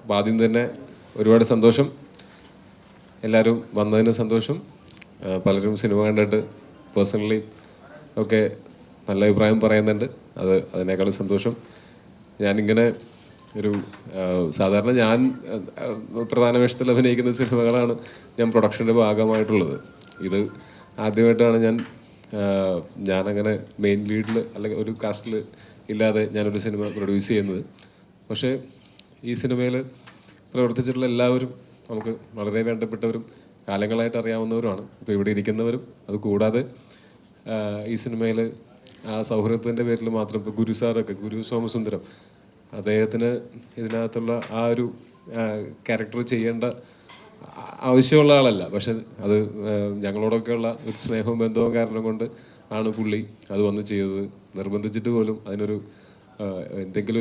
അപ്പോൾ ആദ്യം തന്നെ ഒരുപാട് സന്തോഷം, എല്ലാവരും വന്നതിന് സന്തോഷം. പലരും സിനിമ കണ്ടിട്ട് പേഴ്സണലി ഒക്കെ നല്ല അഭിപ്രായം പറയുന്നുണ്ട്, അതിനേക്കാളും സന്തോഷം. ഞാനിങ്ങനെ ഒരു സാധാരണ ഞാൻ പ്രധാന വേഷത്തിൽ അഭിനയിക്കുന്ന സിനിമകളാണ് ഞാൻ പ്രൊഡക്ഷൻ്റെ ഭാഗമായിട്ടുള്ളത്. ഇത് ആദ്യമായിട്ടാണ് ഞാനങ്ങനെ മെയിൻ ലീഡിൽ അല്ലെങ്കിൽ ഒരു കാസ്റ്റിൽ ഇല്ലാതെ ഞാനൊരു സിനിമ പ്രൊഡ്യൂസ് ചെയ്യുന്നത്. പക്ഷേ ഈ സിനിമയിൽ പ്രവർത്തിച്ചിട്ടുള്ള എല്ലാവരും നമുക്ക് വളരെ വേണ്ടപ്പെട്ടവരും കാലങ്ങളായിട്ട് അറിയാവുന്നവരുമാണ്. ഇപ്പോൾ ഇവിടെ ഇരിക്കുന്നവരും അത് കൂടാതെ ഈ സിനിമയിൽ ആ സൗഹൃദത്തിൻ്റെ പേരിൽ മാത്രം ഇപ്പോൾ ഗുരു സോമസുന്ദരം അദ്ദേഹത്തിന് ഇതിനകത്തുള്ള ആ ഒരു ക്യാരക്ടർ ചെയ്യേണ്ട ആവശ്യമുള്ള ആളല്ല. പക്ഷെ അത് ഞങ്ങളോടൊക്കെയുള്ള ഒരു സ്നേഹവും ബന്ധവും കാരണം കൊണ്ട് ആണ് പുള്ളി അത് വന്ന് ചെയ്തത്. നിർബന്ധിച്ചിട്ട് പോലും അതിനൊരു എന്തെങ്കിലും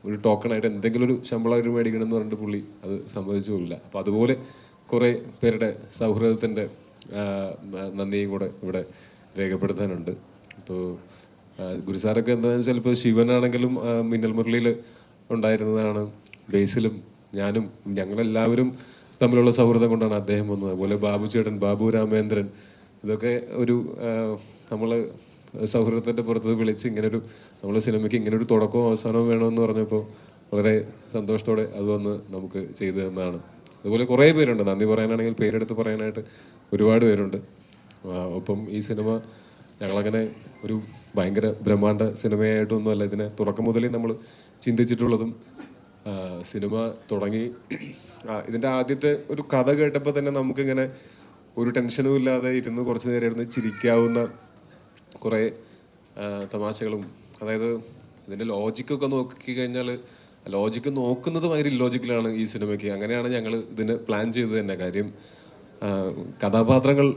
ഒരു ടോക്കണായിട്ട് എന്തെങ്കിലും ഒരു ശമ്പളമായിട്ട് മേടിക്കണം എന്ന് പറഞ്ഞിട്ട് പുള്ളി അത് സമ്മതിച്ചു പോലില്ല. അപ്പോൾ അതുപോലെ കുറേ പേരുടെ സൗഹൃദത്തിൻ്റെ നന്ദിയും കൂടെ ഇവിടെ രേഖപ്പെടുത്താനുണ്ട്. ഇപ്പോൾ ഗുരുസാറൊക്കെ എന്താണെന്ന് വെച്ചാൽ ഇപ്പോൾ ശിവനാണെങ്കിലും മിന്നൽ മുരളിയിൽ ഉണ്ടായിരുന്നതാണ്. ബേസിലും ഞാനും ഞങ്ങളെല്ലാവരും തമ്മിലുള്ള സൗഹൃദം കൊണ്ടാണ് അദ്ദേഹം വന്നത്. അതുപോലെ ബാബു ചേട്ടൻ, ബാബു രാമേന്ദ്രൻ, ഇതൊക്കെ ഒരു നമ്മൾ സൗഹൃദത്തിൻ്റെ പുറത്ത് വിളിച്ച് ഇങ്ങനൊരു നമ്മൾ സിനിമയ്ക്ക് ഇങ്ങനൊരു തുടക്കവും അവസാനവും വേണമെന്ന് പറഞ്ഞപ്പോൾ വളരെ സന്തോഷത്തോടെ അത് വന്ന് നമുക്ക് ചെയ്തു തന്നതാണ്. അതുപോലെ കുറേ പേരുണ്ട്, നന്ദി പറയാനാണെങ്കിൽ പേരെടുത്ത് പറയാനായിട്ട് ഒരുപാട് പേരുണ്ട്. ഒപ്പം ഈ സിനിമ ഞങ്ങളങ്ങനെ ഒരു ഭയങ്കര ബ്രഹ്മാണ്ഡ സിനിമയായിട്ടൊന്നുമല്ല ഇതിനെ തുടക്കം മുതലേ നമ്മൾ ചിന്തിച്ചിട്ടുള്ളതും. സിനിമ തുടങ്ങി ഇതിൻ്റെ ആദ്യത്തെ ഒരു കഥ കേട്ടപ്പോൾ തന്നെ നമുക്കിങ്ങനെ ഒരു ടെൻഷനും ഇല്ലാതെ ഇരുന്ന് കുറച്ച് നേരം ഇരുന്ന് ചിരിക്കാവുന്ന കുറേ തമാശകളും, അതായത് ഇതിൻ്റെ ലോജിക്കൊക്കെ നോക്കിക്കഴിഞ്ഞാൽ ലോജിക്ക് നോക്കുന്നത് ഭയങ്കര ഇല്ലോജിക്കലാണ് ഈ സിനിമയ്ക്ക്. അങ്ങനെയാണ് ഞങ്ങൾ ഇതിന് പ്ലാൻ ചെയ്തത് തന്നെ. കാര്യം കഥാപാത്രങ്ങൾ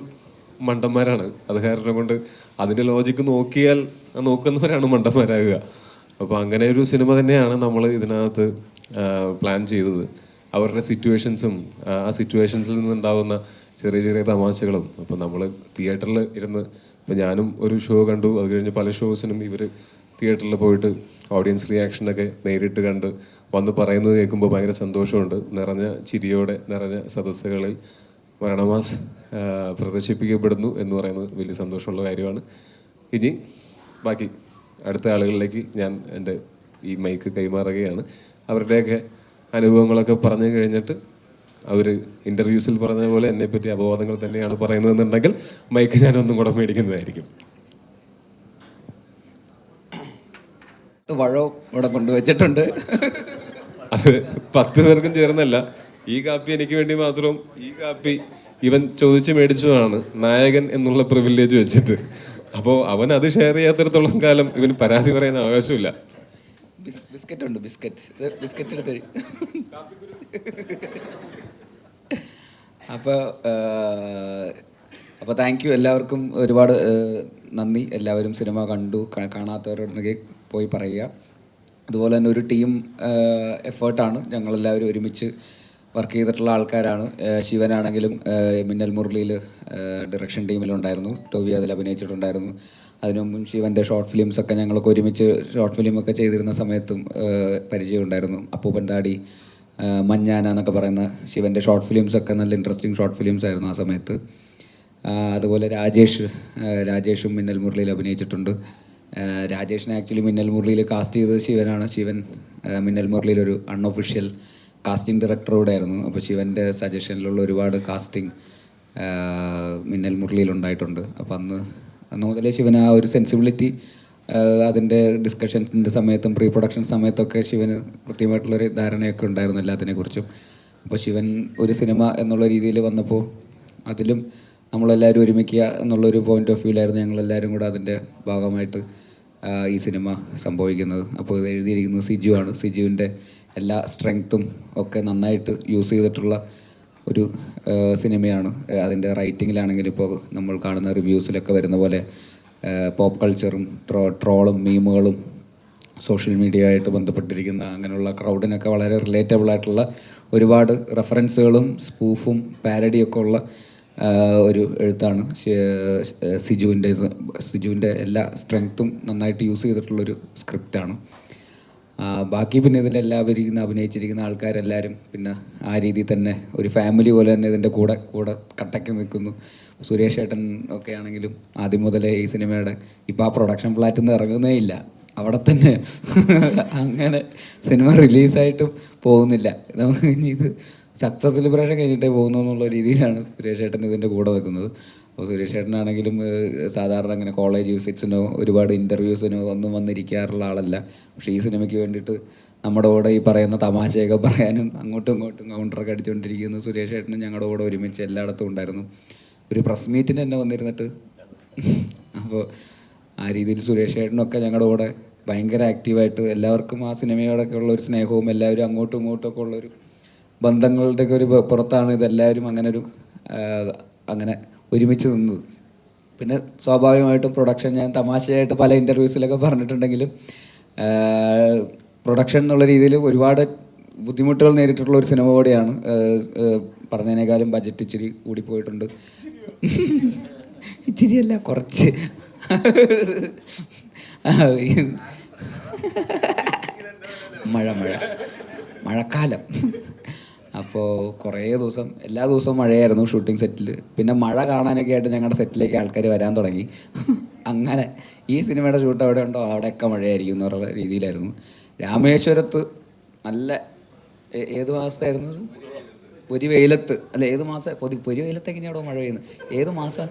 മണ്ടന്മാരാണ്, അത് കാരണം കൊണ്ട് അതിൻ്റെ ലോജിക്ക് നോക്കുന്നവരാണ് മണ്ടന്മാരാകുക. അപ്പോൾ അങ്ങനെ ഒരു സിനിമ തന്നെയാണ് നമ്മൾ ഇതിനകത്ത് പ്ലാൻ ചെയ്തത്. അവരുടെ സിറ്റുവേഷൻസും ആ സിറ്റുവേഷൻസിൽ നിന്നുണ്ടാകുന്ന ചെറിയ ചെറിയ തമാശകളും. അപ്പോൾ നമ്മൾ തിയേറ്ററിൽ ഇരുന്ന് ഇപ്പോൾ ഞാനും ഒരു ഷോ കണ്ടു, അത് കഴിഞ്ഞ് പല ഷോസിനും ഇവർ തിയേറ്ററിൽ പോയിട്ട് ഓഡിയൻസ് റിയാക്ഷനൊക്കെ നേരിട്ട് കണ്ട് വന്ന് പറയുന്നത് കേൾക്കുമ്പോൾ ഭയങ്കര സന്തോഷമുണ്ട്. നിറഞ്ഞ ചിരിയോടെ നിറഞ്ഞ സദസ്സുകളിൽ മരണമാസ് പ്രദർശിപ്പിക്കപ്പെടുന്നു എന്ന് പറയുന്നത് വലിയ സന്തോഷമുള്ള കാര്യമാണ്. ഇനി ബാക്കി അടുത്ത ആളുകളിലേക്ക് ഞാൻ എൻ്റെ ഈ മൈക്ക് കൈമാറുകയാണ്. അവരുടെയൊക്കെ അനുഭവങ്ങളൊക്കെ പറഞ്ഞു കഴിഞ്ഞിട്ട് അവർ ഇൻ്റർവ്യൂസിൽ പറഞ്ഞ പോലെ എന്നെപ്പറ്റി അപവാദങ്ങൾ തന്നെയാണ് പറയുന്നതെന്നുണ്ടെങ്കിൽ മൈക്ക് ഞാനൊന്നും കൂടെ മേടിക്കുന്നതായിരിക്കും. വഴോ ഇവിടെ കൊണ്ടുവച്ചിട്ടുണ്ട്. അത് 10 പേർക്കും ചേർന്നല്ല, ഈ കാപ്പി എനിക്ക് വേണ്ടി മാത്രം, ഈ കാപ്പി ഇവൻ ചോദിച്ച് മേടിച്ചതാണ് നായകൻ എന്നുള്ള പ്രിവിലേജ് വെച്ചിട്ട്. അപ്പോൾ അവൻ അത് ഷെയർ ചെയ്യാത്തിടത്തോളം കാലം ഇവന് പരാതി പറയാൻ അവകാശമില്ല. ബിസ്ക്കറ്റ് ഉണ്ട്, ബിസ്ക്കറ്റ് എടുത്ത് അപ്പോൾ താങ്ക് യു എല്ലാവർക്കും, ഒരുപാട് നന്ദി. എല്ലാവരും സിനിമ കണ്ടു, കാണാത്തവരുണ്ടെങ്കിൽ പോയി പറയുക. അതുപോലെ തന്നെ ഒരു ടീം എഫേർട്ടാണ്, ഞങ്ങളെല്ലാവരും ഒരുമിച്ച് വർക്ക് ചെയ്തിട്ടുള്ള ആൾക്കാരാണ്. ശിവനാണെങ്കിലും മിന്നൽ മുരളിയിൽ ഡയറക്ഷൻ ടീമിലുണ്ടായിരുന്നു, ടോവി അതിൽ അഭിനയിച്ചിട്ടുണ്ടായിരുന്നു. അതിനു മുമ്പ് ശിവൻ്റെ ഷോർട്ട് ഫിലിംസൊക്കെ ഞങ്ങൾക്ക് ഒരുമിച്ച് ഷോർട്ട് ഫിലിമൊക്കെ ചെയ്തിരുന്ന സമയത്തും പരിചയമുണ്ടായിരുന്നു. അപ്പൂപ്പൻ താടി, മഞ്ഞാന എന്നൊക്കെ പറയുന്ന ശിവൻ്റെ ഷോർട്ട് ഫിലിംസൊക്കെ നല്ല ഇൻട്രസ്റ്റിംഗ് ഷോർട്ട് ഫിലിംസ് ആയിരുന്നു ആ സമയത്ത്. അതുപോലെ രാജേഷും മിന്നൽ മുരളിയിൽ അഭിനയിച്ചിട്ടുണ്ട്. രാജേഷിനെ ആക്ച്വലി മിന്നൽ മുരളിയിൽ കാസ്റ്റ് ചെയ്തത് ശിവനാണ്. ശിവൻ മിന്നൽ മുരളിയിലൊരു അൺഒഫീഷ്യൽ കാസ്റ്റിംഗ് ഡയറക്ടറൂടെ ആയിരുന്നു. അപ്പോൾ ശിവൻ്റെ സജഷനിലുള്ള ഒരുപാട് കാസ്റ്റിംഗ് മിന്നൽ മുരളിയിലുണ്ടായിട്ടുണ്ട്. അപ്പോൾ അന്ന് മുതലേ ശിവന് ആ ഒരു സെൻസിബിലിറ്റി അതിൻ്റെ ഡിസ്കഷൻസിൻ്റെ സമയത്തും പ്രീ പ്രൊഡക്ഷൻ സമയത്തൊക്കെ ശിവന് കൃത്യമായിട്ടുള്ളൊരു ധാരണയൊക്കെ ഉണ്ടായിരുന്നു എല്ലാത്തിനെക്കുറിച്ചും. അപ്പോൾ ശിവൻ ഒരു സിനിമ എന്നുള്ള രീതിയിൽ വന്നപ്പോൾ അതിലും നമ്മളെല്ലാവരും ഒരുമിക്കുക എന്നുള്ളൊരു പോയിൻ്റ് ഓഫ് വ്യൂവിലായിരുന്നു ഞങ്ങളെല്ലാവരും കൂടെ അതിൻ്റെ ഭാഗമായിട്ട് ഈ സിനിമ സംഭവിക്കുന്നത്. അപ്പോൾ ഇത് എഴുതിയിരിക്കുന്നത് സിജു ആണ്. സിജുവിൻ്റെ എല്ലാ സ്ട്രെങ്ത്തും ഒക്കെ നന്നായിട്ട് യൂസ് ചെയ്തിട്ടുള്ള ഒരു സിനിമയാണ്. അതിൻ്റെ റൈറ്റിങ്ങിലാണെങ്കിലും ഇപ്പോൾ നമ്മൾ കാണുന്ന റിവ്യൂസിലൊക്കെ വരുന്ന പോലെ പോപ്പ് കൾച്ചറും ട്രോളും മീമുകളും സോഷ്യൽ മീഡിയ ആയിട്ട് ബന്ധപ്പെട്ടിരിക്കുന്ന അങ്ങനെയുള്ള ക്രൗഡിനൊക്കെ വളരെ റിലേറ്റബിൾ ആയിട്ടുള്ള ഒരുപാട് റെഫറൻസുകളും സ്പൂഫും പാരഡിയൊക്കെ ഉള്ള ഒരു എഴുത്താണ് സിജുവിൻ്റെ എല്ലാ സ്ട്രെങ്ത്തും നന്നായിട്ട് യൂസ് ചെയ്തിട്ടുള്ളൊരു സ്ക്രിപ്റ്റാണ്. ബാക്കി പിന്നെ ഇതിലെല്ലാവരും ഇന്ന് അഭിനയിച്ചിരിക്കുന്ന ആൾക്കാരെല്ലാവരും പിന്നെ ആ രീതിയിൽ തന്നെ ഒരു ഫാമിലി പോലെ തന്നെ ഇതിൻ്റെ കൂടെ കട്ടയ്ക്ക് നിൽക്കുന്നു. സുരേഷ് ഏട്ടൻ ഒക്കെ ആണെങ്കിലും ആദ്യം മുതലേ ഈ സിനിമയുടെ ഇപ്പോൾ ആ പ്രൊഡക്ഷൻ ഫ്ലാറ്റിൽ നിന്ന് ഇറങ്ങുന്നേ ഇല്ല, അവിടെ തന്നെ അങ്ങനെ സിനിമ റിലീസായിട്ടും പോകുന്നില്ല. നമുക്ക് ഇനി ഇത് സക്സസ് സെലിബ്രേഷൻ കഴിഞ്ഞിട്ടേ പോകുന്നു എന്നുള്ള രീതിയിലാണ് സുരേഷ് ഏട്ടൻ ഇതിൻ്റെ കൂടെ നിൽക്കുന്നത്. അപ്പോൾ സുരേഷ് ഏട്ടനാണെങ്കിലും സാധാരണ അങ്ങനെ കോളേജ് വിസിറ്റ്സിനോ ഒരുപാട് ഇൻ്റർവ്യൂസിനോ ഒന്നും വന്നിരിക്കാറുള്ള ആളല്ല. പക്ഷേ ഈ സിനിമയ്ക്ക് വേണ്ടിയിട്ട് നമ്മുടെ കൂടെ ഈ പറയുന്ന തമാശയൊക്കെ പറയാനും അങ്ങോട്ടും ഇങ്ങോട്ടും കൗണ്ടറൊക്കെ അടിച്ചുകൊണ്ടിരിക്കുന്ന സുരേഷ് ഏട്ടനും ഞങ്ങളുടെ കൂടെ ഒരുമിച്ച് എല്ലായിടത്തും ഉണ്ടായിരുന്നു. ഒരു പ്രസ് മീറ്റിന് തന്നെ വന്നിരുന്നിട്ട് അപ്പോൾ ആ രീതിയിൽ സുരേഷ് ഏട്ടനൊക്കെ ഞങ്ങളുടെ കൂടെ ഭയങ്കര ആക്റ്റീവായിട്ട് എല്ലാവർക്കും ആ സിനിമയോടൊക്കെ ഉള്ള ഒരു സ്നേഹവും എല്ലാവരും അങ്ങോട്ടും ഇങ്ങോട്ടൊക്കെ ഉള്ളൊരു ബന്ധങ്ങളുടെയൊക്കെ ഒരു പുറത്താണ് ഇതെല്ലാവരും അങ്ങനെ ഒരുമിച്ച് നിന്നത്. പിന്നെ സ്വാഭാവികമായിട്ടും പ്രൊഡക്ഷൻ ഞാൻ തമാശയായിട്ട് പല ഇൻ്റർവ്യൂസിലൊക്കെ പറഞ്ഞിട്ടുണ്ടെങ്കിലും പ്രൊഡക്ഷൻ എന്നുള്ള രീതിയിൽ ഒരുപാട് ബുദ്ധിമുട്ടുകൾ നേരിട്ടുള്ള ഒരു സിനിമ കൂടിയാണ്. പറഞ്ഞതിനേക്കാളും ബജറ്റ് ഇച്ചിരി കൂടിപ്പോയിട്ടുണ്ട്. ഇച്ചിരിയല്ല, കുറച്ച്. മഴക്കാലം അപ്പോൾ കുറേ ദിവസം എല്ലാ ദിവസവും മഴയായിരുന്നു ഷൂട്ടിംഗ് സെറ്റിൽ. പിന്നെ മഴ കാണാനൊക്കെ ആയിട്ട് ഞങ്ങളുടെ സെറ്റിലേക്ക് ആൾക്കാർ വരാൻ തുടങ്ങി. അങ്ങനെ ഈ സിനിമയുടെ ഷൂട്ട് എവിടെ ഉണ്ടോ അവിടെയൊക്കെ മഴയായിരിക്കും എന്ന് പറയുന്ന രീതിയിലായിരുന്നു. രാമേശ്വരത്ത് നല്ല ഏത് മാസത്തായിരുന്നു? പൊരി വെയിലത്ത് അല്ല, ഏത് മാസം? പൊരി വെയിലത്ത് എങ്ങനെയാണോ മഴ പെയ്യുന്നത്? ഏത് മാസം?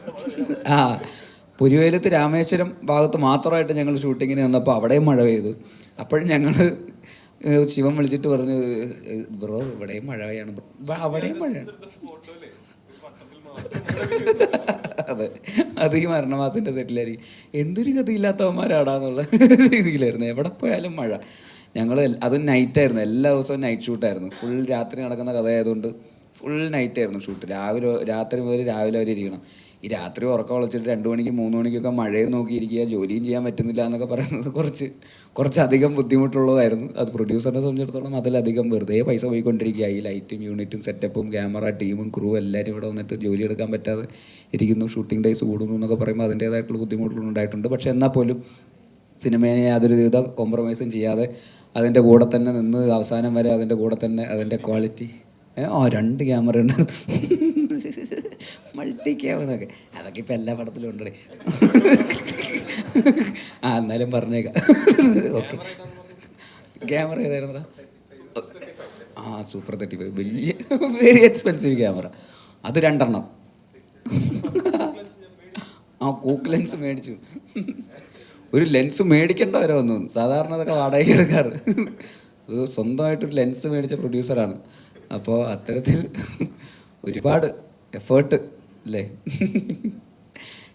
പൊരിവെയിലത്ത് രാമേശ്വരം ഭാഗത്ത് മാത്രമായിട്ട് ഞങ്ങൾ ഷൂട്ടിങ്ങിന് വന്നപ്പോൾ അവിടെയും മഴ പെയ്തു. അപ്പോഴും ഞങ്ങൾ ശിവൻ വിളിച്ചിട്ട് പറഞ്ഞു, ബ്രോ ഇവിടെയും മഴയാണ്, അവിടെയും മഴയാണ്. അതെ, അത് ഈ മരണമാസത്തിൻ്റെ സെറ്റിലായിരിക്കും. എന്തൊരു ഗതിയില്ലാത്തവന്മാരാടാന്നുള്ള രീതിയിലായിരുന്നു. എവിടെ പോയാലും മഴ. ഞങ്ങൾ അതും നൈറ്റായിരുന്നു, എല്ലാ ദിവസവും നൈറ്റ് ഷൂട്ടായിരുന്നു. ഫുൾ രാത്രി നടക്കുന്ന കഥയായതുകൊണ്ട് ഫുൾ നൈറ്റായിരുന്നു ഷൂട്ട്. രാത്രി മുതൽ രാവിലെ വരെ ഇരിക്കണം. ഈ രാത്രി ഉറക്കം ഉളച്ചിട്ട് 2 മണിക്ക് 3 മണിക്കൊക്കെ മഴയും നോക്കിയിരിക്കുക, ജോലിയും ചെയ്യാൻ പറ്റുന്നില്ല എന്നൊക്കെ പറയുന്നത് കുറച്ചധികം ബുദ്ധിമുട്ടുള്ളതായിരുന്നു. അത് പ്രൊഡ്യൂസറിനെ സംബന്ധിച്ചിടത്തോളം അതിലധികം വെറുതെ പൈസ പോയിക്കൊണ്ടിരിക്കുക. ഈ ലൈറ്റും യൂണിറ്റും സെറ്റപ്പും ക്യാമറ ടീമും ക്രൂ എല്ലാവരും ഇവിടെ വന്നിട്ട് ജോലി എടുക്കാൻ പറ്റാതെ ഇരിക്കുന്നു, ഷൂട്ടിംഗ് ഡേയ്സ് കൂടുന്നു എന്നൊക്കെ പറയുമ്പോൾ അതിൻ്റേതായിട്ടുള്ള ബുദ്ധിമുട്ടുകൾ ഉണ്ടായിട്ടുണ്ട്. പക്ഷേ എന്നാൽ പോലും സിനിമയെ യാതൊരു വിധ കോംപ്രമൈസും ചെയ്യാതെ അതിൻ്റെ കൂടെ തന്നെ നിന്ന് അവസാനം വരെ അതിൻ്റെ കൂടെ തന്നെ അതിൻ്റെ ക്വാളിറ്റി 2 ക്യാമറ ഉണ്ട്, മൾട്ടി ക്യാമറൊക്കെ, അതൊക്കെ ഇപ്പം എല്ലാ പടത്തിലും ഉണ്ടേ. എന്നാലും പറഞ്ഞേക്കാം. Okay, camera ഏതായിരുന്നടാ? സൂപ്പർ 35, വലിയ വെരി എക്സ്പെൻസീവ് ക്യാമറ. അത് 2 എണ്ണം. കൂക്ക് ലെൻസ് മേടിച്ചു. ഒരു ലെൻസ് മേടിക്കേണ്ട വരെ വന്നു. സാധാരണ അതൊക്കെ വാടകയ്ക്ക് എടുക്കാറ്. സ്വന്തമായിട്ടൊരു ലെൻസ് മേടിച്ച പ്രൊഡ്യൂസറാണ്. അപ്പോൾ അത്തരത്തിൽ ഒരുപാട് എഫേർട്ട് അല്ലേ?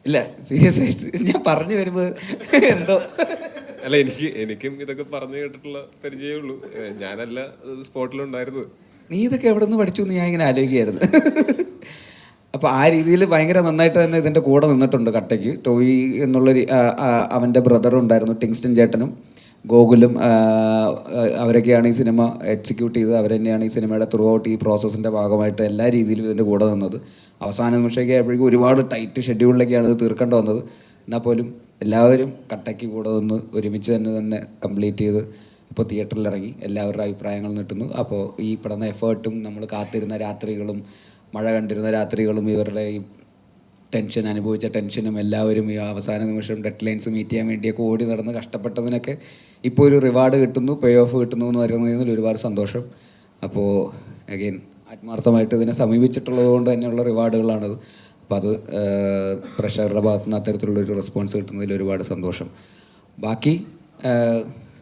ഇല്ല, സീരിയസ് ആയിട്ട് ഞാൻ പറഞ്ഞു വരുമ്പോൾ എന്തോ അല്ല, എനിക്കും ഇതൊക്കെ പറഞ്ഞു കേട്ടിട്ടുള്ള പരിചയമേ ഉള്ളൂ. ഞാനല്ല സ്പോട്ടിലുണ്ടായിരുന്നത്. നീ ഇതൊക്കെ എവിടെ നിന്ന് പഠിച്ചു എന്ന് ഞാൻ ഇങ്ങനെ ആലോചിക്കുകയായിരുന്നു. അപ്പോൾ ആ രീതിയിൽ ഭയങ്കര നന്നായിട്ട് തന്നെ ഇതിൻ്റെ കൂടെ നിന്നിട്ടുണ്ട് കട്ടയ്ക്ക്. ടോയി എന്നുള്ളൊരു അവൻ്റെ ബ്രദറും ഉണ്ടായിരുന്നു, ടിങ്സ്റ്റൺ ചേട്ടനും ഗോകുലും. അവരൊക്കെയാണ് ഈ സിനിമ എക്സിക്യൂട്ട് ചെയ്തത്. അവർ തന്നെയാണ് ഈ സിനിമയുടെ ത്രൂ ഔട്ട് ഈ പ്രോസസ്സിൻ്റെ ഭാഗമായിട്ട് എല്ലാ രീതിയിലും ഇതിൻ്റെ കൂടെ നിന്നത്. അവസാന നിമിഷമൊക്കെ ആയപ്പോഴേക്കും ഒരുപാട് ടൈറ്റ് ഷെഡ്യൂളിലൊക്കെയാണ് ഇത് തീർക്കേണ്ടി വന്നത്. എന്നാൽ പോലും എല്ലാവരും കട്ടയ്ക്ക് കൂടെ നിന്ന് ഒരുമിച്ച് തന്നെ കംപ്ലീറ്റ് ചെയ്ത് ഇപ്പോൾ തിയേറ്ററിൽ ഇറങ്ങി എല്ലാവരുടെ അഭിപ്രായങ്ങൾ നീട്ടുന്നു. അപ്പോൾ ഈ പെടുന്ന എഫേർട്ടും നമ്മൾ കാത്തിരുന്ന രാത്രികളും മഴ കണ്ടിരുന്ന രാത്രികളും ഇവരുടെ ഈ ടെൻഷൻ അനുഭവിച്ച ടെൻഷനും എല്ലാവരും ഈ അവസാന നിമിഷം ഡെഡ് ലൈൻസ് മീറ്റ് ചെയ്യാൻ വേണ്ടിയൊക്കെ ഓടി നടന്ന് കഷ്ടപ്പെട്ടതിനൊക്കെ ഇപ്പോൾ ഒരു റിവാർഡ് കിട്ടുന്നു, പേ ഓഫ് കിട്ടുന്നു എന്ന് പറയുന്നതിൽ ഒരുപാട് സന്തോഷം. അപ്പോൾ അഗെയിൻ ആത്മാർത്ഥമായിട്ട് ഇതിനെ സമീപിച്ചിട്ടുള്ളത് കൊണ്ട് തന്നെയുള്ള റിവാർഡുകളാണത്. അപ്പോൾ അത് പ്രഷറുടെ ഭാഗത്തു നിന്ന് അത്തരത്തിലുള്ളൊരു റെസ്പോൺസ് കിട്ടുന്നതിൽ ഒരുപാട് സന്തോഷം. ബാക്കി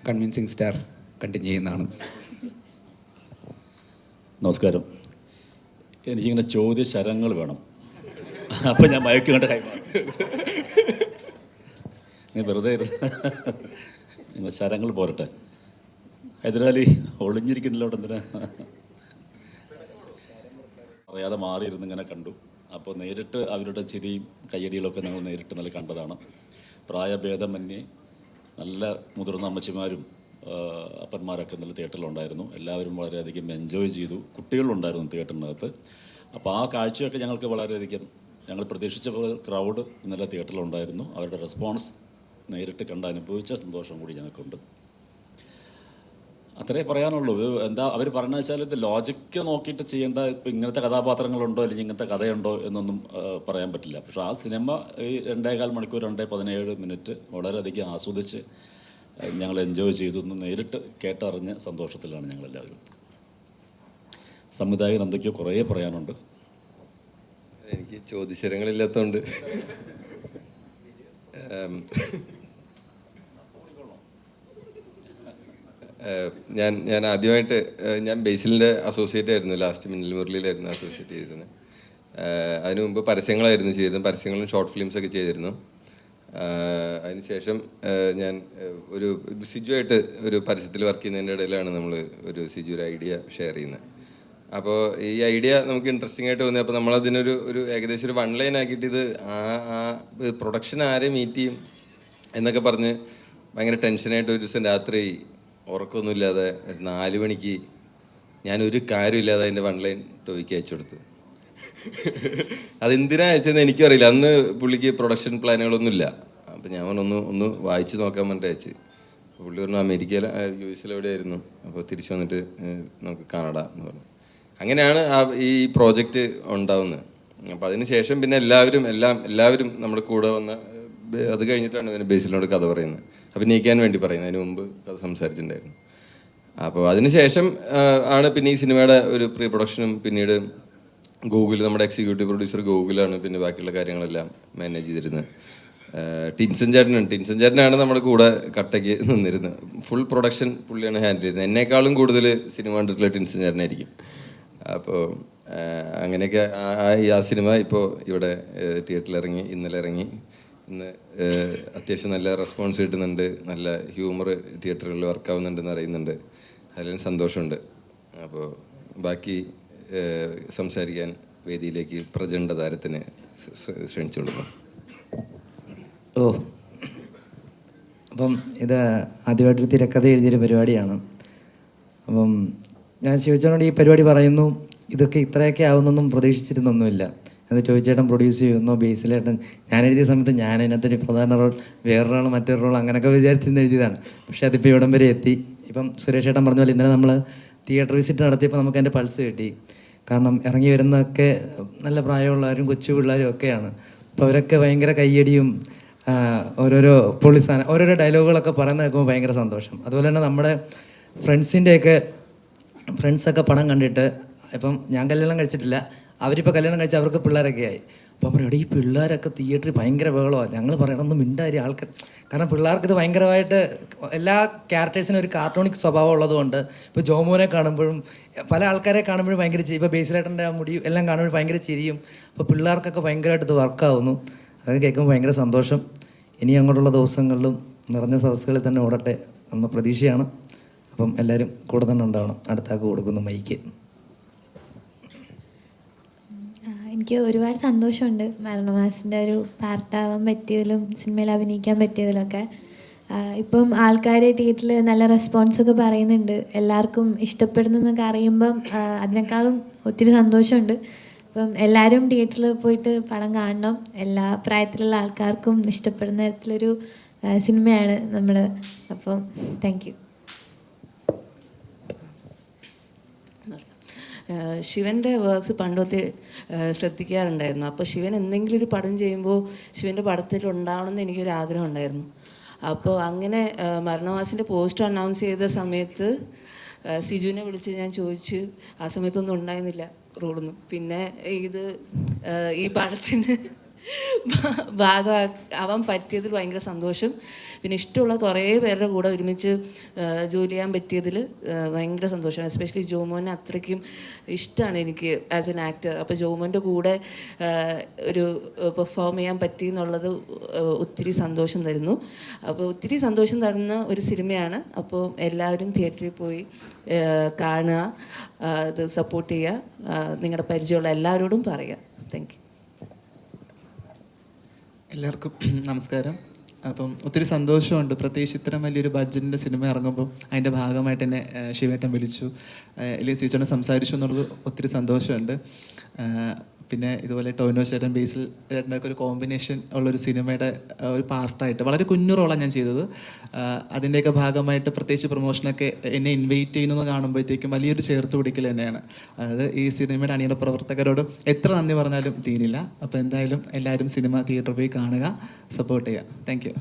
കൺവിൻസിങ് സ്റ്റാർ കണ്ടിന്യൂ ചെയ്യുന്നതാണ്. നമസ്കാരം. എനിക്കിങ്ങനെ ചോദ്യശരങ്ങൾ വേണം. അപ്പം ഞാൻ മയക്ക് കണ്ട കൈമാറും. നീ വെറുതെ നിങ്ങൾ ശരങ്ങൾ പോരട്ടെ. ഹൈദരാലി ഒളിഞ്ഞിരിക്കുന്നില്ല അവിടെ എന്തിനാ? അറിയാതെ മാറിയിരുന്ന് ഇങ്ങനെ കണ്ടു. അപ്പോൾ നേരിട്ട് അവരുടെ ചിരിയും കയ്യടികളൊക്കെ ഞങ്ങൾ നേരിട്ട് നല്ല കണ്ടതാണ്. പ്രായഭേദമന്യേ നല്ല മുതിർന്ന അമ്മച്ചിമാരും അപ്പന്മാരൊക്കെ ഇന്നലെ തിയേറ്ററിലുണ്ടായിരുന്നു. എല്ലാവരും വളരെയധികം എൻജോയ് ചെയ്തു. കുട്ടികളുണ്ടായിരുന്നു തിയേറ്ററിനകത്ത്. അപ്പോൾ ആ കാഴ്ചയൊക്കെ ഞങ്ങൾക്ക് വളരെയധികം ഞങ്ങൾ പ്രതീക്ഷിച്ച ക്രൗഡ് ഇന്നലെ തിയേറ്ററിലുണ്ടായിരുന്നു. അവരുടെ റെസ്പോൺസ് നേരിട്ട് കണ്ട് അനുഭവിച്ച സന്തോഷം കൂടി ഞങ്ങൾക്കുണ്ട്. അത്രേ പറയാനുള്ളൂ. എന്താ അവർ പറഞ്ഞ വെച്ചാൽ ഇത് ലോജിക്ക് നോക്കിയിട്ട് ചെയ്യേണ്ട, ഇപ്പം ഇങ്ങനത്തെ കഥാപാത്രങ്ങളുണ്ടോ അല്ലെങ്കിൽ ഇങ്ങനത്തെ കഥയുണ്ടോ എന്നൊന്നും പറയാൻ പറ്റില്ല. പക്ഷേ ആ സിനിമ ഈ 2.25 മണിക്കൂർ 2:17 വളരെയധികം ആസ്വദിച്ച് ഞങ്ങൾ എൻജോയ് ചെയ്തു എന്ന് നേരിട്ട് കേട്ടറിഞ്ഞ സന്തോഷത്തിലാണ് ഞങ്ങളെല്ലാവരും. സംവിധായകൻ എന്തൊക്കെയോ കുറേ പറയാനുണ്ട്. എനിക്ക് ചോദ്യശരങ്ങളില്ലാത്തതുകൊണ്ട് ഞാൻ ആദ്യമായിട്ട് ഞാൻ ബേസിലിൻ്റെ അസോസിയേറ്റ് ആയിരുന്നു. ലാസ്റ്റ് മിന്നൽ മുരളിയിലായിരുന്നു അസോസിയേറ്റ് ചെയ്തിരുന്നത്. അതിനു മുമ്പ് പരസ്യങ്ങളായിരുന്നു ചെയ്തിരുന്നത്. പരസ്യങ്ങളും ഷോർട്ട് ഫിലിംസൊക്കെ ചെയ്തിരുന്നു. അതിനുശേഷം ഞാൻ ഒരു സിജുവായിട്ട് ഒരു പരസ്യത്തിൽ വർക്ക് ചെയ്യുന്നതിൻ്റെ ഇടയിലാണ് നമ്മൾ ഒരു ഐഡിയ ഷെയർ ചെയ്യുന്നത്. അപ്പോൾ ഈ ഐഡിയ നമുക്ക് ഇൻട്രസ്റ്റിംഗ് ആയിട്ട് തോന്നി. അപ്പോൾ നമ്മളതിനൊരു ഏകദേശം ഒരു 1 ലൈൻ ആക്കിയിട്ട് ഇത് പ്രൊഡക്ഷൻ ആരെ മീറ്റ് ചെയ്യും എന്നൊക്കെ പറഞ്ഞ് ഭയങ്കര ടെൻഷനായിട്ട് ഒരു ദിവസം രാത്രി ഉറക്കമൊന്നുമില്ലാതെ 4 മണിക്ക് ഞാനൊരു കാര്യമില്ലാതെ അതിൻ്റെ 1 ലൈൻ ടോയ്ക്ക് അയച്ചു കൊടുത്തു. അതെന്തിനാ അയച്ചതെന്ന് എനിക്കും അറിയില്ല. അന്ന് പുള്ളിക്ക് പ്രൊഡക്ഷൻ പ്ലാനുകളൊന്നുമില്ല. അപ്പം ഞാൻ ഒന്ന് വായിച്ച് നോക്കാൻ വേണ്ടി അയച്ച്. പുള്ളി പറഞ്ഞു അമേരിക്കയിൽ US എവിടെയായിരുന്നു, അപ്പോൾ തിരിച്ചു വന്നിട്ട് നമുക്ക് കാണാം എന്ന് പറഞ്ഞു. അങ്ങനെയാണ് ഈ പ്രോജക്റ്റ് ഉണ്ടാവുന്നത്. അപ്പോൾ അതിന് ശേഷം പിന്നെ എല്ലാവരും നമ്മുടെ കൂടെ വന്ന, അത് കഴിഞ്ഞിട്ടാണ് പിന്നെ ബേസിലിനോട് കഥ പറയുന്നത്, അഭിനയിക്കാൻ വേണ്ടി പറയുന്നത്. അതിന് മുമ്പ് കഥ സംസാരിച്ചിട്ടുണ്ടായിരുന്നു. അപ്പോൾ അതിനുശേഷം ആണ് പിന്നെ ഈ സിനിമയുടെ ഒരു പ്രീ പ്രൊഡക്ഷനും പിന്നീട് ഗൂഗിൾ, നമ്മുടെ എക്സിക്യൂട്ടീവ് പ്രൊഡ്യൂസർ ഗൂഗിളാണ് പിന്നെ ബാക്കിയുള്ള കാര്യങ്ങളെല്ലാം മാനേജ് ചെയ്തിരുന്നത്. ടിൻസൺ ചേട്ടനാണ് നമ്മുടെ കൂടെ കട്ടയ്ക്ക് നിന്നിരുന്നത്. ഫുൾ പ്രൊഡക്ഷൻ പുള്ളിയാണ് ഹാൻഡിൽ ചെയ്യുന്നത്. എന്നെക്കാളും കൂടുതൽ സിനിമ കണ്ടിട്ടുള്ള ടിൻസൺ ചേട്ടനായിരിക്കും. അപ്പോൾ അങ്ങനെയൊക്കെ ആ സിനിമ ഇപ്പോൾ ഇവിടെ തിയേറ്ററിൽ ഇറങ്ങി, ഇന്നലെ ഇറങ്ങി. ഇന്ന് അത്യാവശ്യം നല്ല റെസ്പോൺസ് കിട്ടുന്നുണ്ട്, നല്ല ഹ്യൂമർ തിയേറ്ററുകളിൽ വർക്കാവുന്നുണ്ടെന്ന് അറിയുന്നുണ്ട്. അതിലും സന്തോഷമുണ്ട്. അപ്പോൾ ബാക്കി സംസാരിക്കാൻ വേദിയിലേക്ക് പ്രചണ്ഡ താരത്തിനെ ക്ഷണിച്ചു കൊടുക്കും. അപ്പം ഇത് ആദ്യമായിട്ടൊരു തിരക്കഥ എഴുതിയൊരു പരിപാടിയാണ്. അപ്പം ഞാൻ ശിവചേട്ടനോട് ഈ പരിപാടി പറയുന്നു, ഇതൊക്കെ ഇത്രയൊക്കെ ആവുന്നൊന്നും പ്രതീക്ഷിച്ചിരുന്നൊന്നുമില്ല. അത് ചോദിച്ചേട്ടൻ പ്രൊഡ്യൂസ് ചെയ്യുന്നു, ബേസിലേട്ടൻ. ഞാൻ എഴുതിയ സമയത്ത് ഞാൻ അതിനകത്തൊരു പ്രധാന റോൾ, വേറൊരാൾ മറ്റൊരു റോൾ, അങ്ങനെയൊക്കെ വിചാരിച്ചിരുന്ന് എഴുതിയതാണ്. പക്ഷേ അതിപ്പോൾ ഇവിടം വരെ എത്തി. ഇപ്പം സുരേഷ് ഏട്ടൻ പറഞ്ഞ പോലെ ഇന്നലെ നമ്മൾ തിയേറ്റർ വിസിറ്റ് നടത്തിയപ്പോൾ നമുക്ക് അതിൻ്റെ പൾസ് കിട്ടി. കാരണം ഇറങ്ങി വരുന്നതൊക്കെ നല്ല പ്രായമുള്ളവരും കൊച്ചു പിള്ളേരും ഒക്കെയാണ്. അപ്പോൾ അവരൊക്കെ ഭയങ്കര കയ്യടിയും ഓരോരോ ഓരോരോ ഡയലോഗുകളൊക്കെ പറയുന്നത് കേൾക്കുമ്പോൾ ഭയങ്കര സന്തോഷം. അതുപോലെ തന്നെ നമ്മുടെ ഫ്രണ്ട്സൊക്കെ പടം കണ്ടിട്ട്, ഇപ്പം ഞാൻ കല്യാണം കഴിച്ചിട്ടില്ല, അവരിപ്പോൾ കല്യാണം കഴിച്ച അവർക്ക് പിള്ളേരൊക്കെ ആയി. അപ്പം പറയും, ഈ പിള്ളേരൊക്കെ തിയേറ്ററിൽ ഭയങ്കര ബഹളമാണ്. ഞങ്ങൾ പറയണമെന്ന് മിണ്ടായി ആൾക്കാർ. കാരണം പിള്ളേർക്ക് ഇത് ഭയങ്കരമായിട്ട് എല്ലാ ക്യാരക്ടേഴ്സിനും ഒരു കാർട്ടൂണിക് സ്വഭാവം ഉള്ളതുകൊണ്ട് ഇപ്പോൾ ജോമോനെ കാണുമ്പോഴും പല ആൾക്കാരെ കാണുമ്പോഴും ഭയങ്കര ഇപ്പോൾ ബേസിലേട്ടൻ്റെ ആ മുടി എല്ലാം കാണുമ്പോൾ ഭയങ്കര ചിരിയും. അപ്പോൾ പിള്ളേർക്കൊക്കെ ഭയങ്കരമായിട്ട് ഇത് വർക്കാവുന്നു. അതൊക്കെ കേൾക്കുമ്പോൾ ഭയങ്കര സന്തോഷം. ഇനി അങ്ങോട്ടുള്ള ദിവസങ്ങളിലും നിറഞ്ഞ സദസ്സുകളിൽ തന്നെ ഓടട്ടെ എന്ന പ്രതീക്ഷയാണ്. അപ്പം എല്ലാവരും കൂടെ തന്നെ ഉണ്ടാവണം. അടുത്താൾക്ക് കൊടുക്കുന്നു മൈക്ക്. എനിക്ക് ഒരുപാട് സന്തോഷമുണ്ട് മരണമാസിൻ്റെ ഒരു പാർട്ടാവാൻ പറ്റിയതിലും സിനിമയിൽ അഭിനയിക്കാൻ പറ്റിയതിലൊക്കെ. ഇപ്പം ആൾക്കാർ തിയേറ്ററിൽ നല്ല റെസ്പോൺസൊക്കെ പറയുന്നുണ്ട്, എല്ലാവർക്കും ഇഷ്ടപ്പെടുന്നതെന്നൊക്കെ അറിയുമ്പം അതിനേക്കാളും ഒത്തിരി സന്തോഷമുണ്ട്. അപ്പം എല്ലാവരും തിയേറ്ററിൽ പോയിട്ട് പടം കാണണം. എല്ലാ പ്രായത്തിലുള്ള ആൾക്കാർക്കും ഇഷ്ടപ്പെടുന്ന തരത്തിലൊരു സിനിമയാണ് നമ്മൾ. അപ്പം താങ്ക് യു. ശിവൻ്റെ വർക്ക്സ് പണ്ടൊക്കെ ശ്രദ്ധിക്കാറുണ്ടായിരുന്നു. അപ്പോൾ ശിവൻ എന്തെങ്കിലും ഒരു പടം ചെയ്യുമ്പോൾ ശിവൻ്റെ പടത്തിൽ ഉണ്ടാവണമെന്ന് എനിക്കൊരു ആഗ്രഹം ഉണ്ടായിരുന്നു. അപ്പോൾ അങ്ങനെ മരണവാസിൻ്റെ പോസ്റ്റർ അനൗൺസ് ചെയ്ത സമയത്ത് സിജുവിനെ വിളിച്ച് ഞാൻ ചോദിച്ച്, ആ സമയത്തൊന്നും ഉണ്ടായിരുന്നില്ല റോളൊന്നും. പിന്നെ ഈ പടത്തിന് ഭാഗമാവാൻ പറ്റിയതിൽ ഭയങ്കര സന്തോഷം. പിന്നെ ഇഷ്ടമുള്ള കുറേ പേരുടെ കൂടെ ഒരുമിച്ച് ജോലി ചെയ്യാൻ പറ്റിയതിൽ ഭയങ്കര സന്തോഷം. എസ്പെഷ്യലി ജോമോനെ അത്രയ്ക്കും ഇഷ്ടമാണ് എനിക്ക് ആസ് എൻ ആക്ടർ. അപ്പോൾ ജോമോൻ്റെ കൂടെ ഒരു പെർഫോം ചെയ്യാൻ പറ്റി എന്നുള്ളത് ഒത്തിരി സന്തോഷം തരുന്നു. അപ്പോൾ ഒത്തിരി സന്തോഷം തരുന്ന ഒരു സിനിമയാണ്. അപ്പോൾ എല്ലാവരും തിയേറ്ററിൽ പോയി കാണുക, ഇത് സപ്പോർട്ട് ചെയ്യുക, നിങ്ങളുടെ പരിചയമുള്ള എല്ലാവരോടും പറയുക. Thank you. എല്ലാവർക്കും നമസ്കാരം. അപ്പം ഒത്തിരി സന്തോഷമുണ്ട്, പ്രത്യേകിച്ച് ഇത്രയും വലിയൊരു ബഡ്ജറ്റിൻ്റെ സിനിമ ഇറങ്ങുമ്പോൾ അതിൻ്റെ ഭാഗമായിട്ട് എന്നെ ശിവേട്ടൻ വിളിച്ചു, അല്ലെങ്കിൽ ചേച്ചോനെ സംസാരിച്ചു എന്നുള്ളത് ഒത്തിരി സന്തോഷമുണ്ട്. പിന്നെ ഇതുപോലെ ടോവിനോ ചേട്ടൻ ബേസിൽ ചേട്ടൻ്റെ ഒരു കോമ്പിനേഷൻ ഉള്ളൊരു സിനിമയുടെ ഒരു പാർട്ടായിട്ട് വളരെ കുഞ്ഞു റോളാണ് ഞാൻ ചെയ്തത്. അതിൻ്റെയൊക്കെ ഭാഗമായിട്ട് പ്രത്യേകിച്ച് പ്രൊമോഷനൊക്കെ എന്നെ ഇൻവൈറ്റ് ചെയ്യുന്നത് കാണുമ്പോഴത്തേക്കും വലിയൊരു ചേർത്ത് പിടിക്കൽ തന്നെയാണ്. അതായത് ഈ സിനിമയുടെ അണിയറ പ്രവർത്തകരോട് എത്ര നന്ദി പറഞ്ഞാലും തീരില്ല. അപ്പോൾ എന്തായാലും എല്ലാവരും സിനിമ തിയേറ്ററിൽ പോയി കാണുക, സപ്പോർട്ട് ചെയ്യുക. Thank you.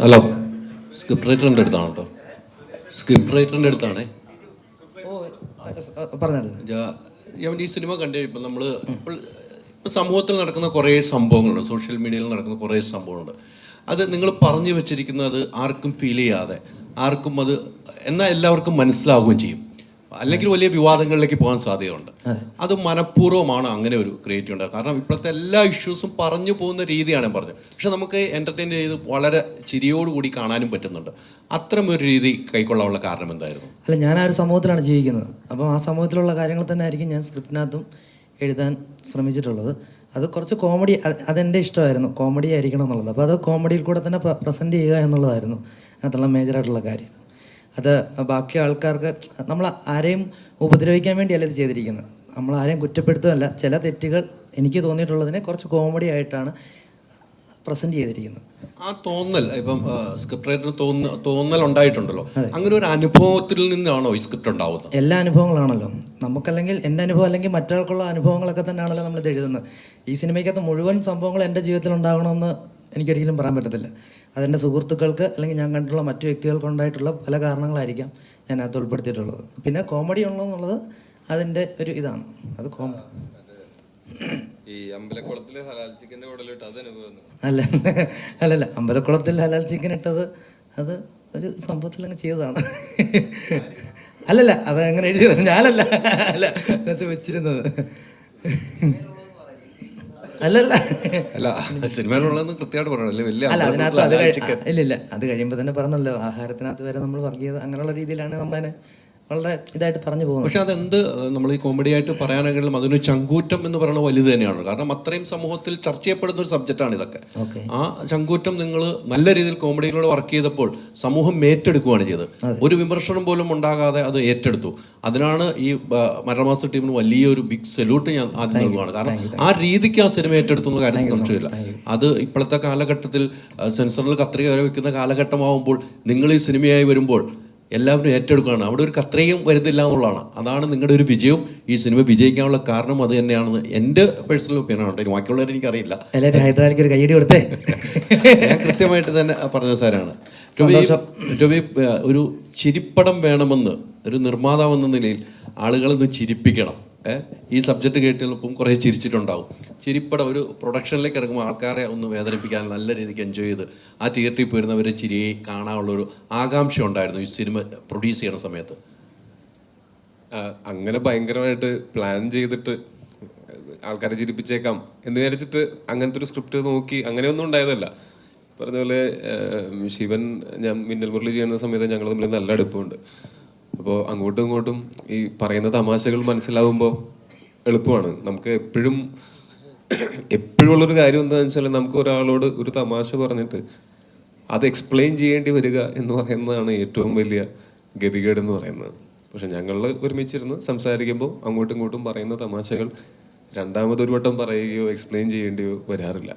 ഹലോ, സ്ക്രിപ്റ്റ് റൈറ്ററിൻ്റെ അടുത്താണ് കേട്ടോ. സ്ക്രിപ്റ്റ് റൈറ്ററിൻ്റെ അടുത്താണേ. ഞാൻ ഈ സിനിമ കണ്ടു കഴിയുമ്പോൾ നമ്മൾ ഇപ്പോൾ സമൂഹത്തിൽ നടക്കുന്ന കുറേ സംഭവങ്ങളുണ്ട്, സോഷ്യൽ മീഡിയയിൽ നടക്കുന്ന കുറേ സംഭവങ്ങളുണ്ട്. അത് നിങ്ങൾ പറഞ്ഞു വെച്ചിരിക്കുന്നത് ആർക്കും ഫീൽ ചെയ്യാതെ, ആർക്കും അത് എന്നാൽ എല്ലാവർക്കും മനസ്സിലാവുകയും ചെയ്യും, അല്ലെങ്കിൽ വലിയ വിവാദങ്ങളിലേക്ക് പോകാൻ സാധ്യതയുണ്ട്. അത് മനഃപൂർവ്വമാണ് അങ്ങനെ ഒരു ക്രിയേറ്റ് ഉണ്ടാകുക. കാരണം ഇപ്പോഴത്തെ എല്ലാ ഇഷ്യൂസും പറഞ്ഞു പോകുന്ന രീതിയാണ് ഞാൻ പറഞ്ഞത്. പക്ഷെ നമുക്ക് എൻ്റർടൈൻ ചെയ്ത് വളരെ ചിരിയോടുകൂടി കാണാനും പറ്റുന്നുണ്ട്. അത്തരം ഒരു രീതി കൈക്കൊള്ളാനുള്ള കാരണം എന്തായിരുന്നു? അല്ല, ഞാൻ ആ ഒരു സമൂഹത്തിലാണ് ജീവിക്കുന്നത്. അപ്പം ആ സമൂഹത്തിലുള്ള കാര്യങ്ങൾ തന്നെ ആയിരിക്കും ഞാൻ സ്ക്രിപ്റ്റിനകത്തും എഴുതാൻ ശ്രമിച്ചിട്ടുള്ളത്. അത് കുറച്ച് കോമഡി, അതെൻ്റെ ഇഷ്ടമായിരുന്നു, കോമഡി ആയിരിക്കണം എന്നുള്ളത്. അപ്പോൾ അത് കോമഡിയിൽ കൂടെ തന്നെ പ്രസൻറ്റ് ചെയ്യുക എന്നുള്ളതായിരുന്നു അതിനകത്തുള്ള മേജറായിട്ടുള്ള കാര്യം. അത് ബാക്കി ആൾക്കാർക്ക് നമ്മൾ ആരെയും ഉപദ്രവിക്കാൻ വേണ്ടിയല്ല ഇത് ചെയ്തിരിക്കുന്നത്, നമ്മൾ ആരെയും കുറ്റപ്പെടുത്തുകയല്ല. ചില തെറ്റുകൾ എനിക്ക് തോന്നിയിട്ടുള്ളതിനെ കുറച്ച് കോമഡി ആയിട്ടാണ് പ്രസൻറ്റ് ചെയ്തിരിക്കുന്നത്. ആ തോന്നൽ ഇപ്പം സ്ക്രിപ്റ്റ് റൈറ്ററിന് തോന്നൽ ഉണ്ടായിട്ടുണ്ടല്ലോ, അങ്ങനെ ഒരു അനുഭവത്തിൽ നിന്നാണോ ഈ സ്ക്രിപ്റ്റ് ഉണ്ടാവുന്നത്? എല്ലാ അനുഭവങ്ങളാണല്ലോ നമുക്കല്ലെങ്കിൽ, എൻ്റെ അനുഭവം അല്ലെങ്കിൽ മറ്റൊരാൾക്കുള്ള അനുഭവങ്ങളൊക്കെ തന്നെയാണല്ലോ നമ്മളിത് എഴുതുന്നത്. ഈ സിനിമയ്ക്കകത്ത് മുഴുവൻ സംഭവങ്ങൾ എൻ്റെ ജീവിതത്തിൽ ഉണ്ടാകണമെന്ന് എനിക്കൊരിക്കലും പറയാൻ പറ്റത്തില്ല. അതെൻ്റെ സുഹൃത്തുക്കൾക്ക് അല്ലെങ്കിൽ ഞാൻ കണ്ടിട്ടുള്ള മറ്റു വ്യക്തികൾക്ക് ഉണ്ടായിട്ടുള്ള പല കാരണങ്ങളായിരിക്കാം ഞാൻ അത് ഉൾപ്പെടുത്തിയിട്ടുള്ളത്. പിന്നെ കോമഡി ഉള്ളതെന്നുള്ളത് അതിൻ്റെ ഒരു ഇതാണ്. അത് ഈ അമ്പലക്കുളത്തിൽ ഹലാൽ ചിക്കൻ്റെ കൂടലിട്ട് അത് അനുഭവം അല്ലല്ല, അമ്പലക്കുളത്തിൽ ഹലാൽ ചിക്കൻ ഇട്ടത് അത് ഒരു സംഭവത്തിൽ അങ്ങ് ചെയ്തതാണ്. അല്ലല്ല, അത് അങ്ങനെ എഴുതിയത് ഞാനല്ല, അല്ല അതിനകത്ത് വെച്ചിരുന്നത്. അല്ല സിനിമയിലുള്ളതെന്ന് കൃത്യമായിട്ട് പറയണല്ലേ? അല്ല, അതിനകത്ത് ഇല്ല, അത് കഴിയുമ്പോൾ തന്നെ പറഞ്ഞല്ലോ, ആഹാരത്തിനകത്ത് വരെ നമ്മൾ വർഗീയത അങ്ങനെയുള്ള രീതിയിലാണ് നമ്മളതിനെ വളരെ ഇതായിട്ട് പറഞ്ഞു പോകുന്നത്. പക്ഷെ അതെന്ത് നമ്മൾ ഈ കോമഡി ആയിട്ട് പറയാനെങ്കിലും അതിന് ചങ്കൂറ്റം എന്ന് പറയുന്നത് വലുത് തന്നെയാണ്. കാരണം അത്രയും സമൂഹത്തിൽ ചർച്ച ചെയ്യപ്പെടുന്ന ഒരു സബ്ജക്റ്റാണ് ഇതൊക്കെ. ആ ചങ്കൂറ്റം നിങ്ങൾ നല്ല രീതിയിൽ കോമഡിയിലൂടെ വർക്ക് ചെയ്തപ്പോൾ സമൂഹം ഏറ്റെടുക്കുകയാണ് ചെയ്തത്. ഒരു വിമർശനം പോലും ഉണ്ടാകാതെ അത് ഏറ്റെടുത്തു. അതിനാണ് ഈ മരണമാസ ടീമിന് വലിയൊരു ബിഗ് സല്യൂട്ട് ഞാൻ ആദ്യം നൽകുകയാണ്. കാരണം ആ രീതിക്ക് ആ സിനിമ ഏറ്റെടുത്തുന്ന കാര്യത്തിൽ സംശയമില്ല. അത് ഇപ്പോഴത്തെ കാലഘട്ടത്തിൽ സെൻസറിൽ കത്രിക വരെ വെക്കുന്ന കാലഘട്ടമാകുമ്പോൾ നിങ്ങൾ ഈ സിനിമയായി വരുമ്പോൾ എല്ലാവരും ഏറ്റെടുക്കുകയാണ്. അവിടെ ഒരു കത്രയും വരുന്നില്ല എന്നുള്ളതാണ്. അതാണ് നിങ്ങളുടെ ഒരു വിജയവും ഈ സിനിമ വിജയിക്കാനുള്ള കാരണം അത് തന്നെയാണെന്ന് എൻ്റെ പേഴ്സണൽ ഒപ്പീനിയനാണ്. ഇനി ബാക്കിയുള്ളവർ എനിക്കറിയില്ല. ഞാൻ കൃത്യമായിട്ട് തന്നെ പറഞ്ഞ സാറാണ്. ടോബി, ഒരു ചിരിപ്പടം വേണമെന്ന് ഒരു നിർമ്മാതാവെന്ന നിലയിൽ ആളുകളൊന്ന് ചിരിപ്പിക്കണം. ഈ സബ്ജക്റ്റ് കേട്ടപ്പം കുറേ ചിരിച്ചിട്ടുണ്ടാവും. ചിരിപ്പടം ഒരു പ്രൊഡക്ഷനിലേക്ക് ഇറങ്ങുമ്പോൾ ആൾക്കാരെ ഒന്ന് വേദനിപ്പിക്കാൻ നല്ല രീതിക്ക് എൻജോയ് ചെയ്ത് ആ തിയേറ്ററിൽ പോയിരുന്നവരെ ചിരിയെ കാണാനുള്ളൊരു ആകാംക്ഷ ഉണ്ടായിരുന്നു ഈ സിനിമ പ്രൊഡ്യൂസ് ചെയ്യുന്ന സമയത്ത്. അങ്ങനെ ഭയങ്കരമായിട്ട് പ്ലാൻ ചെയ്തിട്ട് ആൾക്കാരെ ചിരിപ്പിച്ചേക്കാം എന്ന് വിചാരിച്ചിട്ട് അങ്ങനത്തെ ഒരു സ്ക്രിപ്റ്റ് നോക്കി അങ്ങനെയൊന്നും ഉണ്ടായതല്ല. പറഞ്ഞ പോലെ ശിവൻ, ഞാൻ മിന്നൽ മുരളി ചെയ്യുന്ന സമയത്ത് ഞങ്ങൾ തമ്മിൽ നല്ല അടുപ്പമുണ്ട്. അപ്പോൾ അങ്ങോട്ടും ഇങ്ങോട്ടും ഈ പറയുന്ന തമാശകൾ മനസ്സിലാവുമ്പോൾ എളുപ്പമാണ്. നമുക്ക് എപ്പോഴും ഉള്ളൊരു കാര്യം എന്താണെന്ന് വെച്ചാൽ നമുക്ക് ഒരാളോട് ഒരു തമാശ പറഞ്ഞിട്ട് അത് എക്സ്പ്ലെയിൻ ചെയ്യേണ്ടി വരിക എന്ന് പറയുന്നതാണ് ഏറ്റവും വലിയ ഗതികേട് എന്ന് പറയുന്നത്. പക്ഷെ ഞങ്ങൾ ഒരുമിച്ചിരുന്ന് സംസാരിക്കുമ്പോൾ അങ്ങോട്ടും ഇങ്ങോട്ടും പറയുന്ന തമാശകൾ രണ്ടാമതൊരു വട്ടം പറയുകയോ എക്സ്പ്ലെയിൻ ചെയ്യേണ്ടിയോ വരാറില്ല.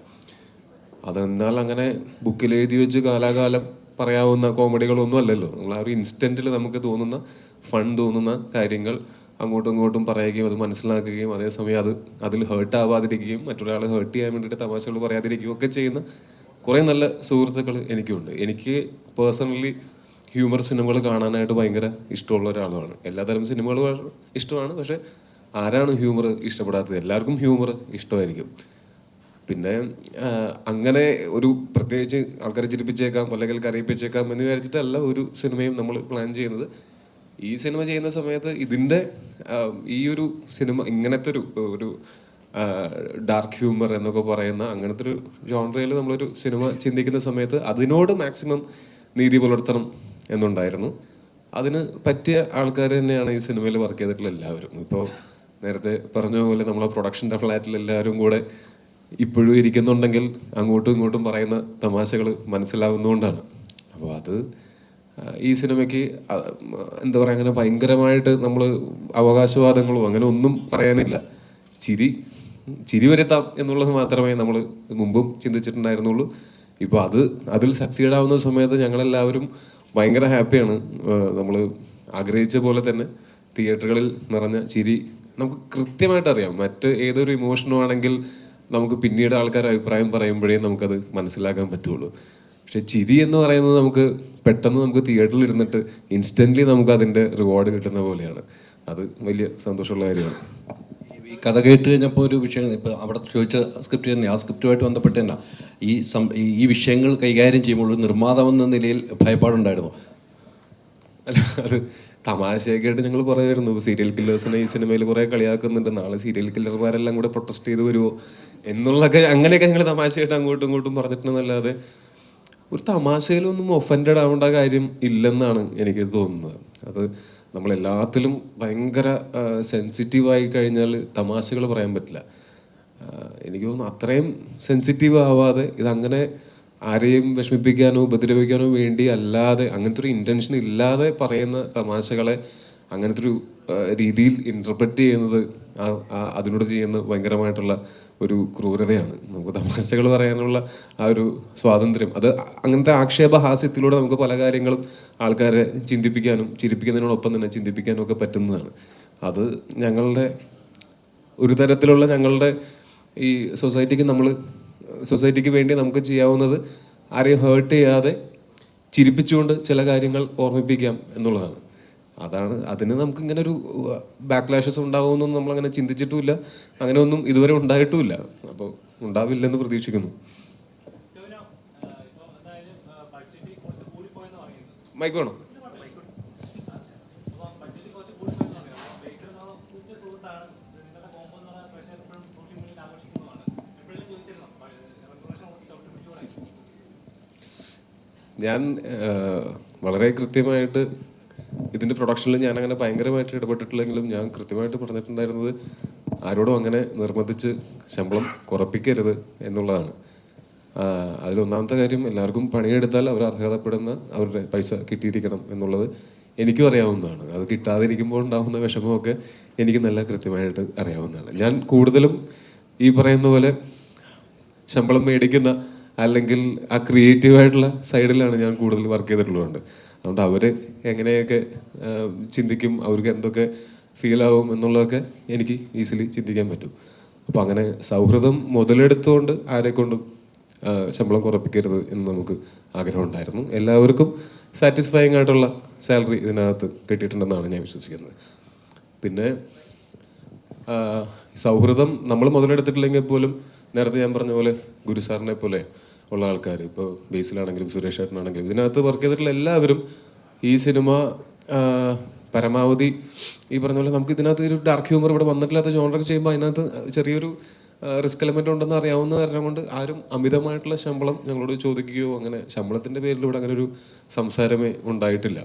അതെന്നാൽ അങ്ങനെ ബുക്കിൽ എഴുതി വെച്ച് കാലാകാലം പറയാവുന്ന കോമഡികളൊന്നും അല്ലല്ലോ. നമ്മൾ ആ ഒരു ഇൻസ്റ്റൻറ്റിൽ നമുക്ക് തോന്നുന്ന ഫൺ തോന്നുന്ന കാര്യങ്ങൾ അങ്ങോട്ടും ഇങ്ങോട്ടും പറയുകയും അത് മനസ്സിലാക്കുകയും അതേസമയം അതിൽ ഹേർട്ട് ആവാതിരിക്കുകയും മറ്റൊരാളെ ഹേർട്ട് ചെയ്യാൻ വേണ്ടിയിട്ട് തമാശകൾ പറയാതിരിക്കുകയും ഒക്കെ ചെയ്യുന്ന കുറേ നല്ല സുഹൃത്തുക്കൾ എനിക്കുണ്ട്. എനിക്ക് പേഴ്സണലി ഹ്യൂമർ സിനിമകൾ കാണാനായിട്ട് ഭയങ്കര ഇഷ്ടമുള്ള ഒരാളുമാണ്. എല്ലാതരം സിനിമകളും ഇഷ്ടമാണ്. പക്ഷെ ആരാണ് ഹ്യൂമർ ഇഷ്ടപ്പെടാത്തത്? എല്ലാവർക്കും ഹ്യൂമർ ഇഷ്ടമായിരിക്കും. പിന്നെ അങ്ങനെ ഒരു പ്രത്യേകിച്ച് ആൾക്കാരെ ചിരിപ്പിച്ചേക്കാം അല്ലെങ്കിൽ കരയിപ്പിച്ചേക്കാം എന്ന് വിചാരിച്ചിട്ടല്ല ഒരു സിനിമയും നമ്മൾ പ്ലാൻ ചെയ്യുന്നത്. ഈ സിനിമ ചെയ്യുന്ന സമയത്ത് ഇതിൻ്റെ ഈ ഒരു സിനിമ ഇങ്ങനത്തെ ഒരു ഡാർക്ക് ഹ്യൂമർ എന്നൊക്കെ പറയുന്ന അങ്ങനത്തെ ഒരു ജോൺറയിൽ നമ്മളൊരു സിനിമ ചിന്തിക്കുന്ന സമയത്ത് അതിനോട് മാക്സിമം നീതി പുലർത്തണം എന്നുണ്ടായിരുന്നു. അതിന് പറ്റിയ ആൾക്കാർ തന്നെയാണ് ഈ സിനിമയിൽ വർക്ക് ചെയ്തിട്ടുള്ള എല്ലാവരും. ഇപ്പോൾ നേരത്തെ പറഞ്ഞ പോലെ നമ്മളെ പ്രൊഡക്ഷൻ്റെ ഫ്ലാറ്റിൽ എല്ലാവരും കൂടെ ഇപ്പോഴും ഇരിക്കുന്നുണ്ടെങ്കിൽ അങ്ങോട്ടും ഇങ്ങോട്ടും പറയുന്ന തമാശകൾ മനസ്സിലാവുന്നതുകൊണ്ടാണ്. അപ്പോൾ ഈ സിനിമയ്ക്ക് എന്താ പറയുക, അങ്ങനെ ഭയങ്കരമായിട്ട് നമ്മൾ അവകാശവാദങ്ങളോ അങ്ങനെ ഒന്നും പറയാനില്ല. ചിരി വരുത്താം എന്നുള്ളത് മാത്രമേ നമ്മൾ മുമ്പും ചിന്തിച്ചിട്ടുണ്ടായിരുന്നുള്ളൂ. ഇപ്പോൾ അതിൽ സക്സീഡ് ആവുന്ന സമയത്ത് ഞങ്ങളെല്ലാവരും ഭയങ്കര ഹാപ്പിയാണ്. നമ്മൾ ആഗ്രഹിച്ച പോലെ തന്നെ തിയേറ്ററുകളിൽ നിറഞ്ഞ ചിരി നമുക്ക് കൃത്യമായിട്ട് അറിയാം. മറ്റ് ഏതൊരു ഇമോഷനും ആണെങ്കിൽ നമുക്ക് പിന്നീട് ആൾക്കാർ അഭിപ്രായം പറയുമ്പോഴേ നമുക്കത് മനസ്സിലാക്കാൻ പറ്റുള്ളൂ. പക്ഷെ ചിരി എന്ന് പറയുന്നത് നമുക്ക് പെട്ടെന്ന് നമുക്ക് തിയേറ്ററിൽ ഇരുന്നിട്ട് ഇൻസ്റ്റൻ്റ്ലി നമുക്ക് അതിൻ്റെ റിവാർഡ് കിട്ടുന്ന പോലെയാണ്. അത് വലിയ സന്തോഷമുള്ള കാര്യമാണ്. ഈ കഥ കേട്ട് കഴിഞ്ഞപ്പോൾ ഒരു വിഷയം, ഇപ്പോൾ അവിടെ ചോദിച്ച സ്ക്രിപ്റ്റ് തന്നെ, ആ സ്ക്രിപ്റ്റുമായിട്ട് ബന്ധപ്പെട്ട് തന്നെ ഈ വിഷയങ്ങൾ കൈകാര്യം ചെയ്യുമ്പോൾ ഒരു നിർമ്മാതാവെന്ന നിലയിൽ ഭയപ്പാടുണ്ടായിരുന്നു? അല്ല, അത് തമാശയൊക്കെ ആയിട്ട് ഞങ്ങൾ പറയുമായിരുന്നു. സീരിയൽ കില്ലേഴ്സിനെ ഈ സിനിമയിൽ കുറേ കളിയാക്കുന്നുണ്ട്, നാളെ സീരിയൽ കില്ലർമാരെല്ലാം കൂടെ പ്രൊട്ടസ്റ്റ് ചെയ്ത് വരുമോ എന്നുള്ളതൊക്കെ അങ്ങനെയൊക്കെ ഞങ്ങൾ തമാശയായിട്ട് അങ്ങോട്ടും ഇങ്ങോട്ടും പറഞ്ഞിട്ടുണ്ടെന്നല്ലാതെ ഒരു തമാശയിലൊന്നും ഒഫൻഡഡ് ആവേണ്ട കാര്യം ഇല്ലെന്നാണ് എനിക്ക് തോന്നുന്നത്. അത് നമ്മളെല്ലാത്തിലും ഭയങ്കര സെൻസിറ്റീവായി കഴിഞ്ഞാൽ തമാശകൾ പറയാൻ പറ്റില്ല. എനിക്ക് തോന്നുന്നു അത്രയും സെൻസിറ്റീവ് ആവാതെ ഇതങ്ങനെ ആരെയും വിഷമിപ്പിക്കാനോ ഉപദ്രവിക്കാനോ വേണ്ടി അല്ലാതെ, അങ്ങനത്തെ ഒരു ഇൻറ്റൻഷൻ ഇല്ലാതെ പറയുന്ന തമാശകളെ അങ്ങനത്തെ ഒരു രീതിയിൽ ഇൻ്റർപ്രറ്റ് ചെയ്യുന്നത് അതിനോട് ചെയ്യുന്ന ഭയങ്കരമായിട്ടുള്ള ഒരു ക്രൂരതയാണ്. നമുക്ക് തമാശകൾ പറയാനുള്ള ആ ഒരു സ്വാതന്ത്ര്യം, അത് അങ്ങനത്തെ ആക്ഷേപഹാസ്യത്തിലൂടെ നമുക്ക് പല കാര്യങ്ങളും ആൾക്കാരെ ചിന്തിപ്പിക്കാനും ചിരിപ്പിക്കുന്നതിനോടൊപ്പം തന്നെ ചിന്തിപ്പിക്കാനും ഒക്കെ പറ്റുന്നതാണ്. അത് ഞങ്ങളുടെ ഒരു തരത്തിലുള്ള ഞങ്ങളുടെ ഈ സൊസൈറ്റിക്ക് വേണ്ടി നമുക്ക് ചെയ്യാവുന്നത് ആരെയും ഹേർട്ട് ചെയ്യാതെ ചിരിപ്പിച്ചുകൊണ്ട് ചില കാര്യങ്ങൾ ഓർമ്മിപ്പിക്കാം എന്നുള്ളതാണ്. അതിന് നമുക്ക് ഇങ്ങനെ ഒരു ബാക്ക്ലാഷസ് ഉണ്ടാവുമെന്നൊന്നും നമ്മളങ്ങനെ ചിന്തിച്ചിട്ടുമില്ല, അങ്ങനെ ഒന്നും ഇതുവരെ ഉണ്ടായിട്ടുമില്ല. അപ്പോൾ ഉണ്ടാവില്ലെന്ന് പ്രതീക്ഷിക്കുന്നു. മൈക്ക് വേണോ? ഞാൻ വളരെ കൃത്യമായിട്ട് ഇതിൻ്റെ പ്രൊഡക്ഷനിൽ ഞാൻ അങ്ങനെ ഭയങ്കരമായിട്ട് ഇടപെട്ടിട്ടില്ലെങ്കിലും ഞാൻ കൃത്യമായിട്ട് പറഞ്ഞിട്ടുണ്ടായിരുന്നത് ആരോടും അങ്ങനെ നിർബന്ധിച്ച് ശമ്പളം കുറപ്പിക്കരുത് എന്നുള്ളതാണ്. അതിലൊന്നാമത്തെ കാര്യം, എല്ലാവർക്കും പണിയെടുത്താൽ അവർ അർഹതപ്പെടുന്ന അവരുടെ പൈസ കിട്ടിയിരിക്കണം എന്നുള്ളത് എനിക്കും അറിയാവുന്നതാണ്. അത് കിട്ടാതിരിക്കുമ്പോൾ ഉണ്ടാകുന്ന വിഷമമൊക്കെ എനിക്ക് നല്ല കൃത്യമായിട്ട് അറിയാവുന്നതാണ്. ഞാൻ കൂടുതലും ഈ പറയുന്ന പോലെ ശമ്പളം മേടിക്കുന്ന അല്ലെങ്കിൽ ആ ക്രിയേറ്റീവായിട്ടുള്ള സൈഡിലാണ് ഞാൻ കൂടുതൽ വർക്ക് ചെയ്തിട്ടുള്ളതുകൊണ്ട്. അതുകൊണ്ട് അവർ എങ്ങനെയൊക്കെ ചിന്തിക്കും, അവർക്ക് എന്തൊക്കെ ഫീൽ ആവും എന്നുള്ളതൊക്കെ എനിക്ക് ഈസിലി ചിന്തിക്കാൻ പറ്റും. അപ്പോൾ അങ്ങനെ സൗഹൃദം മുതലെടുത്തുകൊണ്ട് ആരെക്കൊണ്ടും ശമ്പളം കുറപ്പിക്കരുത് എന്ന് നമുക്ക് ആഗ്രഹമുണ്ടായിരുന്നു. എല്ലാവർക്കും സാറ്റിസ്ഫൈങ് ആയിട്ടുള്ള സാലറി ഇതിനകത്ത് കിട്ടിയിട്ടുണ്ടെന്നാണ് ഞാൻ വിശ്വസിക്കുന്നത്. പിന്നെ സൗഹൃദം നമ്മൾ മുതലെടുത്തിട്ടില്ലെങ്കിൽ പോലും നേരത്തെ ഞാൻ പറഞ്ഞ പോലെ ഗുരു സാറിനെ പോലെ ഉള്ള ആൾക്കാർ, ഇപ്പോൾ ബേസിലാണെങ്കിലും സുരേഷ് ചേട്ടനാണെങ്കിലും ഇതിനകത്ത് വർക്ക് ചെയ്തിട്ടുള്ള എല്ലാവരും ഈ സിനിമ പരമാവധി ഈ പറഞ്ഞ പോലെ നമുക്ക് ഇതിനകത്ത് ഒരു ഡാർക്ക് ഹ്യൂമർ ഇവിടെ വന്നിട്ടില്ലാത്ത ജോണറൊക്കെ ചെയ്യുമ്പോൾ അതിനകത്ത് ചെറിയൊരു റിസ്ക് എലമെൻ്റ് ഉണ്ടെന്ന് അറിയാവുന്ന കാരണം കൊണ്ട് ആരും അമിതമായിട്ടുള്ള ശമ്പളം ഞങ്ങളോട് ചോദിക്കുകയോ അങ്ങനെ ശമ്പളത്തിൻ്റെ പേരിൽ ഇവിടെ അങ്ങനെ ഒരു സംസാരമേ ഉണ്ടായിട്ടില്ല.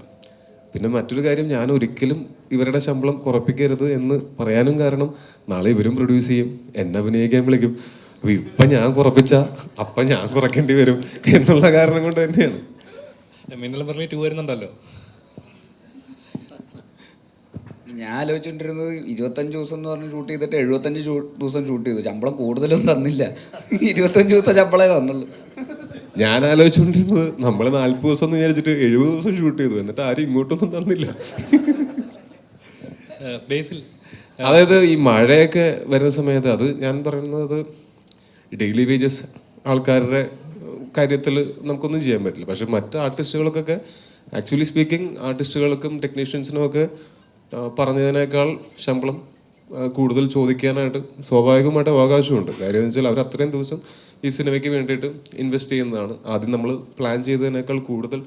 പിന്നെ മറ്റൊരു കാര്യം, ഞാൻ ഒരിക്കലും ഇവരുടെ ശമ്പളം കുറപ്പിക്കരുത് എന്ന് പറയാനും കാരണം നാളെ ഇവരും പ്രൊഡ്യൂസ് ചെയ്യും, എന്നെ അഭിനയിക്കാൻ വിളിക്കും. അപ്പോൾ ഇപ്പം ഞാൻ കുറപ്പിച്ച അപ്പം ഞാൻ കുറയ്ക്കേണ്ടി വരും എന്നുള്ള കാരണം കൊണ്ട് തന്നെയാണ്. മിന്നൽ മുരളി 2 വരുന്നുണ്ടല്ലോ. ഞാൻ ആലോചിച്ചുകൊണ്ടിരുന്നത് 25 ദിവസം എന്ന് പറഞ്ഞ് ഷൂട്ട് ചെയ്തിട്ട് 75 ദിവസം ഷൂട്ട് ചെയ്തു. ശമ്പളം കൂടുതലൊന്നും തന്നില്ല, 25 ദിവസത്തെ ശമ്പളമേ തന്നുള്ളൂ. ഞാൻ ആലോചിച്ചുകൊണ്ടിരുന്നത് നമ്മൾ 40 ദിവസം എന്ന് വിചാരിച്ചിട്ട് 70 ദിവസം ഷൂട്ട് ചെയ്തു, എന്നിട്ട് ആരും ഇങ്ങോട്ടൊന്നും തന്നില്ല. ബേസിൽ അതായത് ഈ മഴയൊക്കെ വരുന്ന സമയത്ത്, അത് ഞാൻ പറയുന്നത് ഡെയിലി വേജസ് ആൾക്കാരുടെ കാര്യത്തിൽ നമുക്കൊന്നും ചെയ്യാൻ പറ്റില്ല. പക്ഷെ മറ്റ് ആർട്ടിസ്റ്റുകൾക്കൊക്കെ ആക്ച്വലി സ്പീക്കിംഗ് ആർട്ടിസ്റ്റുകൾക്കും ടെക്നീഷ്യൻസിനും ഒക്കെ പറഞ്ഞതിനേക്കാൾ ശമ്പളം കൂടുതൽ ചോദിക്കാനായിട്ട് സ്വാഭാവികമായിട്ട് അവകാശമുണ്ട്. കാര്യം എന്ന് വെച്ചാൽ അവർ അത്രയും ദിവസം ഈ സിനിമയ്ക്ക് വേണ്ടിയിട്ട് ഇൻവെസ്റ്റ് ചെയ്യുന്നതാണ്. ആദ്യം നമ്മൾ പ്ലാൻ ചെയ്തതിനേക്കാൾ കൂടുതൽ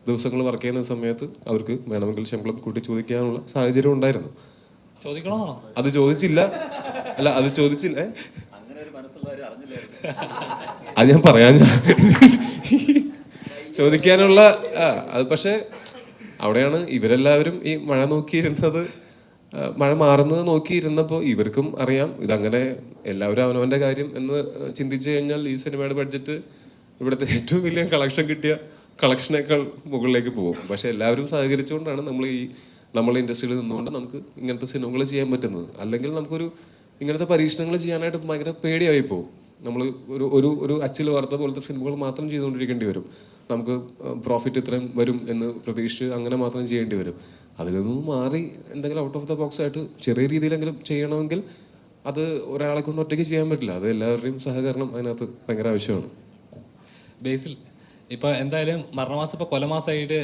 ദിവസങ്ങൾ വർക്ക് ചെയ്യുന്ന സമയത്ത് അവർക്ക് വേണമെങ്കിൽ ശമ്പളം കൂട്ടി ചോദിക്കാനുള്ള സാഹചര്യം ഉണ്ടായിരുന്നു. ചോദിക്കണമെന്നാണോ? അത് ചോദിച്ചില്ല. അല്ല, അത് ചോദിച്ചില്ല. അത് ഞാൻ പറയാൻ ചോദിക്കാനുള്ള അത് പക്ഷെ അവിടെയാണ് ഇവരെല്ലാവരും ഈ മഴ നോക്കിയിരുന്നത്, മഴ മാറുന്നത് നോക്കിയിരുന്നപ്പോൾ ഇവർക്കും അറിയാം ഇതങ്ങനെ എല്ലാവരും അവനവൻ്റെ കാര്യം എന്ന് ചിന്തിച്ചു കഴിഞ്ഞാൽ ഈ സിനിമയുടെ ബഡ്ജറ്റ് ഇവിടുത്തെ ഏറ്റവും വലിയ കളക്ഷൻ കിട്ടിയ കളക്ഷനേക്കാൾ മുകളിലേക്ക് പോകും. പക്ഷെ എല്ലാവരും സഹകരിച്ചുകൊണ്ടാണ് നമ്മളെ ഇൻഡസ്ട്രിയിൽ നിന്നുകൊണ്ട് നമുക്ക് ഇങ്ങനത്തെ സിനിമകൾ ചെയ്യാൻ പറ്റുന്നത്. അല്ലെങ്കിൽ നമുക്കൊരു ഇങ്ങനത്തെ പരീക്ഷണങ്ങൾ ചെയ്യാനായിട്ട് ഭയങ്കര പേടിയായി പോകും. നമ്മൾ ഒരു അച്ചിൽ വാർത്ത പോലത്തെ സിനിമകൾ മാത്രം ചെയ്തുകൊണ്ടിരിക്കേണ്ടി വരും. നമുക്ക് പ്രോഫിറ്റ് ഇത്രയും വരും എന്ന് പ്രതീക്ഷിച്ച് അങ്ങനെ മാത്രം ചെയ്യേണ്ടി വരും. അതിൽ നിന്നും മാറി എന്തെങ്കിലും ഔട്ട് ഓഫ് ദ ബോക്സ് ആയിട്ട് ചെറിയ രീതിയിലെങ്കിലും ചെയ്യണമെങ്കിൽ അത് ഒരാളെ കൊണ്ട് ഒറ്റയ്ക്ക് ചെയ്യാൻ പറ്റില്ല. അത് എല്ലാവരുടെയും സഹകരണം അതിനകത്ത് ഭയങ്കര ആവശ്യമാണ്. ബേസിൽ ഇപ്പോൾ എന്തായാലും മരണമാസം ഇപ്പോൾ കൊലമാസമായിട്ട്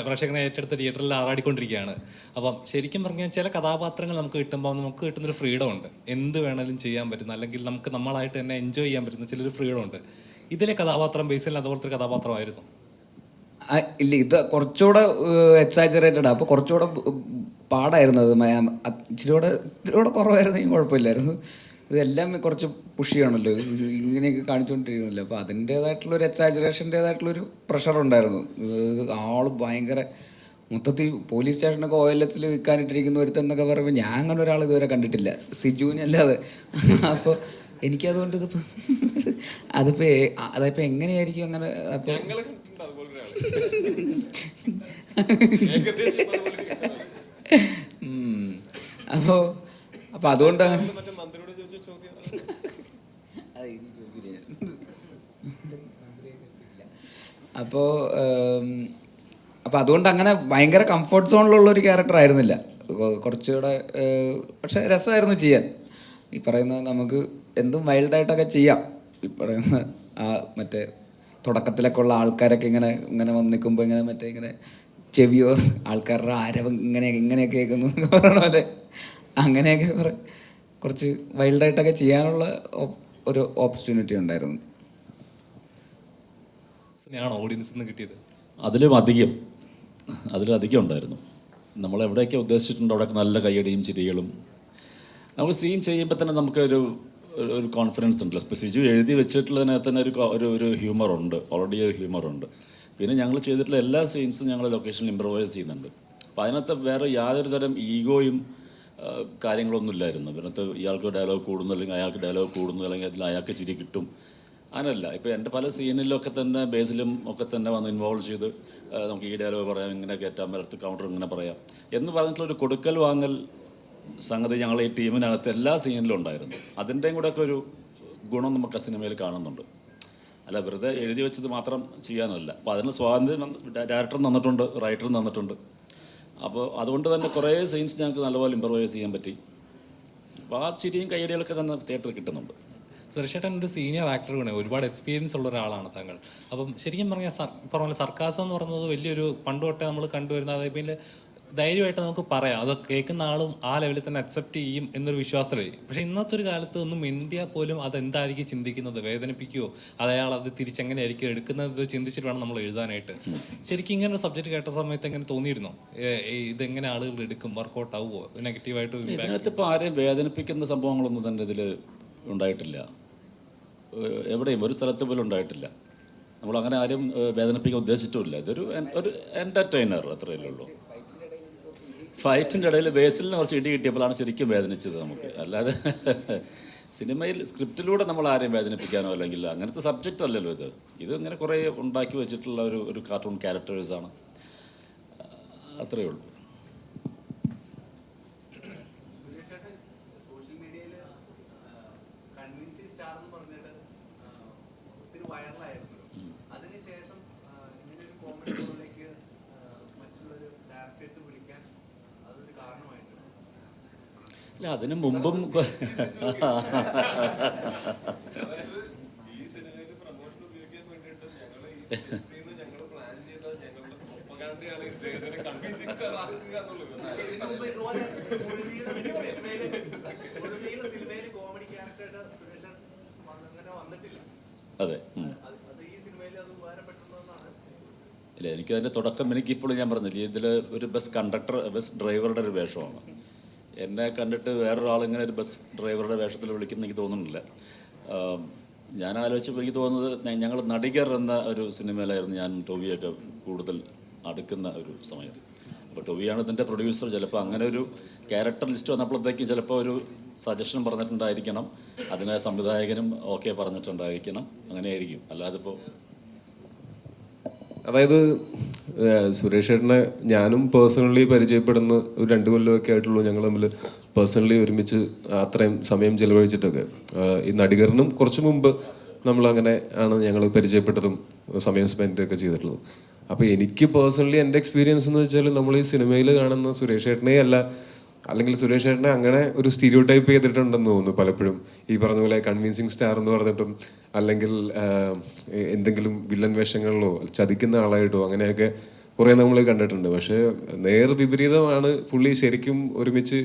പ്രേക്ഷകനെ ഏറ്റെടുത്ത് തിയേറ്ററിൽ ആറാടിക്കൊണ്ടിരിക്കുകയാണ്. അപ്പം ശരിക്കും പറഞ്ഞാൽ ചില കഥാപാത്രങ്ങൾ നമുക്ക് കിട്ടുമ്പോൾ നമുക്ക് കിട്ടുന്നൊരു ഫ്രീഡം ഉണ്ട്. എന്ത് വേണമെങ്കിലും ചെയ്യാൻ പറ്റുന്ന, അല്ലെങ്കിൽ നമുക്ക് നമ്മളായിട്ട് തന്നെ എൻജോയ് ചെയ്യാൻ പറ്റുന്ന ചിലൊരു ഫ്രീഡം ഉണ്ട്. ഇതിലെ കഥാപാത്രം ബേസിൽ അതുപോലത്തെ ഒരു കഥാപാത്രമായിരുന്നു. ഇല്ല, ഇത് കുറച്ചുകൂടെ എക്സാജറേറ്റഡ്. അപ്പോൾ കുറച്ചുകൂടെ പാടായിരുന്നു. അത് ഇച്ചിരികൂടെ കുറവായിരുന്നെങ്കിൽ കുഴപ്പമില്ലായിരുന്നു. ഇതെല്ലാം കുറച്ച് പുഷിയാണല്ലോ, ഇങ്ങനെയൊക്കെ കാണിച്ചുകൊണ്ടിരിക്കണമല്ലോ. അപ്പോൾ അതിൻ്റേതായിട്ടുള്ളൊരു എക്സാജറേഷൻ്റേതായിട്ടുള്ളൊരു പ്രഷർ ഉണ്ടായിരുന്നു. ആള് ഭയങ്കര മൊത്തത്തിൽ പോലീസ് സ്റ്റേഷനൊക്കെ OLX വിൽക്കാനിട്ടിരിക്കുന്ന ഒരുത്തെന്നൊക്കെ പറയുമ്പോൾ ഞാൻ അങ്ങനെ ഒരാൾ ഇതുവരെ കണ്ടിട്ടില്ല, സിജുവിനല്ലാതെ. അപ്പോൾ എനിക്കതുകൊണ്ട് അതിപ്പോൾ എങ്ങനെയായിരിക്കും അങ്ങനെ. അപ്പോൾ അപ്പോൾ അതുകൊണ്ട് അപ്പോൾ അതുകൊണ്ട് അങ്ങനെ ഭയങ്കര കംഫർട്ട് സോണിലുള്ള ഒരു ക്യാരക്ടർ ആയിരുന്നില്ല. കുറച്ചുകൂടെ പക്ഷെ രസമായിരുന്നു ചെയ്യാൻ. ഈ പറയുന്ന നമുക്ക് എന്തും വൈൽഡായിട്ടൊക്കെ ചെയ്യാം. ഈ പറയുന്ന മറ്റേ തുടക്കത്തിലൊക്കെ ഉള്ള ആൾക്കാരൊക്കെ ഇങ്ങനെ വന്ന് നിൽക്കുമ്പോൾ ഇങ്ങനെ ചെവിയോ ആൾക്കാരുടെ ആരവം ഇങ്ങനെയൊക്കെ കേൾക്കുന്നു പറയണ പോലെ അങ്ങനെയൊക്കെ കുറച്ച് വൈൽഡായിട്ടൊക്കെ ചെയ്യാനുള്ള ഒരു ഓപ്പർച്യൂണിറ്റി ഉണ്ടായിരുന്നു. ഓഡിയൻസിൽ നിന്ന് കിട്ടിയത് അതിലധികം ഉണ്ടായിരുന്നു. നമ്മളെവിടെയൊക്കെ ഉദ്ദേശിച്ചിട്ടുണ്ടോ അവിടെയൊക്കെ നല്ല കയ്യടിയും ചിരികളും. നമുക്ക് സീൻ ചെയ്യുമ്പോൾ തന്നെ നമുക്കൊരു കോൺഫിഡൻസ് ഉണ്ടല്ലോ. ഇപ്പോൾ സിജു എഴുതി വെച്ചിട്ടുള്ളതിനകത്ത് തന്നെ ഒരു ഹ്യൂമറുണ്ട്, ഓൾറെഡി ഒരു ഹ്യൂമറുണ്ട്. പിന്നെ ഞങ്ങൾ ചെയ്തിട്ടുള്ള എല്ലാ സീൻസും ഞങ്ങൾ ലൊക്കേഷനിൽ ഇമ്പ്രവൈസ് ചെയ്യുന്നുണ്ട്. അപ്പോൾ അതിനകത്ത് വേറെ യാതൊരു തരം ഈഗോയും കാര്യങ്ങളൊന്നും ഇല്ലായിരുന്നു. അതിനകത്ത് ഇയാൾക്ക് ഡയലോഗ് കൂടുന്നു, അല്ലെങ്കിൽ അയാൾക്ക് ഡയലോഗ് കൂടുന്നു, അല്ലെങ്കിൽ അതിൽ അയാൾക്ക് ചിരി കിട്ടും, അങ്ങനെയല്ല. ഇപ്പോൾ എൻ്റെ പല സീനിലൊക്കെ തന്നെ ബേസിലും ഒക്കെ തന്നെ വന്ന് ഇൻവോൾവ് ചെയ്ത് നമുക്ക് ഈ ഡയലോഗ് പറയാം, ഇങ്ങനെ കയറ്റാൻ വരത്ത് കൗണ്ടർ ഇങ്ങനെ പറയാം എന്ന് പറഞ്ഞിട്ടുള്ളൊരു കൊടുക്കൽ വാങ്ങൽ സംഗതി ഞങ്ങൾ ഈ ടീമിനകത്ത് എല്ലാ സീനിലും ഉണ്ടായിരുന്നു. അതിൻ്റെയും കൂടെ ഒക്കെ ഒരു ഗുണം നമുക്ക് ആ സിനിമയിൽ കാണുന്നുണ്ട്. അല്ല വെറുതെ എഴുതി വെച്ചത് മാത്രം ചെയ്യാനല്ല. അപ്പോൾ അതിന് സ്വാതന്ത്ര്യം ഡയറക്ടറും തന്നിട്ടുണ്ട്, റൈറ്ററും തന്നിട്ടുണ്ട്. അപ്പോൾ അതുകൊണ്ട് തന്നെ കുറേ സീൻസ് ഞങ്ങൾക്ക് നല്ലപോലെ ഇമ്പ്രവൈസ് ചെയ്യാൻ പറ്റി. അപ്പോൾ ആ ചിരിയും കയ്യടികളൊക്കെ തന്നെ തിയേറ്ററിൽ കിട്ടുന്നുണ്ട്. സുരേഷേട്ടൻ ഒരു സീനിയർ ആക്ടറാണ്, ഒരുപാട് എക്സ്പീരിയൻസ് ഉള്ള ഒരാളാണ് താങ്കൾ. അപ്പം ശരിക്കും പറഞ്ഞാൽ പറഞ്ഞ സർക്കാസം എന്ന് പറയുന്നത് വലിയൊരു പണ്ട് തൊട്ടേ നമ്മൾ കണ്ടുവരുന്ന, അതായത് പിന്നെ ധൈര്യമായിട്ട് നമുക്ക് പറയാം, അത് കേൾക്കുന്ന ആളും ആ ലെവലിൽ തന്നെ അക്സെപ്റ്റ് ചെയ്യും എന്നൊരു വിശ്വാസത്തിലായി. പക്ഷേ ഇന്നത്തെ ഒരു കാലത്ത് ഒന്നും ഇന്ത്യ പോലും അതെന്തായിരിക്കും ചിന്തിക്കുന്നത്, വേദനിപ്പിക്കുമോ, അയാൾ അത് തിരിച്ചെങ്ങനെയായിരിക്കും എടുക്കുന്നത് ചിന്തിച്ചിട്ട് വേണം നമ്മൾ എഴുതാനായിട്ട്. ശരിക്കും ഇങ്ങനെ ഒരു സബ്ജക്റ്റ് കേട്ട സമയത്ത് എങ്ങനെ തോന്നിയിരുന്നോ? ഇതെങ്ങനെ ആളുകൾ എടുക്കും, വർക്കൗട്ട് ആവുമോ, നെഗറ്റീവായിട്ട്? ഇതിനകത്ത് ഇപ്പോൾ ആരെയും വേദനിപ്പിക്കുന്ന സംഭവങ്ങളൊന്നും തന്നെ ഇതിൽ ഉണ്ടായിട്ടില്ല. എവിടെയും ഒരു സ്ഥലത്ത് പോലും ഉണ്ടായിട്ടില്ല. നമ്മളങ്ങനെ ആരും വേദനിപ്പിക്കാൻ ഉദ്ദേശിച്ചിട്ടുമില്ല. ഇതൊരു എൻ്റർടൈനർ അത്രയല്ലേ ഉള്ളൂ. ഫൈറ്റിൻ്റെ ഇടയിൽ ബേസിലിന് കുറച്ച് ഇടി കിട്ടിയപ്പോഴാണ് ശരിക്കും വേദനിച്ചത് നമുക്ക്. അല്ലാതെ സിനിമയിൽ സ്ക്രിപ്റ്റിലൂടെ നമ്മൾ ആരെയും വേദനിപ്പിക്കാനോ അല്ലെങ്കിൽ അങ്ങനത്തെ സബ്ജക്റ്റ് അല്ലല്ലോ ഇത് ഇങ്ങനെ കുറേ ഉണ്ടാക്കി വെച്ചിട്ടുള്ള ഒരു കാർട്ടൂൺ ക്യാരക്ടേഴ്സാണ്, അത്രയേ ഉള്ളൂ. അല്ല അതിനു മുമ്പും അതെ. ഇല്ല, എനിക്കതിൻ്റെ തുടക്കം എനിക്കിപ്പോഴും ഞാൻ പറഞ്ഞില്ലേ, ഇതിൽ ഒരു ബസ് കണ്ടക്ടർ, ബസ് ഡ്രൈവറുടെ ഒരു വേഷമാണ്. എന്നെ കണ്ടിട്ട് വേറൊരാളിങ്ങനെ ഒരു ബസ് ഡ്രൈവറുടെ വേഷത്തിൽ വിളിക്കുന്ന എനിക്ക് തോന്നുന്നില്ല. ഞാൻ ആലോചിച്ചപ്പോൾ എനിക്ക് തോന്നുന്നത് ഞങ്ങൾ നടികർ എന്ന ഒരു സിനിമയിലായിരുന്നു ഞാൻ ടോവിയൊക്കെ കൂടുതൽ അടുക്കുന്ന ഒരു സമയം. അപ്പോൾ ടോവിയാണ് ഇതിൻ്റെ പ്രൊഡ്യൂസർ. ചിലപ്പോൾ അങ്ങനെ ഒരു ക്യാരക്ടർ ലിസ്റ്റ് വന്നപ്പോഴത്തേക്കും ചിലപ്പോൾ ഒരു സജഷൻ പറഞ്ഞിട്ടുണ്ടായിരിക്കണം, അതിനെ സംവിധായകനും ഓക്കെ പറഞ്ഞിട്ടുണ്ടായിരിക്കണം, അങ്ങനെയായിരിക്കും. അല്ലാതെ ഇപ്പോൾ അതായത് സുരേഷ് ചേട്ടനെ ഞാനും പേഴ്സണലി പരിചയപ്പെടുന്ന ഒരു 2 കൊല്ലമൊക്കെ ആയിട്ടുള്ളൂ ഞങ്ങൾ തമ്മിൽ പേഴ്സണലി ഒരുമിച്ച് അത്രയും സമയം ചിലവഴിച്ചിട്ടൊക്കെ. ഈ നടികറിനും കുറച്ച് മുമ്പ് നമ്മളങ്ങനെ ആണ് ഞങ്ങൾ പരിചയപ്പെട്ടതും സമയം സ്പെൻഡ് ഒക്കെ ചെയ്തിട്ടുള്ളത്. അപ്പോൾ എനിക്ക് പേഴ്സണലി എൻ്റെ എക്സ്പീരിയൻസ് എന്ന് വെച്ചാൽ നമ്മൾ ഈ സിനിമയിൽ കാണുന്ന സുരേഷ് ചേട്ടനെ അല്ല, അല്ലെങ്കിൽ സുരേഷ് ചേട്ടനെ അങ്ങനെ ഒരു സ്റ്റീരിയോ ടൈപ്പ് ചെയ്തിട്ടുണ്ടെന്ന് തോന്നുന്നു പലപ്പോഴും. ഈ പറഞ്ഞ പോലെ കൺവിൻസിങ് സ്റ്റാർ എന്ന് പറഞ്ഞിട്ടും അല്ലെങ്കിൽ എന്തെങ്കിലും വില്ലൻ വേഷങ്ങളിലോ ചതിക്കുന്ന ആളായിട്ടോ അങ്ങനെയൊക്കെ കുറേ നമ്മൾ കണ്ടിട്ടുണ്ട്. പക്ഷേ നേർ വിപരീതമാണ് പുള്ളി. ശരിക്കും ഒരുമിച്ച്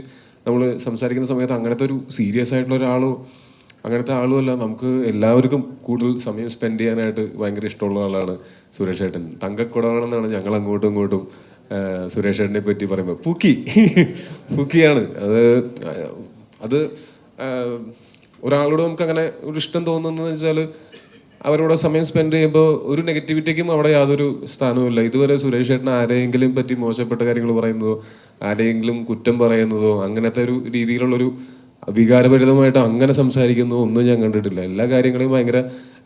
നമ്മൾ സംസാരിക്കുന്ന സമയത്ത് അങ്ങനത്തെ ഒരു സീരിയസ് ആയിട്ടുള്ള ഒരാളോ അങ്ങനത്തെ ആളും അല്ല. നമുക്ക് എല്ലാവർക്കും കൂടുതൽ സമയം സ്പെൻഡ് ചെയ്യാനായിട്ട് ഭയങ്കര ഇഷ്ടമുള്ള ആളാണ് സുരേഷ് ചേട്ടൻ. തങ്കക്കുടമാണെന്നാണ് ഞങ്ങൾ അങ്ങോട്ടും ഇങ്ങോട്ടും സുരേഷ് ചേട്ടനെ പറ്റി പറയുമ്പോൾ പൂക്കിയാണ് അത് ഒരാളോട് നമുക്ക് അങ്ങനെ ഒരു ഇഷ്ടം തോന്നുന്നതെന്ന് വെച്ചാൽ അവരോട് സമയം സ്പെൻഡ് ചെയ്യുമ്പോൾ ഒരു നെഗറ്റിവിറ്റിക്കും അവിടെ യാതൊരു സ്ഥാനവുമില്ല. ഇതുവരെ സുരേഷ് ചേട്ടൻ ആരെയെങ്കിലും പറ്റി മോശപ്പെട്ട കാര്യങ്ങൾ പറയുന്നതോ ആരെയെങ്കിലും കുറ്റം പറയുന്നതോ അങ്ങനത്തെ ഒരു രീതിയിലുള്ളൊരു വികാരഭരിതമായിട്ട് അങ്ങനെ സംസാരിക്കുന്നതോ ഒന്നും ഞാൻ കണ്ടിട്ടില്ല. എല്ലാ കാര്യങ്ങളെയും ഭയങ്കര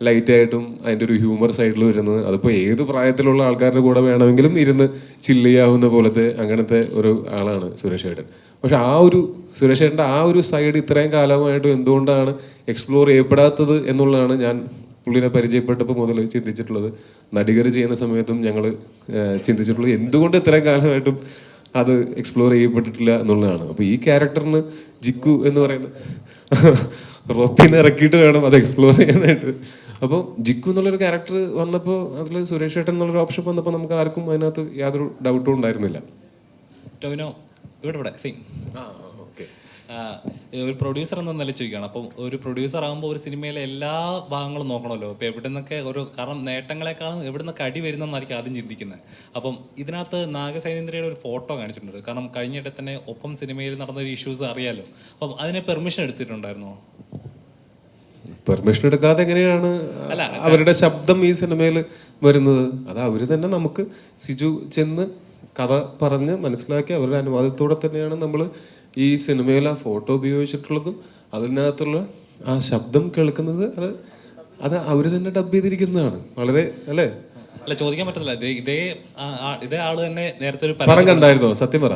ലൈറ്റായിട്ടും അതിൻ്റെ ഒരു ഹ്യൂമർ സൈഡിൽ വരുന്നത്. അതിപ്പോൾ ഏത് പ്രായത്തിലുള്ള ആൾക്കാരുടെ കൂടെ വേണമെങ്കിലും ഇരുന്ന് ചില്ല് ചെയ്യാവുന്ന പോലത്തെ അങ്ങനത്തെ ഒരു ആളാണ് സുരേഷ് ചേട്ടൻ. പക്ഷെ ആ ഒരു സുരേഷ് ചേട്ടൻ്റെ ആ ഒരു സൈഡ് ഇത്രയും കാലമായിട്ടും എന്തുകൊണ്ടാണ് എക്സ്പ്ലോർ ചെയ്യപ്പെടാത്തത് എന്നുള്ളതാണ് ഞാൻ പുള്ളിനെ പരിചയപ്പെട്ടപ്പോൾ മുതൽ ചിന്തിച്ചിട്ടുള്ളത്. നടികർ ചെയ്യുന്ന സമയത്തും ഞങ്ങൾ ചിന്തിച്ചിട്ടുള്ളത് എന്തുകൊണ്ട് ഇത്രയും കാലമായിട്ടും അത് എക്സ്പ്ലോർ ചെയ്യപ്പെട്ടിട്ടില്ല എന്നുള്ളതാണ്. അപ്പോൾ ഈ ക്യാരക്ടറിന് ജിക്കു എന്ന് പറയുന്ന റോപ്പിന്ന് ഇറക്കിയിട്ട് വേണം അത് എക്സ്പ്ലോർ ചെയ്യാനായിട്ട്. അപ്പോൾ ജിക്കു എന്നുള്ളൊരു ക്യാരക്ടർ വന്നപ്പോൾ അതിൽ സുരേഷ് ചേട്ടൻ എന്നുള്ളൊരു ഓപ്ഷൻ വന്നപ്പോൾ നമുക്ക് ആർക്കും അതിനകത്ത് യാതൊരു ഡൗട്ടും ഉണ്ടായിരുന്നില്ല. ടോവിനോ ഇവിടെ സെയിം. ഒരു പ്രൊഡ്യൂസർ എന്ന നില ചോദിക്കുകയാണ്. അപ്പം ഒരു പ്രൊഡ്യൂസർ ആകുമ്പോൾ ഒരു സിനിമയിലെ എല്ലാ ഭാഗങ്ങളും നോക്കണമല്ലോ. ഇപ്പോൾ എവിടെ നിന്നൊക്കെ കാരണം നേട്ടങ്ങളെക്കാളും എവിടെ നിന്നൊക്കെ അടി വരുന്നതെന്നായിരിക്കും ആദ്യം ചിന്തിക്കുന്നത്. അപ്പം ഇതിനകത്ത് നാഗസൈനേന്ദ്രയുടെ ഒരു ഫോട്ടോ കാണിച്ചിട്ടുണ്ട്. കാരണം കഴിഞ്ഞിട്ട് തന്നെ ഒപ്പം സിനിമയിൽ നടന്ന ഒരു ഇഷ്യൂസ് അറിയാലോ. അപ്പം അതിനെ പെർമിഷൻ എടുത്തിട്ടുണ്ടായിരുന്നോ? പെർമിഷൻ എടുക്കാതെ എങ്ങനെയാണ് അവരുടെ ശബ്ദം ഈ സിനിമയിൽ വരുന്നത്? അത് അവർ തന്നെ നമുക്ക് സിജു ചെന്ന് കഥ പറഞ്ഞ് മനസ്സിലാക്കി അവരുടെ അനുവാദത്തോടെ തന്നെയാണ് നമ്മൾ ഈ സിനിമയിൽ ആ ഫോട്ടോ ഉപയോഗിച്ചിട്ടുള്ളതും അതിനകത്തുള്ള ആ ശബ്ദം കേൾക്കുന്നത്. അത് അവർ തന്നെ ഡബ് ചെയ്തിരിക്കുന്നതാണ്. വളരെ അല്ലേ? അല്ല, ചോദിക്കാൻ പറ്റത്തില്ല. ഇതേ ആള് തന്നെ നേരത്തെ ഒരു പടം കണ്ടായിരുന്നോ? സത്യം പറ.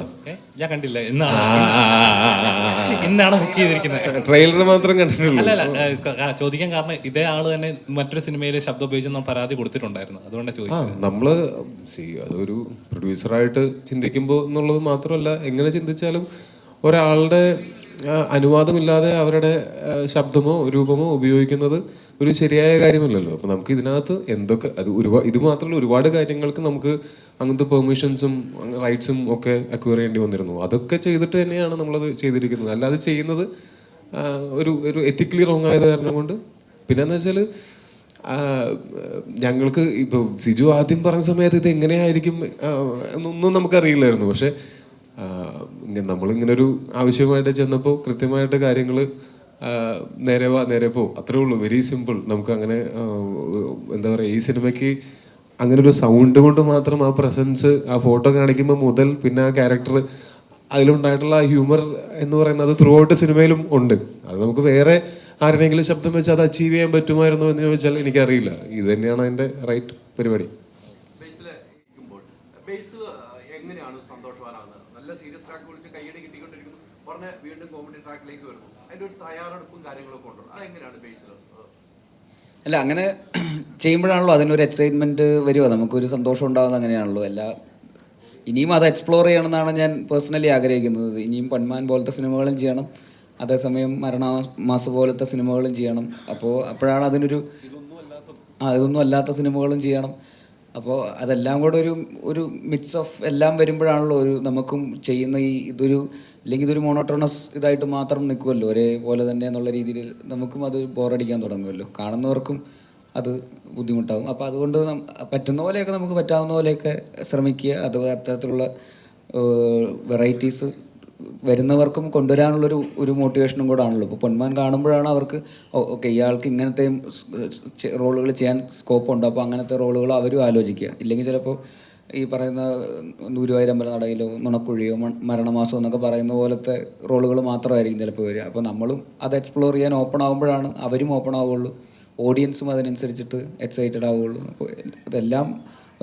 ഞാൻ കണ്ടില്ല. ഇന്നാണ് ബുക്ക് ചെയ്തിരിക്കുന്നത്. ട്രെയിലർ മാത്രം കണ്ടിട്ടുള്ളൂ. അല്ല, ചോദിക്കാൻ കാരണം ഇതേ ആള് തന്നെ മറ്റൊരു സിനിമയിൽ ശബ്ദം ഉപയോഗിച്ച് പരാതി കൊടുത്തിട്ടുണ്ടായിരുന്നു. അതുകൊണ്ടാണ് ചോദിച്ചത്. നമ്മള് അതൊരു പ്രൊഡ്യൂസറായിട്ട് ചിന്തിക്കുമ്പോൾ എന്നുള്ളത് മാത്രമല്ല, എങ്ങനെ ചിന്തിച്ചാലും ഒരാളുടെ അനുവാദമില്ലാതെ അവരുടെ ശബ്ദമോ രൂപമോ ഉപയോഗിക്കുന്നത് ഒരു ശരിയായ കാര്യമല്ലല്ലോ. അപ്പോൾ നമുക്ക് ഇതിനകത്ത് എന്തൊക്കെ ഇത് മാത്രമല്ല, ഒരുപാട് കാര്യങ്ങൾക്ക് നമുക്ക് അങ്ങനത്തെ പെർമിഷൻസും റൈറ്റ്സും ഒക്കെ അക്വയർ ചെയ്യേണ്ടി വന്നിരുന്നു. അതൊക്കെ ചെയ്തിട്ട് തന്നെയാണ് നമ്മളത് ചെയ്തിരിക്കുന്നത്. അല്ലാതെ ചെയ്യുന്നത് ഒരു എത്തിക്കലി റോങ് ആയത് കാരണം കൊണ്ട്. പിന്നെന്ന് വെച്ചാൽ ഞങ്ങൾക്ക് ഇപ്പോൾ സിജു ആദ്യം പറഞ്ഞ സമയത്ത് ഇത് എങ്ങനെയായിരിക്കും എന്നൊന്നും നമുക്കറിയില്ലായിരുന്നു. പക്ഷെ നമ്മളിങ്ങനൊരു ആവശ്യമായിട്ട് ചെന്നപ്പോൾ കൃത്യമായിട്ട് കാര്യങ്ങൾ നേരെ പോ, അത്രേ ഉള്ളൂ. Very simple. നമുക്ക് അങ്ങനെ എന്താ പറയുക, ഈ സിനിമയ്ക്ക് അങ്ങനെ ഒരു സൗണ്ട് കൊണ്ട് മാത്രം ആ പ്രസൻസ് ആ ഫോട്ടോ കാണിക്കുമ്പോൾ മുതൽ പിന്നെ ആ ക്യാരക്ടർ അതിലുണ്ടായിട്ടുള്ള ആ ഹ്യൂമർ എന്ന് പറയുന്നത് ത്രൂ ഔട്ട് സിനിമയിലും ഉണ്ട്. അത് നമുക്ക് വേറെ ആരുടെയെങ്കിലും ശബ്ദം വെച്ച് അത് അച്ചീവ് ചെയ്യാൻ പറ്റുമായിരുന്നു എന്ന് ചോദിച്ചാൽ എനിക്കറിയില്ല. ഇത് തന്നെയാണ് അതിൻ്റെ റൈറ്റ് പരിപാടി. എങ്ങനെയാണ് സന്തോഷവാനാകുന്നത്? നല്ല സീരിയസ് ട്രാക്ക് വിളിച്ച് കൈയടി കിട്ടിക്കൊണ്ടിരിക്കുന്നു, പറഞ്ഞ വീണ്ടും കോമഡി ട്രാക്കിലേക്ക് വരുന്നു. അതിന്റെ ഒരു തയ്യാറെടുപ്പും കാര്യങ്ങളൊക്കെ ഉണ്ടോ? അതെങ്ങനെയാണ് ബേസിൽ? അല്ല, അങ്ങനെ ചെയ്യുമ്പോഴാണല്ലോ അതിനൊരു എക്സൈറ്റ്മെൻറ്റ് വരിക, നമുക്കൊരു സന്തോഷം ഉണ്ടാകുന്നത്. അങ്ങനെയാണല്ലോ ഇനിയും അത് എക്സ്പ്ലോർ ചെയ്യണമെന്നാണ് ഞാൻ പേഴ്സണലി ആഗ്രഹിക്കുന്നത്. ഇനിയും പൊന്മാൻ പോലത്തെ സിനിമകളും ചെയ്യണം, അതേസമയം മരണമാസ് പോലത്തെ സിനിമകളും ചെയ്യണം. അപ്പോഴാണ് അതിനൊരു ഇതൊന്നും അല്ലാത്ത സിനിമകളും ചെയ്യണം. അപ്പോൾ അതെല്ലാം കൂടെ ഒരു മിക്സ് ഓഫ് എല്ലാം വരുമ്പോഴാണല്ലോ നമുക്കും ചെയ്യുന്ന ഇല്ലെങ്കിൽ ഇതൊരു മോണോട്ടോണസ് ഇതായിട്ട് മാത്രം നിൽക്കുമല്ലോ, ഒരേപോലെ തന്നെ എന്നുള്ള രീതിയിൽ നമുക്കും അത് ബോറടിക്കാൻ തുടങ്ങുമല്ലോ, കാണുന്നവർക്കും അത് ബുദ്ധിമുട്ടാകും. അപ്പോൾ അതുകൊണ്ട് പറ്റുന്ന പോലെയൊക്കെ നമുക്ക് പറ്റാവുന്ന പോലെയൊക്കെ ശ്രമിക്കുക. അത് അത്തരത്തിലുള്ള വെറൈറ്റീസ് വരുന്നവർക്കും കൊണ്ടുവരാനുള്ളൊരു മോട്ടിവേഷനും കൂടെ ആണല്ലോ. ഇപ്പോൾ പൊന്മാൻ കാണുമ്പോഴാണ് അവർക്ക് ഓക്കെ ഇയാൾക്ക് ഇങ്ങനത്തെ റോളുകൾ ചെയ്യാൻ സ്കോപ്പുണ്ട്, അപ്പോൾ അങ്ങനത്തെ റോളുകൾ അവരും ആലോചിക്കുക. ഇല്ലെങ്കിൽ ചിലപ്പോൾ ഈ പറയുന്ന ഗുരുവായൂരമ്പല നടയിലോ നുണക്കുഴിയോ മരണമാസം എന്നൊക്കെ പറയുന്ന പോലത്തെ റോളുകൾ മാത്രമായിരിക്കും ചിലപ്പോൾ വരിക. അപ്പോൾ നമ്മളും അത് എക്സ്പ്ലോർ ചെയ്യാൻ ഓപ്പൺ ആകുമ്പോഴാണ് അവരും ഓപ്പൺ ആവുകയുള്ളൂ, ഓഡിയൻസും അതിനനുസരിച്ചിട്ട് എക്സൈറ്റഡ് ആവുകയുള്ളൂ. അപ്പോൾ ഇതെല്ലാം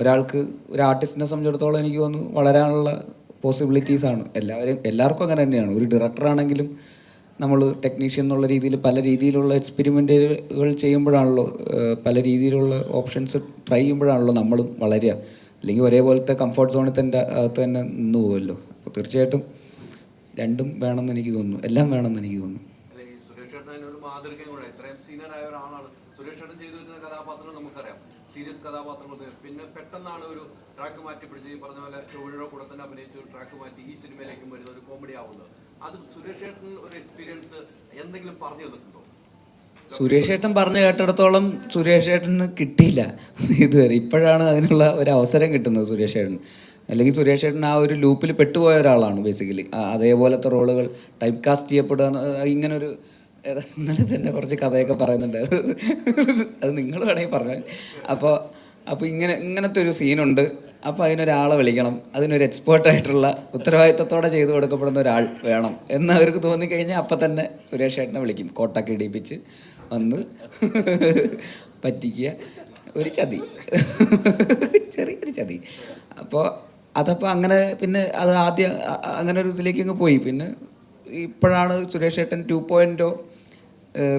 ഒരാൾക്ക് ഒരു ആർട്ടിസ്റ്റിനെ സംബന്ധിച്ചിടത്തോളം എനിക്ക് തോന്നുന്നു വളരാനുള്ള പോസിബിലിറ്റീസാണ്. എല്ലാവർക്കും അങ്ങനെ തന്നെയാണ്. ഒരു ഡയറക്ടറാണെങ്കിലും നമ്മൾ ടെക്നീഷ്യൻ എന്നുള്ള രീതിയിൽ പല രീതിയിലുള്ള എക്സ്പെരിമെൻറ്റുകൾ ചെയ്യുമ്പോഴാണല്ലോ, പല രീതിയിലുള്ള ഓപ്ഷൻസ് ട്രൈ ചെയ്യുമ്പോഴാണല്ലോ നമ്മളും വളരുക. അല്ലെങ്കിൽ ഒരേപോലത്തെ കംഫർട്ട് സോണിൽ അകത്ത് തന്നെ നിന്ന് പോകുമല്ലോ. അപ്പോൾ തീർച്ചയായിട്ടും രണ്ടും വേണമെന്ന് എനിക്ക് തോന്നുന്നു, എല്ലാം വേണമെന്ന് എനിക്ക് തോന്നുന്നു. സുരേഷ് ചേട്ടൻ അതിനൊരു മാതൃകയും കൂടെ, ഇത്രയും സീനിയർ ആയ ഒരാളാണ്. സുരേഷ് ചേട്ടൻ ചെയ്തു വെച്ചിരുന്ന കഥാപാത്രം നമുക്കറിയാം, സീരിയസ് കഥാപാത്രങ്ങൾ. പിന്നെ പെട്ടെന്നാണ് ഒരു ട്രാക്ക് മാറ്റി പിടിച്ച്, ഈ പറഞ്ഞ പോലെ ടോവിനോയുടെ കൂടെ തന്നെ അഭിനയിച്ച് ഒരു ട്രാക്ക് മാറ്റി ഈ സിനിമയിലേക്കും വരുന്ന ഒരു കോമഡി ആവുന്നത്. അത് സുരേഷ് ചേട്ടൻ ഒരു എക്സ്പീരിയൻസ് എന്തെങ്കിലും പറഞ്ഞു തന്നിട്ടുണ്ടോ? സുരേഷ് ഏട്ടൻ പറഞ്ഞു കേട്ടിടത്തോളം സുരേഷ് ഏട്ടന് കിട്ടിയില്ല ഇതുവരെ. ഇപ്പോഴാണ് അതിനുള്ള ഒരു അവസരം കിട്ടുന്നത് സുരേഷ് ഏട്ടൻ. അല്ലെങ്കിൽ സുരേഷ് ഏട്ടൻ ആ ഒരു ലൂപ്പിൽ പെട്ടുപോയ ഒരാളാണ് ബേസിക്കലി. അതേപോലത്തെ റോളുകൾ ടൈപ്പ് കാസ്റ്റ് ചെയ്യപ്പെടുക, ഇങ്ങനൊരു ഇന്നലെ തന്നെ കുറച്ച് കഥയൊക്കെ പറയുന്നുണ്ട്, അത് നിങ്ങൾ വേണമെങ്കിൽ പറഞ്ഞു. അപ്പോൾ ഇങ്ങനത്തെ ഒരു സീനുണ്ട്, അപ്പോൾ അതിനൊരാളെ വിളിക്കണം, അതിനൊരു എക്സ്പേർട്ടായിട്ടുള്ള ഉത്തരവാദിത്തത്തോടെ ചെയ്തു കൊടുക്കപ്പെടുന്ന ഒരാൾ വേണം എന്ന് അവർക്ക് തോന്നിക്കഴിഞ്ഞാൽ അപ്പം തന്നെ സുരേഷ് ഏട്ടനെ വിളിക്കും. കോട്ടൊക്കെ ഇടിപ്പിച്ച് വന്ന് പറ്റിക്കുക, ഒരു ചതി, ചെറിയൊരു ചതി. അതപ്പോൾ അങ്ങനെ പിന്നെ അത് ആദ്യം അങ്ങനെ ഒരു ഇതിലേക്ക് അങ്ങ് പോയി. പിന്നെ ഇപ്പോഴാണ് സുരേഷ് ഏട്ടൻ 2.0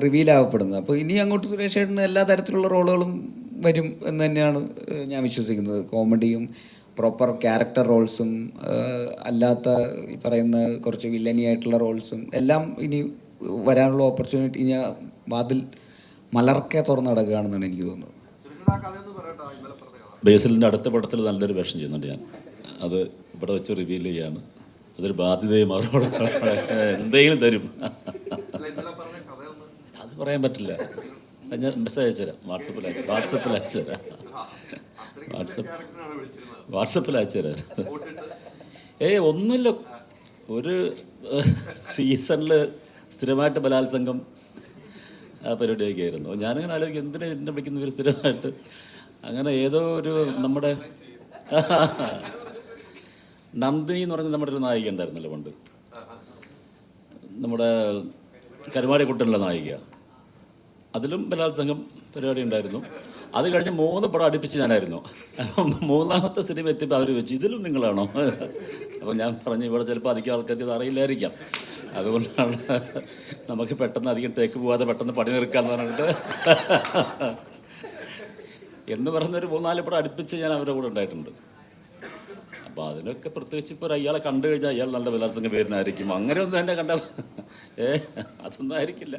റിവീൽ ആവപ്പെടുന്നത്. അപ്പോൾ ഇനി അങ്ങോട്ട് സുരേഷ് ഏട്ടന് എല്ലാ തരത്തിലുള്ള റോളുകളും വരും എന്ന് തന്നെയാണ് ഞാൻ വിശ്വസിക്കുന്നത്. കോമഡിയും പ്രോപ്പർ ക്യാരക്ടർ റോൾസും അല്ലാത്ത ഈ പറയുന്ന കുറച്ച് വില്ലനി ആയിട്ടുള്ള റോൾസും എല്ലാം ഇനി വരാനുള്ള ഓപ്പർച്യൂണിറ്റി ഞാൻ വാതിൽ മലർക്കെ തുറന്ന് നടക്കുകയാണെന്നാണ് എനിക്ക് തോന്നുന്നത്. ബേസിലിൻ്റെ അടുത്ത പടത്തിൽ നല്ലൊരു വേഷം ചെയ്യുന്നുണ്ട് ഞാൻ. അത് ഇവിടെ വെച്ച് റിവീൽ ചെയ്യാണ്. അതൊരു ബാധ്യതയും മാറും, എന്തെങ്കിലും തരും. അത് പറയാൻ പറ്റില്ല. ഞാൻ മെസ്സേജ് അയച്ചുതരാം, വാട്സപ്പിൽ അയച്ചുതരാം. ഒന്നുമില്ല, ഒരു സീസണിൽ സ്ഥിരമായിട്ട് ബലാത്സംഗം ആ പരിപാടിയൊക്കെ ആയിരുന്നു. ഞാനിങ്ങനെ ആലോചിക്കും, എന്തിനാ എന്നെ വിളിക്കുന്ന ഇവർ സ്ഥിരമായിട്ട്. അങ്ങനെ ഏതോ ഒരു നമ്മുടെ നന്ദിനി എന്ന് പറഞ്ഞ നമ്മുടെ ഒരു നായിക ഉണ്ടായിരുന്നല്ലോ പണ്ട്, നമ്മുടെ കരുമാടിക്കുട്ടനുള്ള നായിക. അതിലും ബലാത്സംഗം പരിപാടി ഉണ്ടായിരുന്നു. അത് കഴിഞ്ഞ് 3 പടം അടുപ്പിച്ച് ഞാനായിരുന്നു. മൂന്നാമത്തെ സിനിമ എത്തിയപ്പോൾ അവർ വെച്ചു, ഇതിലും നിങ്ങളാണോ? അപ്പോൾ ഞാൻ പറഞ്ഞു, ഇവിടെ ചിലപ്പോൾ അധികം ആൾക്കാർക്ക് ഇത് അറിയില്ലായിരിക്കാം, അതുകൊണ്ടാണ് നമുക്ക് പെട്ടെന്ന് അധികം ടേക്ക് പോകാതെ പെട്ടെന്ന് പണി തീർക്കാന്ന് പറഞ്ഞിട്ട് എന്ന് പറഞ്ഞൊരു 3-4 പടം അടുപ്പിച്ച് ഞാൻ അവരുടെ കൂടെ ഉണ്ടായിട്ടുണ്ട്. അപ്പോൾ അതിനൊക്കെ പ്രത്യേകിച്ച് ഇപ്പോൾ അയാളെ കണ്ടു കഴിഞ്ഞാൽ അയാൾ നല്ല ബലാത്സംഗം പേരിനായിരിക്കും, അങ്ങനെയൊന്നും എന്നെ കണ്ട അതൊന്നും ആയിരിക്കില്ല.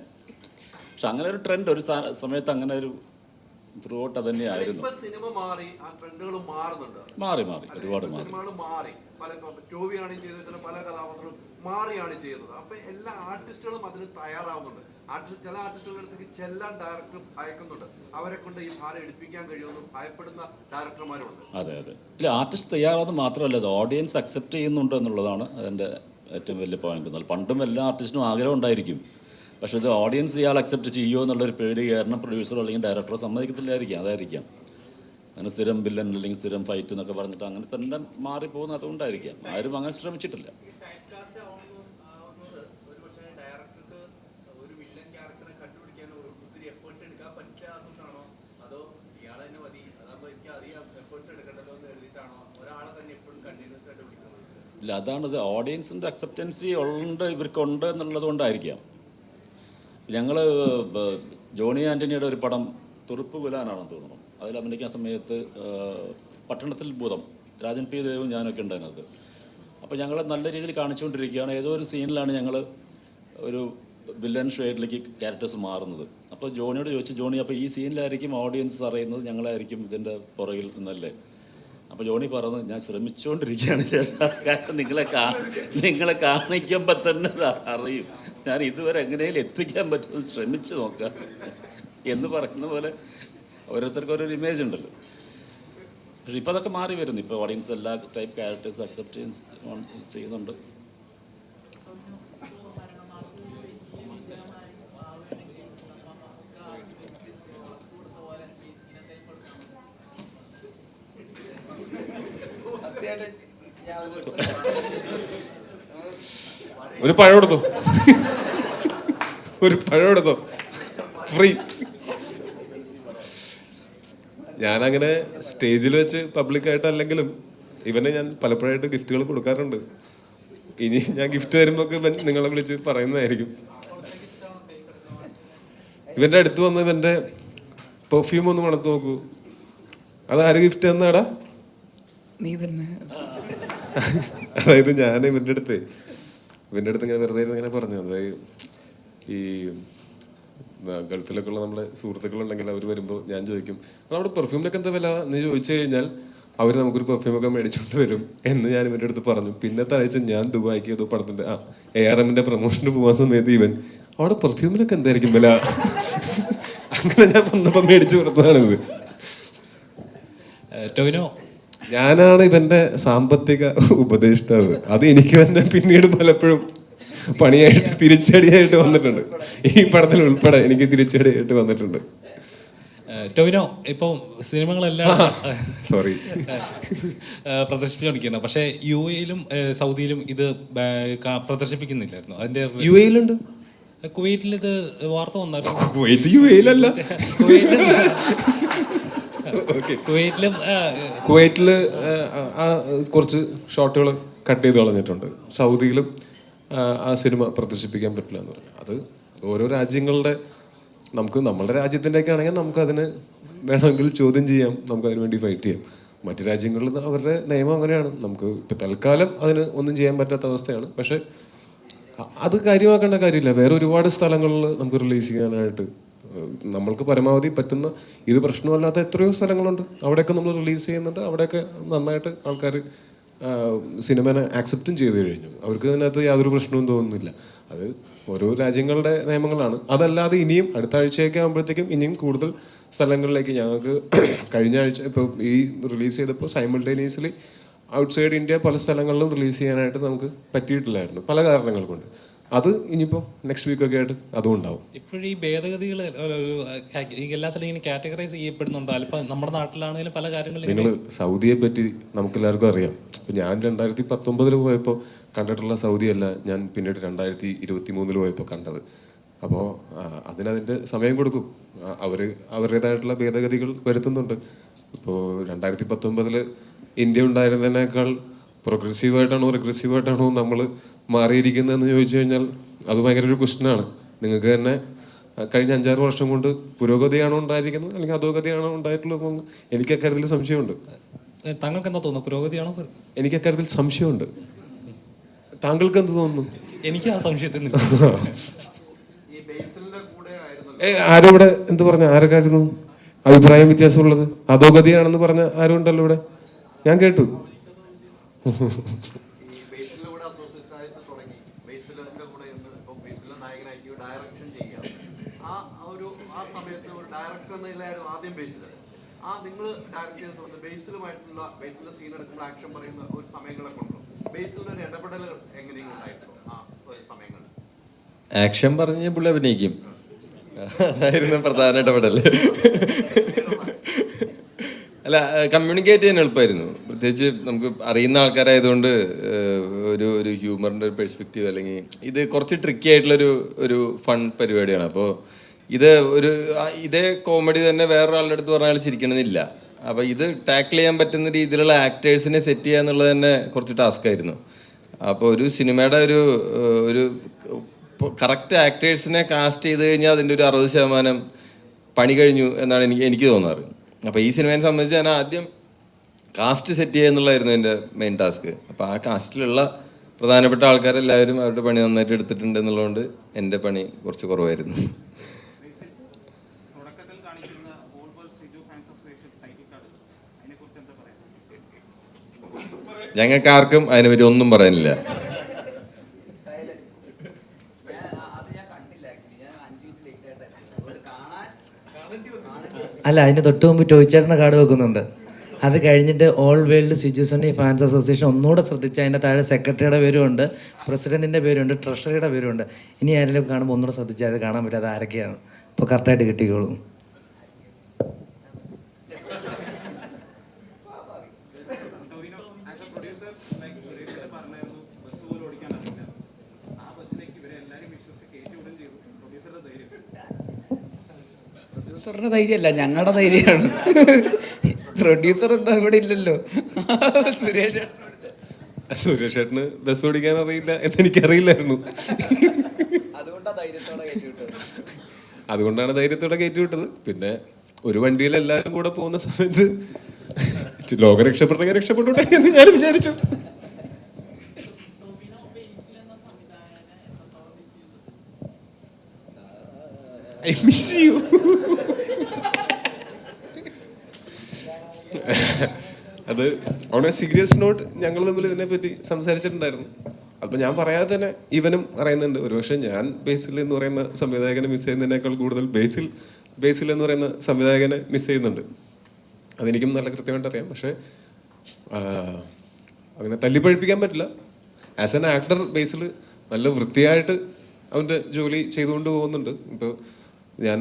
പക്ഷെ അങ്ങനെ ഒരു ട്രെൻഡ് ഒരു സമയത്ത് അങ്ങനെ ഒരു ത്രൂ ഔട്ട് അത് തന്നെയായിരുന്നു. സിനിമ മാറി, ആ ട്രെൻഡുകളും മാറുന്നുണ്ട്. മാറി ഒരുപാട് മാറി. ടോവിയാണ് ചെയ്തിട്ടുള്ള പല കഥാപാത്രങ്ങളും മാറിയാണ് ചെയ്യുന്നത്. അപ്പൊ എല്ലാ ആർട്ടിസ്റ്റുകളും അതിന് തയ്യാറാവുന്നുണ്ട്. ചില ആർട്ടിസ്റ്റുകളുടെ ചെല്ലാൻ ഡയറക്ടർ ഭയക്കുന്നുണ്ട്, അവരെ കൊണ്ട് ഈ ഭാരം എടുപ്പിക്കാൻ കഴിയുമെന്ന് ഭയപ്പെടുന്ന ഡയറക്ടർമാരുണ്ട്. അതെ ഇല്ല, ആർട്ടിസ്റ്റ് തയ്യാറാവുന്നത് മാത്രമല്ല, അത് ഓഡിയൻസ് അക്സെപ്റ്റ് ചെയ്യുന്നുണ്ട് എന്നുള്ളതാണ് അതിൻ്റെ ഏറ്റവും വലിയ പോയിന്റ്. പണ്ടും എല്ലാ ആർട്ടിസ്റ്റിനും ആഗ്രഹം ഉണ്ടായിരിക്കും, പക്ഷെ ഇത് ഓഡിയൻസ് ഇയാൾ അക്സെപ്റ്റ് ചെയ്യുമോ എന്നുള്ളൊരു പേടി കാരണം പ്രൊഡ്യൂസറോ അല്ലെങ്കിൽ ഡയറക്ടറോ സമ്മതിക്കത്തില്ലായിരിക്കും. അതായിരിക്കാം അങ്ങനെ സ്ഥിരം വില്ലൻ അല്ലെങ്കിൽ സ്ഥിരം ഫൈറ്റ് എന്നൊക്കെ പറഞ്ഞിട്ട് അങ്ങനെ തന്നെ മാറിപ്പോകുന്നത് അതുകൊണ്ടായിരിക്കാം. ആരും അങ്ങനെ ശ്രമിച്ചിട്ടില്ല. ഇല്ല, അതാണത്, ഓഡിയൻസിൻ്റെ അക്സെപ്റ്റൻസി ഉണ്ട് ഇവർക്കുണ്ട് എന്നുള്ളത് കൊണ്ടായിരിക്കാം. ഞങ്ങൾ ജോണി ആൻ്റണിയുടെ ഒരു പടം തുറുപ്പ് ഗുലാനാണെന്ന് തോന്നുന്നു, അതിൽ അഭിനയിക്കുന്ന സമയത്ത് പട്ടണത്തിൽ ഭൂതം രാജൻ പി ദേവും ഞാനൊക്കെ ഉണ്ടായിരുന്നത്. അപ്പോൾ ഞങ്ങൾ നല്ല രീതിയിൽ കാണിച്ചുകൊണ്ടിരിക്കുകയാണ്. ഏതോ ഒരു സീനിലാണ് ഞങ്ങൾ ഒരു വില്ലൻ ഷെയ്ഡിലേക്ക് ക്യാരക്ടേഴ്സ് മാറുന്നത്. അപ്പോൾ ജോണിയോട് ചോദിച്ചു, ജോണി അപ്പോൾ ഈ സീനിലായിരിക്കും ഓഡിയൻസ് അറിയുന്നത് ഞങ്ങളായിരിക്കും ഇതിൻ്റെ പുറകിൽ നിന്നല്ലേ? അപ്പോൾ ജോണി പറഞ്ഞു, ഞാൻ ശ്രമിച്ചുകൊണ്ടിരിക്കുകയാണ്, കാരണം നിങ്ങളെ കാണിക്കുമ്പോൾ തന്നെ അറിയും, ഞാൻ ഇതുവരെ എങ്ങനെയും എത്തിക്കാൻ പറ്റുമെന്ന് ശ്രമിച്ചു നോക്കാം എന്ന് പറയുന്ന പോലെ ഓരോരുത്തർക്കും ഓരോ ഇമേജ് ഉണ്ടല്ലോ. പക്ഷെ ഇപ്പോൾ അതൊക്കെ മാറി വരുന്നു. ഇപ്പോൾ ഓഡിയൻസ് എല്ലാ ടൈപ്പ് ക്യാരക്ടേഴ്സ് അക്സെപ്റ്റ് ചെയ്യുന്നുണ്ട്. ഒരു പഴം എടുത്തോ, ഒരു പഴം എടുത്തോ, ഫ്രീ. ഞാനങ്ങനെ സ്റ്റേജിൽ വെച്ച് പബ്ലിക്കായിട്ടല്ലെങ്കിലും ഇവനെ ഞാൻ പലപ്പോഴായിട്ട് ഗിഫ്റ്റുകൾ കൊടുക്കാറുണ്ട്. ഇനി ഞാൻ ഗിഫ്റ്റ് തരുമ്പോൾ ഇവൻ നിങ്ങളെ വിളിച്ച് പറയുന്നതായിരിക്കും. ഇവന്റെ അടുത്ത് വന്ന് ഇവന്റെ പെർഫ്യൂം ഒന്ന് മണത്ത് നോക്കൂ. അതാര് ഗിഫ്റ്റ് തന്നാടാ? നീ തന്നെ. അതായത് ഞാൻ ഇവന്റെ അടുത്ത് ഇങ്ങനെ വെറുതെ ഇങ്ങനെ പറഞ്ഞു. അതായത് ഈ ഗൾഫിലൊക്കെ ഉള്ള നമ്മളെ സുഹൃത്തുക്കളുണ്ടെങ്കിൽ അവർ വരുമ്പോൾ ഞാൻ ചോദിക്കും, അവിടെ പെർഫ്യൂമിനൊക്കെ എന്താ വില എന്ന് ചോദിച്ചു കഴിഞ്ഞാൽ അവർ നമുക്കൊരു പെർഫ്യൂമൊക്കെ മേടിച്ചുകൊണ്ട് വരും എന്ന് ഞാൻ ഇവന്റെ അടുത്ത് പറഞ്ഞു. പിന്നത്തെ ആഴ്ച ഞാൻ ദുബായിക്ക് ഏതോ പടത്തിന്റെ ARMന്റെ പ്രൊമോഷന് പോകാൻ സമയത്ത് ഇവൻ അവിടെ പെർഫ്യൂമിനൊക്കെ എന്തായിരിക്കും വില, അങ്ങനെ ഞാൻ വന്നപ്പോൾ മേടിച്ചു കൊടുത്തതാണിത്. ടോവിനോ, ഞാനാണ് ഇവന്റെ സാമ്പത്തിക ഉപദേഷ്ടാവ്. അത് എനിക്ക് തന്നെ പിന്നീട് പലപ്പോഴും പണിയായിട്ട് തിരിച്ചടിയായിട്ട് വന്നിട്ടുണ്ട്. ഈ പടത്തിൽ ഉൾപ്പെടെ എനിക്ക് തിരിച്ചടിയായിട്ട് വന്നിട്ടുണ്ട്. ടോവിനോ, ഇപ്പോൾ സിനിമകളെല്ലാം സോറി പ്രദർശിപ്പിച്ചുകൊണ്ടിരിക്കുകയാണ്. പക്ഷേ UAE-ലും സൗദിയിലും ഇത് പ്രദർശിപ്പിക്കുന്നില്ലായിരുന്നു. അതിന്റെ UAE-ലുണ്ട്, കുവൈറ്റിൽ ഇത് വാർത്ത വന്നായിരുന്നു. കുവൈറ്റ് UAE-ലല്ല. കുവൈറ്റില് കുറച്ച് ഷോട്ടുകൾ കട്ട് ചെയ്ത് കളഞ്ഞിട്ടുണ്ട്. സൗദിയിലും ആ സിനിമ പ്രദർശിപ്പിക്കാൻ പറ്റില്ല എന്ന് പറഞ്ഞു. അത് ഓരോ രാജ്യങ്ങളുടെ, നമുക്ക് നമ്മളുടെ രാജ്യത്തിൻ്റെയൊക്കെ ആണെങ്കിൽ നമുക്കതിന് വേണമെങ്കിൽ ചോദ്യം ചെയ്യാം, നമുക്കതിന് വേണ്ടി ഫൈറ്റ് ചെയ്യാം. മറ്റു രാജ്യങ്ങളിൽ അവരുടെ നിയമം അങ്ങനെയാണ്. നമുക്ക് ഇപ്പം തൽക്കാലം അതിന് ഒന്നും ചെയ്യാൻ പറ്റാത്ത അവസ്ഥയാണ്. പക്ഷെ അത് കാര്യമാക്കേണ്ട കാര്യമില്ല. വേറെ ഒരുപാട് സ്ഥലങ്ങളിൽ നമുക്ക് റിലീസ് ചെയ്യാനായിട്ട് നമ്മൾക്ക് പരമാവധി പറ്റുന്ന, ഇത് പ്രശ്നമല്ലാത്ത എത്രയോ സ്ഥലങ്ങളുണ്ട്, അവിടെയൊക്കെ നമ്മൾ റിലീസ് ചെയ്യുന്നുണ്ട്. അവിടെയൊക്കെ നന്നായിട്ട് ആൾക്കാർ സിനിമനെ ആക്സെപ്റ്റും ചെയ്തു കഴിഞ്ഞു. അവർക്ക് അതിനകത്ത് യാതൊരു പ്രശ്നവും തോന്നുന്നില്ല. അത് ഓരോ രാജ്യങ്ങളുടെ നിയമങ്ങളാണ്. അതല്ലാതെ ഇനിയും അടുത്ത ആഴ്ചയൊക്കെ ആകുമ്പോഴത്തേക്കും ഇനിയും കൂടുതൽ സ്ഥലങ്ങളിലേക്ക് ഞങ്ങൾക്ക് കഴിഞ്ഞ ആഴ്ച ഇപ്പോൾ ഈ റിലീസ് ചെയ്തപ്പോൾ സൈമിൾട്ടേനിയസ്ലി ഔട്ട്സൈഡ് ഇന്ത്യ പല സ്ഥലങ്ങളിലും റിലീസ് ചെയ്യാനായിട്ട് നമുക്ക് പറ്റിയിട്ടില്ലായിരുന്നു, പല കാരണങ്ങൾ കൊണ്ട്. അത് ഇനിയിപ്പോൾ നെക്സ്റ്റ് വീക്കൊക്കെ ആയിട്ട് അതും ഉണ്ടാവും. ഇപ്പോഴും ഈ ഭേദഗതികൾ എല്ലാത്തിലും ഇങ്ങനെ കാറ്റഗറൈസ് ചെയ്യപ്പെടുന്നുണ്ടോ? ഇപ്പം നമ്മുടെ നാട്ടിലാണെങ്കിലും പല കാര്യങ്ങളും. നിങ്ങൾ സൗദിയെ പറ്റി നമുക്കെല്ലാവർക്കും അറിയാം. ഇപ്പം ഞാൻ 2019 പോയപ്പോൾ കണ്ടിട്ടുള്ള സൗദിയല്ല ഞാൻ പിന്നീട് 2023 പോയപ്പോൾ കണ്ടത്. അപ്പോൾ അതിനതിൻ്റെ സമയം കൊടുക്കും. അവരുടേതായിട്ടുള്ള ഭേദഗതികൾ വരുത്തുന്നുണ്ട്. ഇപ്പോൾ 2019 ഇന്ത്യ ഉണ്ടായിരുന്നതിനേക്കാൾ പ്രോഗ്രസീവായിട്ടാണോ റിഗ്രസീവായിട്ടാണോ നമ്മൾ മാറിയിരിക്കുന്നതെന്ന് ചോദിച്ചു കഴിഞ്ഞാൽ അത് ഭയങ്കര ഒരു ക്വസ്റ്റ്യനാണ്. നിങ്ങൾക്ക് തന്നെ കഴിഞ്ഞ 5-6 വർഷം കൊണ്ട് പുരോഗതിയാണോ ഉണ്ടായിരിക്കുന്നത് അല്ലെങ്കിൽ അധോഗതിയാണോ ഉണ്ടായിട്ടുള്ളതെന്ന് എനിക്ക് അക്കാര്യത്തിൽ സംശയമുണ്ട്. താങ്കൾക്ക് എന്താ തോന്നുന്നു, പുരോഗതിയാണോ? എനിക്ക് അക്കാര്യത്തിൽ സംശയമുണ്ട്. താങ്കൾക്ക് എന്ത് തോന്നുന്നു? എനിക്ക് ആ സംശയത്തിൽ ആരും ഇവിടെ എന്ത് പറഞ്ഞ, ആരൊക്കെയായിരുന്നു അഭിപ്രായം വ്യത്യാസമുള്ളത്? അധോഗതിയാണെന്ന് പറഞ്ഞ ആരും ഉണ്ടല്ലോ ഇവിടെ, ഞാൻ കേട്ടു. ആക്ഷൻ പറഞ്ഞ് പുള്ളി അഭിനയിക്കും, അതായിരുന്നു പ്രധാന ഇടപെടൽ. അല്ല, കമ്മ്യൂണിക്കേറ്റ് ചെയ്യാൻ എളുപ്പമായിരുന്നു. പ്രത്യേകിച്ച് നമുക്ക് അറിയുന്ന ആൾക്കാരായതുകൊണ്ട് ഒരു ഹ്യൂമറിൻ്റെ ഒരു പെർസ്പെക്റ്റീവ്, അല്ലെങ്കിൽ ഇത് കുറച്ച് ട്രിക്കി ആയിട്ടുള്ളൊരു ഫൺ പരിപാടിയാണ്. അപ്പോൾ ഇതേ കോമഡി തന്നെ വേറൊരാളുടെ അടുത്ത് പറഞ്ഞാൽ ചിരിക്കണമെന്നില്ല. അപ്പോൾ ഇത് ടാക്കിൾ ചെയ്യാൻ പറ്റുന്ന രീതിയിലുള്ള ആക്ടേഴ്സിനെ സെറ്റ് ചെയ്യുക എന്നുള്ളത് തന്നെ കുറച്ച് ടാസ്ക് ആയിരുന്നു. അപ്പോൾ ഒരു സിനിമയുടെ ഒരു കറക്റ്റ് ആക്ടേഴ്സിനെ കാസ്റ്റ് ചെയ്ത് കഴിഞ്ഞാൽ അതിൻ്റെ ഒരു 60% പണി കഴിഞ്ഞു എന്നാണ് എനിക്ക് തോന്നാറ്. അപ്പോൾ ഈ സിനിമയെ സംബന്ധിച്ച് ഞാൻ ആദ്യം കാസ്റ്റ് സെറ്റ് ചെയ്യുക എന്നുള്ളതായിരുന്നു എൻ്റെ മെയിൻ ടാസ്ക്. അപ്പോൾ ആ കാസ്റ്റിലുള്ള പ്രധാനപ്പെട്ട ആൾക്കാരെല്ലാവരും അവരുടെ പണി നന്നായിട്ട് എടുത്തിട്ടുണ്ട് എന്നുള്ളതുകൊണ്ട് എൻ്റെ പണി കുറച്ച് കുറവായിരുന്നു. ഞങ്ങൾക്ക് ആർക്കും അതിനെപ്പറ്റി ഒന്നും പറയാനില്ല. അല്ല, അതിന് തൊട്ട് മുമ്പ് ടോയ്ച്ചേട്ടൻ്റെ കാർഡ് വെക്കുന്നുണ്ട്. അത് കഴിഞ്ഞിട്ട് all world Siju Sunny fans association ഒന്നുകൂടെ ശ്രദ്ധിച്ച് അതിൻ്റെ താഴെ സെക്രട്ടറിയുടെ പേരുമുണ്ട്, പ്രസിഡന്റിൻ്റെ പേരുണ്ട്, ട്രഷറിയുടെ പേരുണ്ട്. ഇനി ആരെങ്കിലും കാണുമ്പോൾ ഒന്നുകൂടെ ശ്രദ്ധിച്ചാൽ അത് കാണാൻ പറ്റാതെ ആരൊക്കെയാണ്. അപ്പോൾ കറക്റ്റായിട്ട് കിട്ടിക്കോളും. പ്രൊഡ്യൂസറിൻ്റെ ധൈര്യമല്ല, ഞങ്ങളുടെ ധൈര്യമാണ്. പ്രൊഡ്യൂസർ എന്താ ഇവിടെ ഇല്ലല്ലോ. സുരേഷ് സുരേഷ് ചേട്ടന് ബസ് ഓടിക്കാൻ അറിയില്ല എന്നെനിക്കറിയില്ലായിരുന്നു. അതുകൊണ്ടാണ് ധൈര്യത്തോടെ കയറ്റി വിട്ടത്. പിന്നെ ഒരു വണ്ടിയിൽ എല്ലാവരും കൂടെ പോകുന്ന സമയത്ത് ലോകം രക്ഷപ്പെട്ടെങ്കിൽ രക്ഷപ്പെട്ടോട്ടെ എന്ന് ഞാൻ വിചാരിച്ചു. I miss you. അത് ഓൺ എ സീരിയസ് നോട്ട് ഞങ്ങൾ തമ്മിൽ ഇതിനെപ്പറ്റി സംസാരിച്ചിട്ടുണ്ടായിരുന്നു. അപ്പോൾ ഞാൻ പറയാതെ തന്നെ ഇവനും അറിയുന്നുണ്ട്. ഒരുപക്ഷെ ഞാൻ ബേസിൽ എന്ന് പറയുന്ന സംവിധായകനെ മിസ് ചെയ്യുന്നതിനേക്കാൾ കൂടുതൽ ബേസിൽ എന്ന് പറയുന്ന സംവിധായകനെ മിസ് ചെയ്യുന്നുണ്ട്. അതെനിക്കും നല്ല കൃത്യമായിട്ട് അറിയാം. പക്ഷേ അങ്ങനെ തല്ലിപ്പഴിപ്പിക്കാൻ പറ്റില്ല. ആസ് എൻ ആക്ടർ ബേസിൽ നല്ല വൃത്തിയായിട്ട് അവൻ്റെ ജോലി ചെയ്തുകൊണ്ട് പോകുന്നുണ്ട്. ഇപ്പോൾ ഞാൻ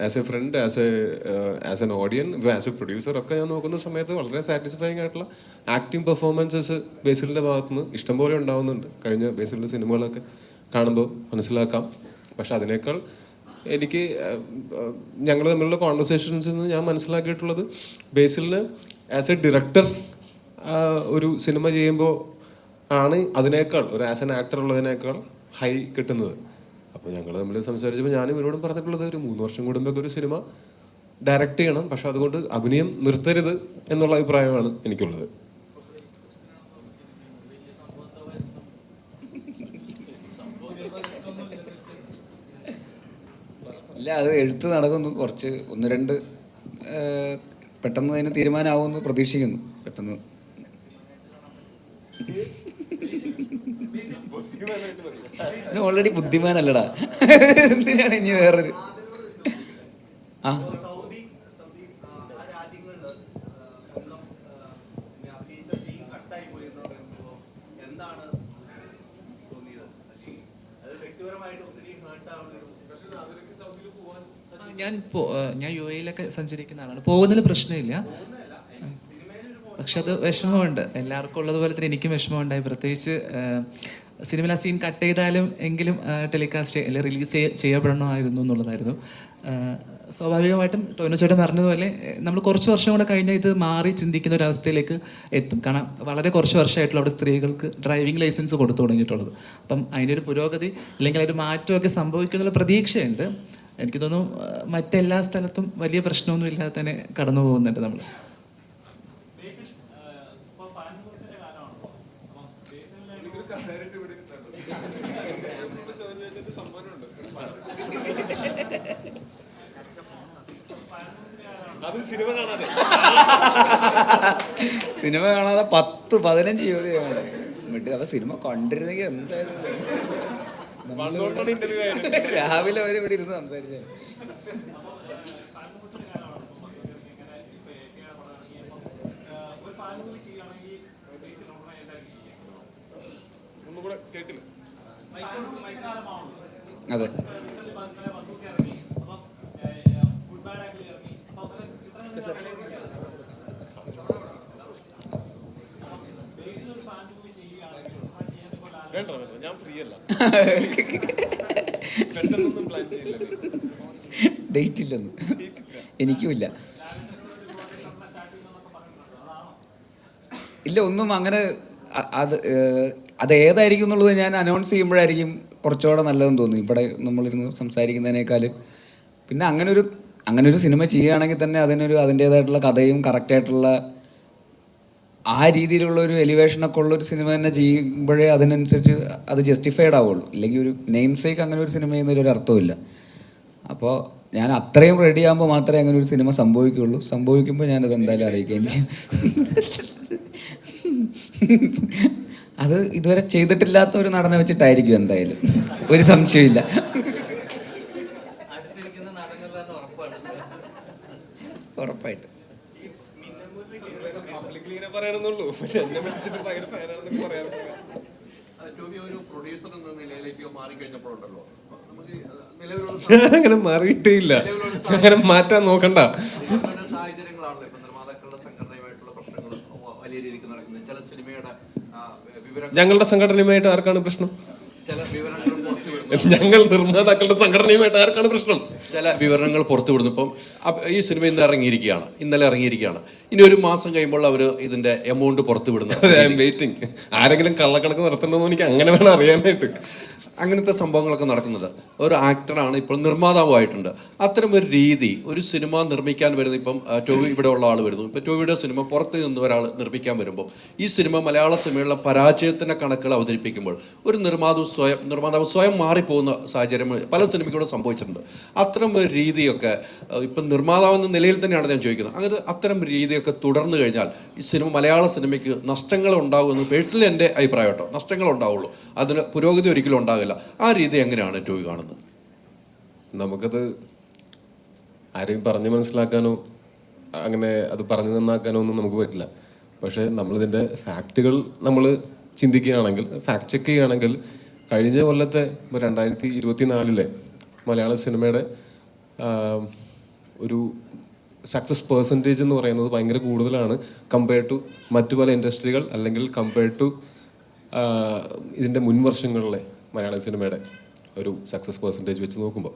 as a friend, as an ഓഡിയൻ, as A producer ഒക്കെ ഞാൻ നോക്കുന്ന സമയത്ത് വളരെ സാറ്റിസ്ഫൈങ് ആയിട്ടുള്ള ആക്ടിങ് പെർഫോമൻസസ് ബേസിലിൻ്റെ ഭാഗത്തുനിന്ന് ഇഷ്ടംപോലെ ഉണ്ടാവുന്നുണ്ട്. കഴിഞ്ഞ ബേസിലിൻ്റെ സിനിമകളൊക്കെ കാണുമ്പോൾ മനസ്സിലാക്കാം. പക്ഷെ അതിനേക്കാൾ എനിക്ക് ഞങ്ങൾ തമ്മിലുള്ള കോൺവെർസേഷൻസിൽ നിന്ന് ഞാൻ മനസ്സിലാക്കിയിട്ടുള്ളത് ബേസിലിന് ആസ് എ ഡയറക്ടർ ഒരു സിനിമ ചെയ്യുമ്പോൾ ആണ് അതിനേക്കാൾ ഒരു ആസ് എൻ ആക്ടർ ഉള്ളതിനേക്കാൾ ഹൈ കിട്ടുന്നത്. അപ്പോൾ ഞങ്ങൾ തമ്മിൽ സംസാരിച്ചപ്പോൾ ഞാനും ഇവരോടും പറഞ്ഞിട്ടുള്ളത് ഒരു 3 വർഷം കൂടുമ്പോഴൊക്കെ ഒരു സിനിമ ഡയറക്റ്റ് ചെയ്യണം, പക്ഷെ അതുകൊണ്ട് അഭിനയം നിർത്തരുത് എന്നുള്ള അഭിപ്രായമാണ് എനിക്കുള്ളത്. ഇല്ല, അത് എഴുത്ത് നടക്കുന്നു. കുറച്ച് 1-2 പെട്ടെന്ന് അതിന് തീരുമാനമാവുമെന്ന് പ്രതീക്ഷിക്കുന്നു. പെട്ടെന്ന് ഓൾറെഡി ബുദ്ധിമാനല്ലടാ, എന്തിനാണ് ഇനി വേറൊരു ഞാൻ UAE-ലൊക്കെ സഞ്ചരിക്കുന്ന ആളാണ്. പോകുന്നതിൽ പ്രശ്നമില്ല. പക്ഷെ അത് വിഷമമുണ്ട്. എല്ലാവർക്കും ഉള്ളതുപോലെ തന്നെ എനിക്കും വിഷമമുണ്ടായി. പ്രത്യേകിച്ച് സിനിമയിൽ ആ സീൻ കട്ട് ചെയ്താലും എങ്കിലും ടെലികാസ്റ്റ് അല്ലെങ്കിൽ റിലീസ് ചെയ്യപ്പെടണമായിരുന്നു എന്നുള്ളതായിരുന്നു. സ്വാഭാവികമായിട്ടും ടോവിനോ ചേട്ടൻ പറഞ്ഞതുപോലെ നമ്മൾ കുറച്ച് വർഷം കൂടെ കഴിഞ്ഞാൽ ഇത് മാറി ചിന്തിക്കുന്ന ഒരു അവസ്ഥയിലേക്ക് എത്തും. കാരണം വളരെ കുറച്ച് വർഷമായിട്ടുള്ള അവിടെ സ്ത്രീകൾക്ക് ഡ്രൈവിംഗ് ലൈസൻസ് കൊടുത്തു തുടങ്ങിയിട്ടുള്ളത്. അപ്പം അതിൻ്റെ ഒരു പുരോഗതി അല്ലെങ്കിൽ അതിൻ്റെ മാറ്റമൊക്കെ സംഭവിക്കുന്നുള്ള പ്രതീക്ഷയുണ്ട്. എനിക്ക് തോന്നുന്നു മറ്റെല്ലാ സ്ഥലത്തും വലിയ പ്രശ്നമൊന്നും ഇല്ലാതെ തന്നെ കടന്നു പോകുന്നുണ്ട് നമ്മൾ. സിനിമ കാണാതെ 10-15 ചോദ്യമാണ് വിട്ട്. അപ്പൊ സിനിമ കണ്ടിരുന്നെങ്കിൽ എന്തായാലും രാവിലെ വരെ ഇവിടെ ഇരുന്ന് സംസാരിച്ചു. അതെ, ഞാൻ ഫ്രീ അല്ല. ഡേറ്റ് ഇല്ലെന്ന് എനിക്കുമില്ല. ഇല്ല, ഒന്നും അങ്ങനെ അത് ഏതായിരിക്കും എന്നുള്ളത് ഞാൻ അനൗൺസ് ചെയ്യുമ്പോഴായിരിക്കും കുറച്ചുകൂടെ നല്ലതെന്ന് തോന്നുന്നു. ഇവിടെ നമ്മളിരുന്ന് സംസാരിക്കുന്നതിനേക്കാൾ. പിന്നെ അങ്ങനെ ഒരു സിനിമ ചെയ്യുകയാണെങ്കിൽ തന്നെ അതിൻ്റേതായിട്ടുള്ള കഥയും കറക്റ്റായിട്ടുള്ള ആ രീതിയിലുള്ള ഒരു എലിവേഷനൊക്കെ ഉള്ളൊരു സിനിമ തന്നെ ചെയ്യുമ്പോഴേ അതിനനുസരിച്ച് അത് ജസ്റ്റിഫൈഡ് ആവുള്ളൂ. ഇല്ലെങ്കിൽ ഒരു നെയിം സേക്ക് അങ്ങനെ ഒരു സിനിമ ചെയ്യുന്നതിൽ ഒരു അർത്ഥമില്ല. അപ്പോൾ ഞാൻ അത്രയും റെഡി ആകുമ്പോൾ മാത്രമേ അങ്ങനെ ഒരു സിനിമ സംഭവിക്കുകയുള്ളൂ. സംഭവിക്കുമ്പോൾ ഞാനത് എന്തായാലും അറിയിക്കുകയും ചെയ്യും. അത് ഇതുവരെ ചെയ്തിട്ടില്ലാത്ത ഒരു നടനെ വെച്ചിട്ടായിരിക്കും എന്തായാലും, ഒരു സംശയമില്ല. ഉറപ്പായിട്ട് പറയണമെന്നുള്ളൂ. പക്ഷെ എന്നെ വിളിച്ചിട്ട് ഭയങ്കര ഫാനാണെന്നൊക്കെ പറയാറുണ്ട്. അങ്ങനെ മാറിയിട്ടേ ഇല്ല. അങ്ങനെ മാറ്റാൻ നോക്കണ്ട. ഞങ്ങളുടെ സംഘടനയുമായിട്ട് ആർക്കാണ് പ്രശ്നം? ഞങ്ങൾ നിർമ്മാതാക്കളുടെ സംഘടനയുമായിട്ട് ആർക്കാണ് പ്രശ്നം? ചില വിവരണങ്ങൾ പുറത്തു വിടുന്നു. ഇപ്പം ഈ സിനിമ ഇന്ന് ഇറങ്ങിയിരിക്കുകയാണ്, ഇന്നലെ ഇറങ്ങിയിരിക്കുകയാണ്. ഇനി ഒരു മാസം കഴിയുമ്പോൾ അവർ ഇതിന്റെ എമൗണ്ട് പുറത്തു വിടുന്നു. വെയിറ്റിംഗ്. ആരെങ്കിലും കള്ളക്കണക്ക് നടത്തണമെന്ന് എനിക്ക് അങ്ങനെ വേണം അറിയാനായിട്ട്. അങ്ങനത്തെ സംഭവങ്ങളൊക്കെ നടക്കുന്നുണ്ട്. ഒരു ആക്ടറാണ്, ഇപ്പോൾ നിർമ്മാതാവായിട്ടുണ്ട്. അത്തരം ഒരു രീതി ഒരു സിനിമ നിർമ്മിക്കാൻ വരുന്ന, ഇപ്പം ടോവി ഇവിടെ ഉള്ള ആൾ വരുന്നു, ഇപ്പം ടോവിയുടെ സിനിമ പുറത്ത് നിന്ന് ഒരാൾ നിർമ്മിക്കാൻ വരുമ്പോൾ ഈ സിനിമ മലയാള സിനിമയുള്ള പരാജയത്തിൻ്റെ കണക്കുകൾ അവതരിപ്പിക്കുമ്പോൾ ഒരു നിർമ്മാതാവ് സ്വയം മാറിപ്പോകുന്ന സാഹചര്യം പല സിനിമയ്ക്കൂടെ സംഭവിച്ചിട്ടുണ്ട്. അത്തരം ഒരു രീതിയൊക്കെ ഇപ്പം നിർമ്മാതാവെന്ന നിലയിൽ തന്നെയാണ് ഞാൻ ചോദിക്കുന്നത്. അങ്ങനെ അത്തരം രീതിയൊക്കെ തുടർന്നു കഴിഞ്ഞാൽ ഈ സിനിമ മലയാള സിനിമയ്ക്ക് നഷ്ടങ്ങൾ ഉണ്ടാകുമെന്ന് പേഴ്സണലി എൻ്റെ അഭിപ്രായം കേട്ടോ. നഷ്ടങ്ങൾ ഉണ്ടാവുള്ളൂ, അതിന് പുരോഗതി ഒരിക്കലും ഉണ്ടാകില്ല. ആ രീതി എങ്ങനെയാണ് ടോവി കാണുന്നത്? നമുക്കത് ആരെയും പറഞ്ഞു മനസ്സിലാക്കാനോ അങ്ങനെ അത് പറഞ്ഞു നന്നാക്കാനോ ഒന്നും നമുക്ക് പറ്റില്ല. പക്ഷേ നമ്മളിതിൻ്റെ ഫാക്റ്റുകൾ നമ്മൾ ചിന്തിക്കുകയാണെങ്കിൽ, ഫാക്ട് ചെക്ക് ചെയ്യുകയാണെങ്കിൽ, കഴിഞ്ഞ കൊല്ലത്തെ 2024 മലയാള സിനിമയുടെ ഒരു സക്സസ് പെർസെൻറ്റേജ് എന്ന് പറയുന്നത് ഭയങ്കര കൂടുതലാണ് കമ്പയർ ടു മറ്റു പല ഇൻഡസ്ട്രികൾ, അല്ലെങ്കിൽ കമ്പയർ ടു ഇതിൻ്റെ മുൻ വർഷങ്ങളിലെ മലയാള സിനിമയുടെ ഒരു സക്സസ് പെർസെൻറ്റേജ് വെച്ച് നോക്കുമ്പോൾ.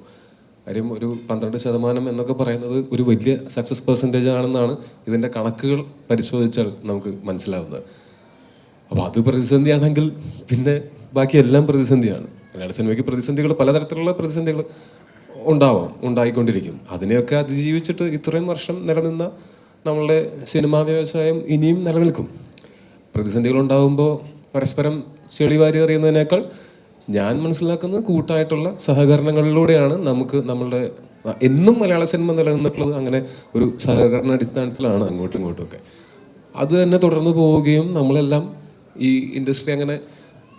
കാര്യം ഒരു 12% എന്നൊക്കെ പറയുന്നത് ഒരു വലിയ സക്സസ് പെർസെൻറ്റേജ് ആണെന്നാണ് ഇതിൻ്റെ കണക്കുകൾ പരിശോധിച്ചാൽ നമുക്ക് മനസ്സിലാവുന്നത്. അപ്പോൾ അത് പ്രതിസന്ധിയാണെങ്കിൽ പിന്നെ ബാക്കി എല്ലാം പ്രതിസന്ധിയാണ്. മലയാള സിനിമയ്ക്ക് പ്രതിസന്ധികൾ, പലതരത്തിലുള്ള പ്രതിസന്ധികൾ ഉണ്ടായിക്കൊണ്ടിരിക്കും. അതിനെയൊക്കെ അതിജീവിച്ചിട്ട് ഇത്രയും വർഷം നിലനിന്ന നമ്മളുടെ സിനിമാ വ്യവസായം ഇനിയും നിലനിൽക്കും. പ്രതിസന്ധികൾ ഉണ്ടാകുമ്പോൾ പരസ്പരം ചെളിവാരി എറിയുന്നതിനേക്കാൾ ഞാൻ മനസ്സിലാക്കുന്നത് കൂട്ടായിട്ടുള്ള സഹകരണങ്ങളിലൂടെയാണ് നമുക്ക് നമ്മളുടെ എന്നും മലയാള സിനിമ നിലനിന്നിട്ടുള്ളത്. അങ്ങനെ ഒരു സഹകരണ അടിസ്ഥാനത്തിലാണ് അങ്ങോട്ടും ഇങ്ങോട്ടും ഒക്കെ. അത് തന്നെ തുടർന്ന് പോവുകയും നമ്മളെല്ലാം ഈ ഇൻഡസ്ട്രി അങ്ങനെ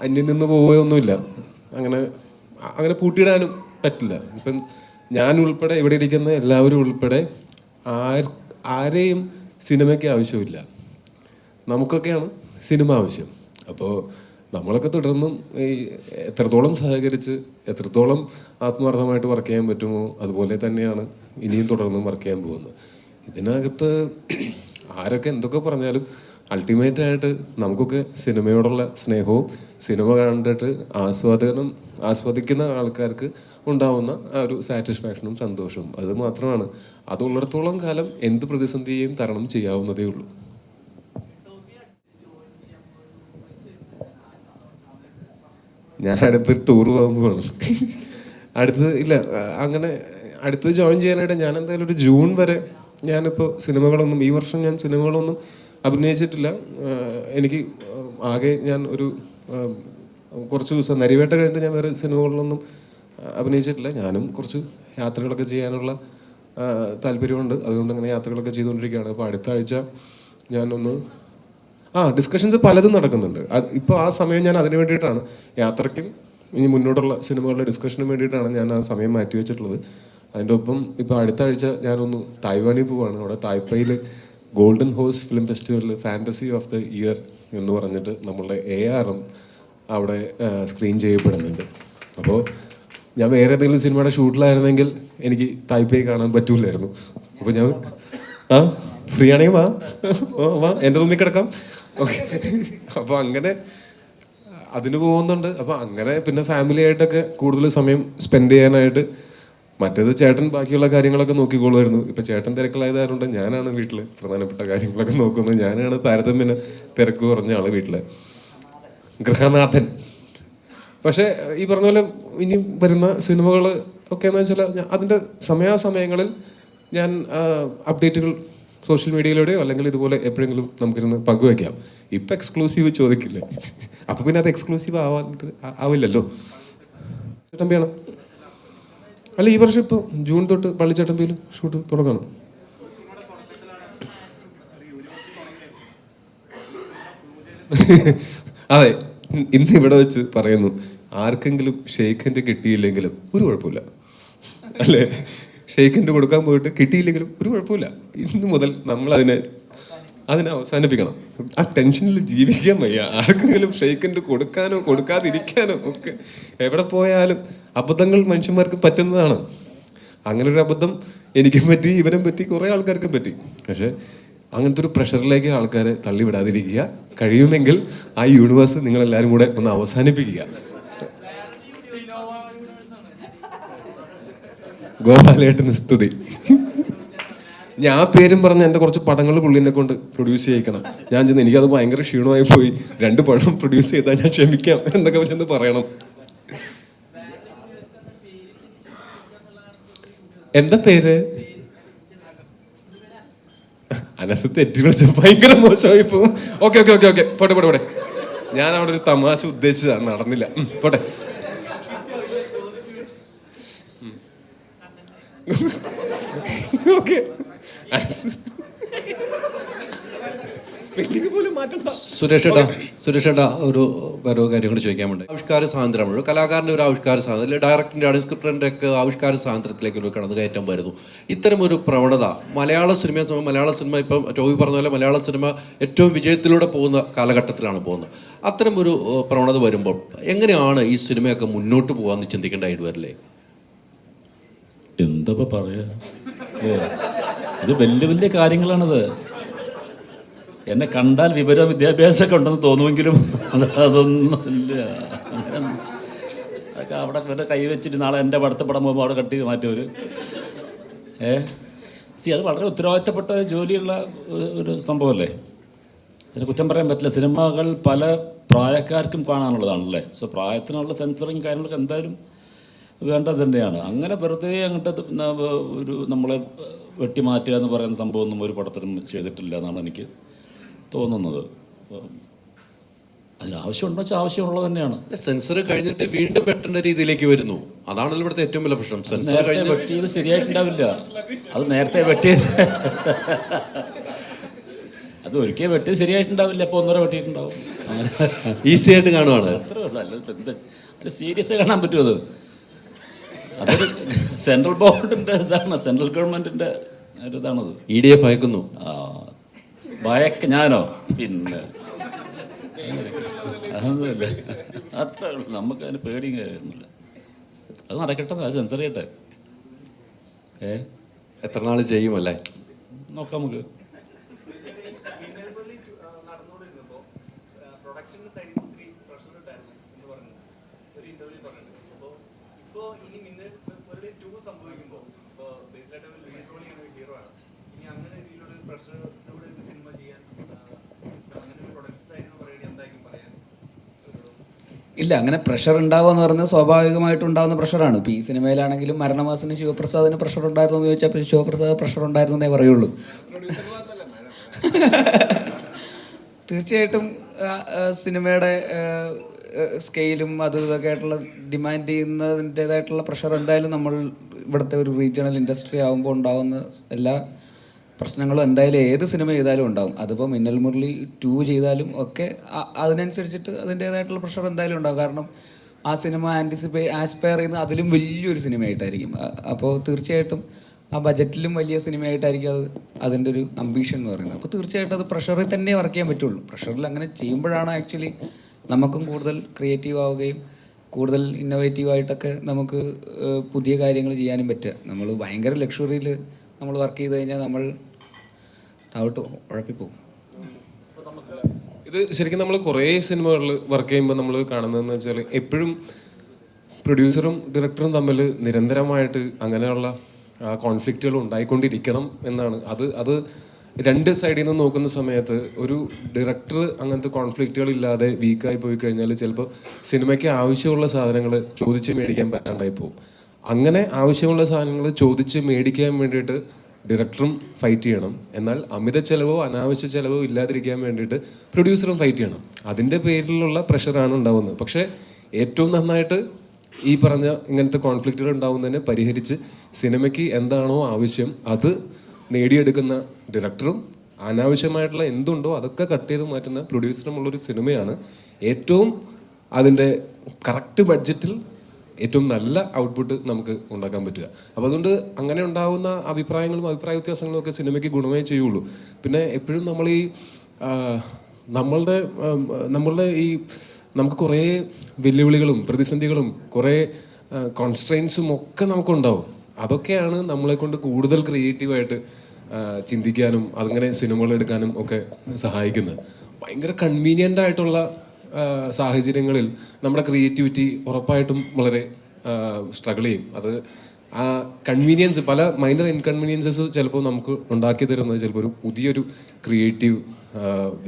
അന്യം നിന്ന് പോവുകയൊന്നുമില്ല. അങ്ങനെ പൂട്ടിയിടാനും പറ്റില്ല. ഇപ്പം ഞാൻ ഉൾപ്പെടെ, ഇവിടെ ഇരിക്കുന്ന എല്ലാവരും ഉൾപ്പെടെ ആരെയും സിനിമയ്ക്ക് ആവശ്യമില്ല. നമുക്കൊക്കെയാണ് സിനിമ ആവശ്യം. അപ്പോൾ നമ്മളൊക്കെ തുടർന്നും ഈ എത്രത്തോളം സഹകരിച്ച് എത്രത്തോളം ആത്മാർത്ഥമായിട്ട് വർക്ക് ചെയ്യാൻ പറ്റുമോ അതുപോലെ തന്നെയാണ് ഇനിയും തുടർന്നും വർക്ക് ചെയ്യാൻ പോകുന്നത്. ഇതിനകത്ത് ആരൊക്കെ എന്തൊക്കെ പറഞ്ഞാലും അൾട്ടിമേറ്റായിട്ട് നമുക്കൊക്കെ സിനിമയോടുള്ള സ്നേഹവും സിനിമ കണ്ടിട്ട് ആസ്വദിക്കുന്ന ആൾക്കാർക്ക് ഉണ്ടാവുന്ന ആ ഒരു സാറ്റിസ്ഫാക്ഷനും സന്തോഷവും, അത് മാത്രമാണ്. അതുള്ളിടത്തോളം കാലം എന്ത് പ്രതിസന്ധിയെയും തരണം ചെയ്യാവുന്നതേ ഉള്ളൂ. ഞാൻ അടുത്ത് ടൂർ പോകുമ്പോഴാണ് അടുത്ത് ജോയിൻ ചെയ്യാനായിട്ട് ഞാൻ എന്തായാലും ഒരു ജൂൺ വരെ ഞാനിപ്പോൾ ഈ വർഷം ഞാൻ സിനിമകളൊന്നും അഭിനയിച്ചിട്ടില്ല. എനിക്ക് ആകെ ഞാൻ ഒരു കുറച്ച് ദിവസം നരിവേട്ട കഴിഞ്ഞിട്ട് ഞാൻ വേറെ സിനിമകളിലൊന്നും അഭിനയിച്ചിട്ടില്ല. ഞാനും കുറച്ച് യാത്രകളൊക്കെ ചെയ്യാനുള്ള താല്പര്യമുണ്ട്. അതുകൊണ്ട് അങ്ങനെ യാത്രകളൊക്കെ ചെയ്തുകൊണ്ടിരിക്കുകയാണ്. അപ്പോൾ അടുത്ത ആഴ്ച ഞാനൊന്ന് ഡിസ്കഷൻസ് പലതും നടക്കുന്നുണ്ട്. ഇപ്പോൾ ആ സമയം ഞാൻ അതിന് വേണ്ടിയിട്ടാണ്, യാത്രയ്ക്കും ഇനി മുന്നോട്ടുള്ള സിനിമകളുടെ ഡിസ്കഷനും വേണ്ടിയിട്ടാണ് ഞാൻ ആ സമയം മാറ്റി വെച്ചിട്ടുള്ളത്. അതിൻ്റെ ഒപ്പം ഇപ്പോൾ അടുത്ത ആഴ്ച ഞാനൊന്ന് തായ്വാനിൽ പോവുകയാണ്. അവിടെ തായ്പയിൽ ഗോൾഡൻ ഹോഴ്സ് ഫിലിം ഫെസ്റ്റിവലിൽ ഫാൻറ്റസി ഓഫ് ദ ഇയർ എന്ന് പറഞ്ഞിട്ട് നമ്മളുടെ ARM അവിടെ സ്ക്രീൻ ചെയ്യപ്പെടുന്നുണ്ട്. അപ്പോൾ ഞാൻ വേറെ ഏതെങ്കിലും സിനിമയുടെ ഷൂട്ടിലായിരുന്നെങ്കിൽ എനിക്ക് തായ്പേയി കാണാൻ പറ്റൂലായിരുന്നു. അപ്പോൾ ഞാൻ ഫ്രീ ആണെങ്കിൽ വാ എൻ്റെ റൂമിൽ കിടക്കാം. ഓക്കെ, അപ്പോൾ അങ്ങനെ അതിന് പോകുന്നുണ്ട്. അപ്പോൾ അങ്ങനെ പിന്നെ ഫാമിലി ആയിട്ടൊക്കെ കൂടുതൽ സമയം സ്പെൻഡ് ചെയ്യാനായിട്ട്. മറ്റേത് ചേട്ടൻ ബാക്കിയുള്ള കാര്യങ്ങളൊക്കെ നോക്കിക്കോളുമായിരുന്നു. ഇപ്പം ചേട്ടൻ തിരക്കിലായതുകൊണ്ട് ഞാനാണ് വീട്ടിൽ പ്രധാനപ്പെട്ട കാര്യങ്ങളൊക്കെ നോക്കുന്നത്. ഞാനാണ് താരതമ്യേന തിരക്ക് കുറഞ്ഞ ആൾ വീട്ടിലെ ഗൃഹനാഥൻ. പക്ഷേ ഈ പറഞ്ഞ പോലെ ഇനി വരുന്ന സിനിമകൾ ഒക്കെ എന്ന് വെച്ചാൽ അതിൻ്റെ സമയാസമയങ്ങളിൽ ഞാൻ അപ്ഡേറ്റുകൾ സോഷ്യൽ മീഡിയയിലൂടെയോ അല്ലെങ്കിൽ ഇതുപോലെ എപ്പോഴെങ്കിലും നമുക്കിരുന്ന് പങ്കുവയ്ക്കാം. ഇപ്പം എക്സ്ക്ലൂസീവ് ചോദിക്കില്ലേ, അപ്പം പിന്നെ അത് എക്സ്ക്ലൂസീവ് ആവില്ലല്ലോ. ചേട്ടമ്പിയാണ് അല്ല, ഈ വർഷം ഇപ്പോൾ ജൂൺ തൊട്ട് പള്ളിച്ചട്ടമ്പിയിൽ ഷൂട്ട് തുടങ്ങണം. അതെ, ഇന്ന് ഇവിടെ വെച്ച് പറയുന്നു, ആർക്കെങ്കിലും ഷെയ്ഖിൻ്റെ കിട്ടിയില്ലെങ്കിലും ഒരു കുഴപ്പമില്ല അല്ലേ? ഷെയ്ഖിൻ്റെ കൊടുക്കാൻ പോയിട്ട് കിട്ടിയില്ലെങ്കിലും ഒരു കുഴപ്പമില്ല. ഇന്ന് മുതൽ നമ്മൾ അതിനെ അവസാനിപ്പിക്കണം. ആ ടെൻഷനിൽ ജീവിക്കാൻ വയ്യ. ആർക്കെങ്കിലും ഷെയ്ഖിൻ്റെ കൊടുക്കാനോ കൊടുക്കാതിരിക്കാനോ ഒക്കെ എവിടെ പോയാലും അബദ്ധങ്ങൾ മനുഷ്യന്മാർക്ക് പറ്റുന്നതാണ്. അങ്ങനെ ഒരു അബദ്ധം എനിക്കും പറ്റി, ഇവനും പറ്റി, കുറേ ആൾക്കാർക്കും പറ്റി. പക്ഷേ അങ്ങനത്തെ ഒരു പ്രഷറിലേക്ക് ആൾക്കാരെ തള്ളിവിടാതിരിക്കുക. കഴിയുമെങ്കിൽ ആ യൂണിവേഴ്സ് നിങ്ങളെല്ലാവരും കൂടെ ഒന്ന് അവസാനിപ്പിക്കുക. ഗോപാലേട്ടന് സ്തുതി. ഞാൻ പേരും പറഞ്ഞ് എൻ്റെ കുറച്ച് പടങ്ങൾ പുള്ളിനെ കൊണ്ട് പ്രൊഡ്യൂസ് ചെയ്യിക്കണം. ഞാൻ ചെന്ന് എനിക്കത് ഭയങ്കര ക്ഷീണമായി പോയി, 2 പടം പ്രൊഡ്യൂസ് ചെയ്താൽ ഞാൻ ക്ഷമിക്കാം എന്നൊക്കെ ചെന്ന് പറയണം. എന്താ പേര്? അനസ് തെറ്റി വിളിച്ച ഭയങ്കര മോശമായി പോവും. ഓക്കെ ഓക്കെ ഓക്കെ ഓക്കെ, പോട്ടെ പോട്ടെ പോട്ടെ. ഞാൻ അവിടെ ഒരു തമാശ ഉദ്ദേശിച്ചതാ, നടന്നില്ല. പോട്ടെ. ഓക്കെ, സുരേഷ് ഏട്ടാ ഒരു കാര്യം കൂടി ചോദിക്കാൻ വേണ്ടി, ആവിഷ്കാര സ്വാതന്ത്ര്യമാണ് ഒരു കലാകാരൻ്റെ ഒരു ആവിഷ്കാര സ്വാതന്ത്ര്യം, അല്ലെങ്കിൽ ഡയറക്ടറിൻ്റെ ആണെങ്കിൽ സ്ക്രിപ്റ്ററിൻ്റെ ഒക്കെ ആവിഷ്കാര സ്വാതന്ത്ര്യത്തിലേക്ക് ഒരു കടന്നുകയറ്റം വരുന്നു. ഇത്തരം ഒരു പ്രവണത മലയാള സിനിമ ഇപ്പം ടോവി പറഞ്ഞ പോലെ മലയാള സിനിമ ഏറ്റവും വിജയത്തിലൂടെ പോകുന്ന കാലഘട്ടത്തിലാണ് പോകുന്നത്. അത്തരം ഒരു പ്രവണത വരുമ്പോൾ എങ്ങനെയാണ് ഈ സിനിമയൊക്കെ മുന്നോട്ട് പോകാമെന്ന് ചിന്തിക്കേണ്ടതായിട്ട് വരില്ലേ? എന്താ പറയാ, ഇത് വലിയ വലിയ കാര്യങ്ങളാണിത്. എന്നെ കണ്ടാൽ വിവരവും വിദ്യാഭ്യാസമൊക്കെ ഉണ്ടെന്ന് തോന്നുമെങ്കിലും അതൊന്നുമില്ല. അതൊക്കെ അവിടെ വരെ കൈവച്ചിട്ട് നാളെ എൻ്റെ അടുത്ത പടം പോകുമ്പോൾ അവിടെ കട്ട് ചെയ്ത് മാറ്റുമവർ. അത് വളരെ ഉത്തരവാദിത്തപ്പെട്ട ജോലിയുള്ള ഒരു സംഭവമല്ലേ. അതിന് കുറ്റം പറയാൻ പറ്റില്ല. സിനിമകൾ പല പ്രായക്കാർക്കും കാണാനുള്ളതാണല്ലേ. സോ പ്രായത്തിനുള്ള സെൻസറിങ് കാര്യങ്ങളൊക്കെ എന്തായാലും വേണ്ടത് തന്നെയാണ്. അങ്ങനെ വെറുതെ അങ്ങോട്ട് ഒരു നമ്മളെ വെട്ടിമാറ്റുക എന്ന് പറയുന്ന സംഭവമൊന്നും ഒരു പടത്തിനും ചെയ്തിട്ടില്ല എന്നാണ് എനിക്ക് തോന്നുന്നത്. അതിന് ആവശ്യമുണ്ടോ വെച്ചാൽ ആവശ്യമുള്ളത് തന്നെയാണ്. സെൻസർ കഴിഞ്ഞിട്ട് വീണ്ടും വെട്ടേണ്ട രീതിയിലേക്ക് വരുന്നു. അതാണല്ലോ ഇവിടുത്തെ ഏറ്റവും വലിയ പ്രശ്നം. സെൻസർ വെട്ടിയത് ശരിയായിട്ടുണ്ടാവില്ല. അത് നേരത്തെ വെട്ടിയത് അത് ഒരിക്കൽ വെട്ടിയത് ശരിയായിട്ടുണ്ടാവില്ല. അപ്പോൾ 1.5 വെട്ടിയിട്ടുണ്ടാവും. ഈസി ആയിട്ട് കാണുവാണ്. അത്രേ ഉള്ളൂ. അല്ല അത് സീരിയസ് ആയി കാണാൻ പറ്റുമോ? അതൊരു സെൻട്രൽ ബോർഡിൻ്റെ ഇതാണ്, സെൻട്രൽ ഗവൺമെൻറ്റിൻ്റെ ഒരു ഇതാണത്. EDA ഭയക്കുന്നു. ഞാനോ? പിന്നെ അതൊന്നുമില്ല, അത്രേ ഉള്ളൂ. നമുക്കതിന് പേടിയും കാര്യമൊന്നുമില്ല. അത് നടക്കട്ടെ, അത് സെൻസർ ചെയ്യട്ടെ. എത്ര നാൾ ചെയ്യുമല്ലേ നോക്കാം നമുക്ക്. ഇല്ല, അങ്ങനെ പ്രഷർ ഉണ്ടാവുക എന്ന് പറയുന്നത് സ്വാഭാവികമായിട്ടും ഉണ്ടാകുന്ന പ്രഷറാണ്. ഇപ്പോൾ ഈ സിനിമയിലാണെങ്കിലും മരണമാസത്തിന് ശിവപ്രസാദിന് പ്രഷർ ഉണ്ടായിരുന്നു എന്ന് ചോദിച്ചാൽ ഇപ്പോൾ ശിവപ്രസാദ് പ്രഷർ ഉണ്ടായിരുന്നു എന്നേ പറയുള്ളൂ. തീർച്ചയായിട്ടും സിനിമയുടെ സ്കെയിലും അത് ഇതൊക്കെ ആയിട്ടുള്ള ഡിമാൻഡ് ചെയ്യുന്നതിൻ്റേതായിട്ടുള്ള പ്രഷർ എന്തായാലും നമ്മൾ ഇവിടുത്തെ ഒരു റീജിയണൽ ഇൻഡസ്ട്രി ആകുമ്പോൾ ഉണ്ടാകുന്ന എല്ലാ പ്രശ്നങ്ങളും എന്തായാലും ഏത് സിനിമ ചെയ്താലും ഉണ്ടാകും. അതിപ്പോൾ മിന്നൽ മുരളി 2 ചെയ്താലും ഒക്കെ അതിനനുസരിച്ചിട്ട് അതിൻ്റേതായിട്ടുള്ള പ്രഷർ എന്തായാലും ഉണ്ടാകും. കാരണം ആ സിനിമ ആസ്പയർ ചെയ്യുന്ന അതിലും വലിയൊരു സിനിമയായിട്ടായിരിക്കും. അപ്പോൾ തീർച്ചയായിട്ടും ആ ബജറ്റിലും വലിയ സിനിമയായിട്ടായിരിക്കും അത് അതിൻ്റെ ഒരു അംബീഷൻ എന്ന് പറയുന്നത്. അപ്പോൾ തീർച്ചയായിട്ടും അത് പ്രഷറിൽ തന്നെ വർക്ക് ചെയ്യാൻ പറ്റുള്ളൂ. പ്രഷറിൽ അങ്ങനെ ചെയ്യുമ്പോഴാണ് ആക്ച്വലി നമുക്കും കൂടുതൽ ക്രിയേറ്റീവ് ആവുകയും കൂടുതൽ ഇന്നോവേറ്റീവായിട്ടൊക്കെ നമുക്ക് പുതിയ കാര്യങ്ങൾ ചെയ്യാനും പറ്റുക. നമ്മൾ ഭയങ്കര ലക്ഷറിയിൽ നമ്മൾ വർക്ക് ചെയ്ത് കഴിഞ്ഞാൽ നമ്മൾ താഴോട്ട് ഉഴപ്പിപ്പോകും. ഇത് ശരിക്കും നമ്മൾ കുറേ സിനിമകളിൽ വർക്ക് ചെയ്യുമ്പോൾ നമ്മൾ കാണുന്നതെന്ന് വെച്ചാൽ എപ്പോഴും പ്രൊഡ്യൂസറും ഡയറക്ടറും തമ്മിൽ നിരന്തരമായിട്ട് അങ്ങനെയുള്ള കോൺഫ്ലിക്റ്റുകൾ ഉണ്ടായിക്കൊണ്ടിരിക്കണം എന്നാണ്. അത് 2 സൈഡിൽ നിന്ന് നോക്കുന്ന സമയത്ത് ഒരു ഡയറക്ടർ അങ്ങനത്തെ കോൺഫ്ലിക്റ്റുകൾ ഇല്ലാതെ വീക്കായി പോയി കഴിഞ്ഞാൽ ചിലപ്പോൾ സിനിമയ്ക്ക് ആവശ്യമുള്ള സാധനങ്ങൾ ചോദിച്ച് മേടിക്കാൻ പറ്റാണ്ടായി പോകും. അങ്ങനെ ആവശ്യമുള്ള സാധനങ്ങൾ ചോദിച്ച് മേടിക്കാൻ വേണ്ടിയിട്ട് ഡയറക്ടറും ഫൈറ്റ് ചെയ്യണം. എന്നാൽ അമിത ചെലവോ അനാവശ്യ ചെലവോ ഇല്ലാതിരിക്കാൻ വേണ്ടിയിട്ട് പ്രൊഡ്യൂസറും ഫൈറ്റ് ചെയ്യണം. അതിൻ്റെ പേരിലുള്ള പ്രഷറാണ് ഉണ്ടാവുന്നത്. പക്ഷേ ഏറ്റവും നന്നായിട്ട് ഈ പറഞ്ഞ ഇങ്ങനത്തെ കോൺഫ്ലിക്റ്റുകൾ ഉണ്ടാവുന്നതിനെ പരിഹരിച്ച് സിനിമയ്ക്ക് എന്താണോ ആവശ്യം അത് നേടിയെടുക്കുന്ന ഡയറക്ടറും അനാവശ്യമായിട്ടുള്ള എന്തുണ്ടോ അതൊക്കെ കട്ട് ചെയ്ത് മാറ്റുന്ന പ്രൊഡ്യൂസറുമുള്ളൊരു സിനിമയാണ് ഏറ്റവും അതിൻ്റെ കറക്റ്റ് ബഡ്ജറ്റിൽ ഏറ്റവും നല്ല ഔട്ട്പുട്ട് നമുക്ക് ഉണ്ടാക്കാൻ പറ്റുക. അപ്പോൾ അതുകൊണ്ട് അങ്ങനെ ഉണ്ടാകുന്ന അഭിപ്രായങ്ങളും അഭിപ്രായ വ്യത്യാസങ്ങളും ഒക്കെ സിനിമയ്ക്ക് ഗുണമേ ചെയ്യുള്ളൂ. പിന്നെ എപ്പോഴും നമ്മൾ ഈ നമ്മളുടെ ഈ നമുക്ക് കുറേ വെല്ലുവിളികളും പ്രതിസന്ധികളും കുറേ കോൺസ്ട്രെയിൻസും ഒക്കെ നമുക്കുണ്ടാവും. അതൊക്കെയാണ് നമ്മളെ കൊണ്ട് കൂടുതൽ ക്രിയേറ്റീവായിട്ട് ചിന്തിക്കാനും അതങ്ങനെ സിനിമകൾ എടുക്കാനും ഒക്കെ സഹായിക്കുന്നത്. ഭയങ്കര കൺവീനിയൻ്റ് ആയിട്ടുള്ള സാഹചര്യങ്ങളിൽ നമ്മുടെ ക്രിയേറ്റിവിറ്റി ഉറപ്പായിട്ടും വളരെ സ്ട്രഗിൾ ചെയ്യും. ആ കൺവീനിയൻസ്, പല മൈനർ ഇൻകൺവീനിയൻസസ് ചിലപ്പോൾ നമുക്ക് ഉണ്ടാക്കി തരുന്നത് ചിലപ്പോൾ ഒരു പുതിയൊരു ക്രിയേറ്റീവ്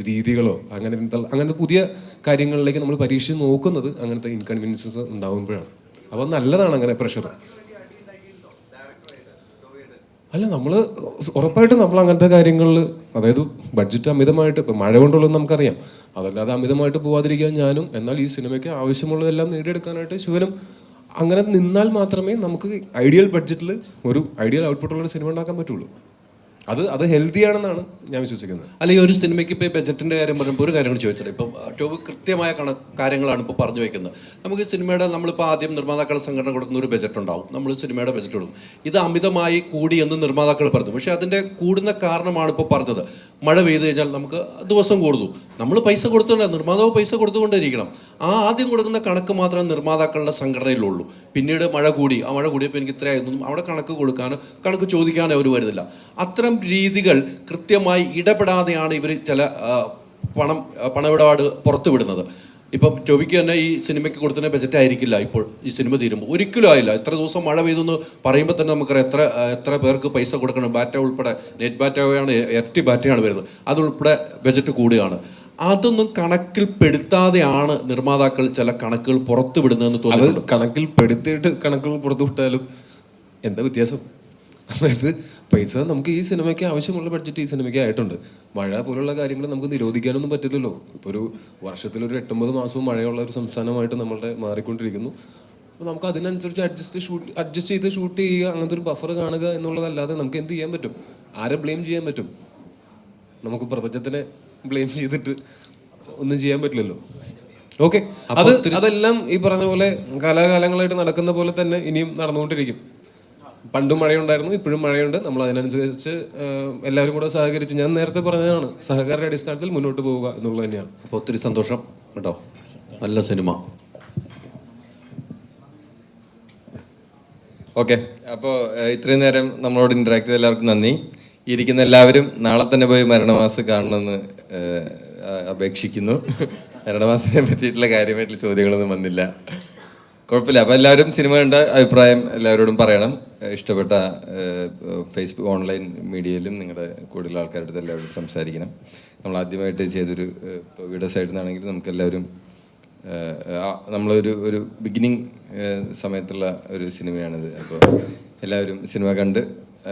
രീതികളോ അങ്ങനത്തെ പുതിയ കാര്യങ്ങളിലേക്ക് നമ്മൾ പരീക്ഷിച്ച് നോക്കുന്നത് അങ്ങനത്തെ ഇൻകൺവീനിയൻസസ് ഉണ്ടാകുമ്പോഴാണ്. അപ്പോൾ നല്ലതാണ് അങ്ങനെ പ്രഷർ. അല്ല, നമ്മൾ ഉറപ്പായിട്ടും നമ്മൾ അങ്ങനത്തെ കാര്യങ്ങളിൽ, അതായത് ബഡ്ജറ്റ് അമിതമായിട്ട്, ഇപ്പം മഴ കൊണ്ടുള്ളത് നമുക്കറിയാം, അതല്ലാതെ അമിതമായിട്ട് പോവാതിരിക്കാൻ ഞാനും, എന്നാൽ ഈ സിനിമയ്ക്ക് ആവശ്യമുള്ളതെല്ലാം നേടിയെടുക്കാനായിട്ട് ശിവനും അങ്ങനെ നിന്നാൽ മാത്രമേ നമുക്ക് ഐഡിയൽ ബഡ്ജറ്റിൽ ഒരു ഐഡിയൽ ഔട്ട്പുട്ടുള്ള സിനിമ ഉണ്ടാക്കാൻ പറ്റുള്ളൂ. അത് ഹെൽത്തി ആണെന്നാണ് ഞാൻ വിശ്വസിക്കുന്നത്. അല്ലെങ്കിൽ ഒരു സിനിമയ്ക്ക് ഇപ്പോൾ ബഡ്ജറ്റിൻ്റെ കാര്യം പറയുമ്പോൾ ഒരു കാര്യങ്ങൾ ചോദിച്ചത്, ഇപ്പം ടോബ് കൃത്യമായ കാര്യങ്ങളാണ് ഇപ്പോൾ പറഞ്ഞു വയ്ക്കുന്നത്. നമുക്ക് സിനിമയുടെ, നമ്മളിപ്പോൾ ആദ്യം നിർമ്മാതാക്കളുടെ സംഘടന കൊടുക്കുന്ന ഒരു ബഡ്ജറ്റ് ഉണ്ടാവും, നമ്മൾ സിനിമയുടെ ബഡ്ജറ്റ് കൊടുക്കും. ഇത് അമിതമായി കൂടി എന്ന് നിർമ്മാതാക്കൾ പറഞ്ഞു. പക്ഷേ അതിൻ്റെ കൂടുന്ന കാരണമാണ് ഇപ്പോൾ പറഞ്ഞത്. മഴ പെയ്തു കഴിഞ്ഞാൽ നമുക്ക് ദിവസം കൂടുന്നു, നമ്മൾ പൈസ കൊടുത്തുകൊണ്ട്, നിർമ്മാതാവ് പൈസ കൊടുത്തുകൊണ്ടിരിക്കണം. ആ ആദ്യം കൊടുക്കുന്ന കണക്ക് മാത്രമേ നിർമ്മാതാക്കളുടെ സംഘടനയിലുള്ളൂ. പിന്നീട് മഴ കൂടി, ആ മഴ കൂടിയപ്പോൾ എനിക്ക് ഇത്രയായിരുന്നു, അവിടെ കണക്ക് കൊടുക്കാനോ കണക്ക് ചോദിക്കാനോ അവർ വരുന്നില്ല. അത്തരം രീതികൾ കൃത്യമായി ഇടപെടാതെയാണ് ഇവർ ചില പണമിടപാട് പുറത്തു വിടുന്നത്. ഇപ്പം ടോബിക്ക് തന്നെ ഈ സിനിമയ്ക്ക് കൊടുത്തതിന് ബജറ്റ് ആയിരിക്കില്ല ഇപ്പോൾ ഈ സിനിമ തീരുമ്പോൾ, ഒരിക്കലും ആയില്ല. എത്ര ദിവസം മഴ പെയ്തെന്ന് പറയുമ്പോൾ തന്നെ നമുക്കറിയാം എത്ര പേർക്ക് പൈസ കൊടുക്കണം. ബാറ്റ ഉൾപ്പെടെ, നെറ്റ് ബാറ്റയാണ്, ഇരട്ടി ബാറ്റയാണ് വരുന്നത്, അതുൾപ്പെടെ ബജറ്റ് കൂടുകയാണ്. അതൊന്നും കണക്കിൽപ്പെടുത്താതെയാണ് നിർമ്മാതാക്കൾ ചില കണക്കുകൾ പുറത്തു വിടുന്നതെന്ന് തോന്നുന്നു. കണക്കിൽപ്പെടുത്തിയിട്ട് കണക്കുകൾ പുറത്തു വിട്ടാലും എന്താ വ്യത്യാസം? അതായത് പൈസ നമുക്ക് ഈ സിനിമയ്ക്ക് ആവശ്യമുള്ള ബഡ്ജറ്റ് ഈ സിനിമയ്ക്ക് ആയിട്ടുണ്ട്. മഴ പോലുള്ള കാര്യങ്ങൾ നമുക്ക് നിരോധിക്കാനൊന്നും പറ്റില്ലല്ലോ. ഇപ്പോൾ ഒരു വർഷത്തിലൊരു 8-9 മാസവും മഴയുള്ള ഒരു സംസ്ഥാനമായിട്ട് നമ്മളുടെ മാറിക്കൊണ്ടിരിക്കുന്നു. അപ്പോൾ നമുക്ക് അതിനനുസരിച്ച് അഡ്ജസ്റ്റ് ചെയ്ത് ഷൂട്ട് ചെയ്യുക, അങ്ങനത്തെ ഒരു ബഫർ കാണുക എന്നുള്ളതല്ലാതെ നമുക്ക് എന്ത് ചെയ്യാൻ പറ്റും? ആരെ ബ്ലെയിം ചെയ്യാൻ പറ്റും? നമുക്ക് പ്രപഞ്ചത്തിനെ ബ്ലെയിം ചെയ്തിട്ട് ഒന്നും ചെയ്യാൻ പറ്റില്ലല്ലോ. ഓക്കെ, അതെല്ലാം ഈ പറഞ്ഞ പോലെ കാലാകാലങ്ങളായിട്ട് നടക്കുന്ന പോലെ തന്നെ ഇനിയും നടന്നുകൊണ്ടിരിക്കും. പണ്ടും മഴയുണ്ടായിരുന്നു, ഇപ്പോഴും മഴയുണ്ട്. നമ്മൾ അതിനനുസരിച്ച് എല്ലാവരും കൂടെ സഹകരിച്ച്, ഞാൻ നേരത്തെ പറഞ്ഞതാണ്, സഹകരണ അടിസ്ഥാനത്തിൽ മുന്നോട്ട് പോവുക എന്നുള്ളത് തന്നെയാണ്. അപ്പോൾ ഒത്തിരി സന്തോഷം കേട്ടോ, നല്ല സിനിമ. ഓക്കെ, അപ്പോൾ ഇത്രയും നേരം നമ്മളോട് ഇൻറ്ററാക്ട് ചെയ്ത എല്ലാവർക്കും നന്ദി. ഇരിക്കുന്ന എല്ലാവരും നാളെ തന്നെ പോയി മരണമാസം കാണണമെന്ന് അപേക്ഷിക്കുന്നു. മരണമാസത്തിനെ പറ്റിയിട്ടുള്ള കാര്യമായിട്ടുള്ള ചോദ്യങ്ങളൊന്നും വന്നില്ല, കുഴപ്പമില്ല. അപ്പോൾ എല്ലാവരും സിനിമ കണ്ട അഭിപ്രായം എല്ലാവരോടും പറയണം. ഇഷ്ടപ്പെട്ട ഫേസ്ബുക്ക്, ഓൺലൈൻ മീഡിയയിലും നിങ്ങളുടെ കൂടുതൽ ആൾക്കാരുടെ അടുത്ത് എല്ലാവരും സംസാരിക്കണം. നമ്മൾ ആദ്യമായിട്ട് ചെയ്തൊരു ടോബിയുടെ സൈഡിൽ നിന്നാണെങ്കിൽ നമുക്കെല്ലാവരും നമ്മളൊരു ബിഗിനിങ് സമയത്തുള്ള ഒരു സിനിമയാണിത്. അപ്പോൾ എല്ലാവരും സിനിമ കണ്ട്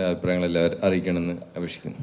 അഭിപ്രായങ്ങൾ എല്ലാവരും അറിയിക്കണമെന്ന് അപേക്ഷിക്കുന്നു.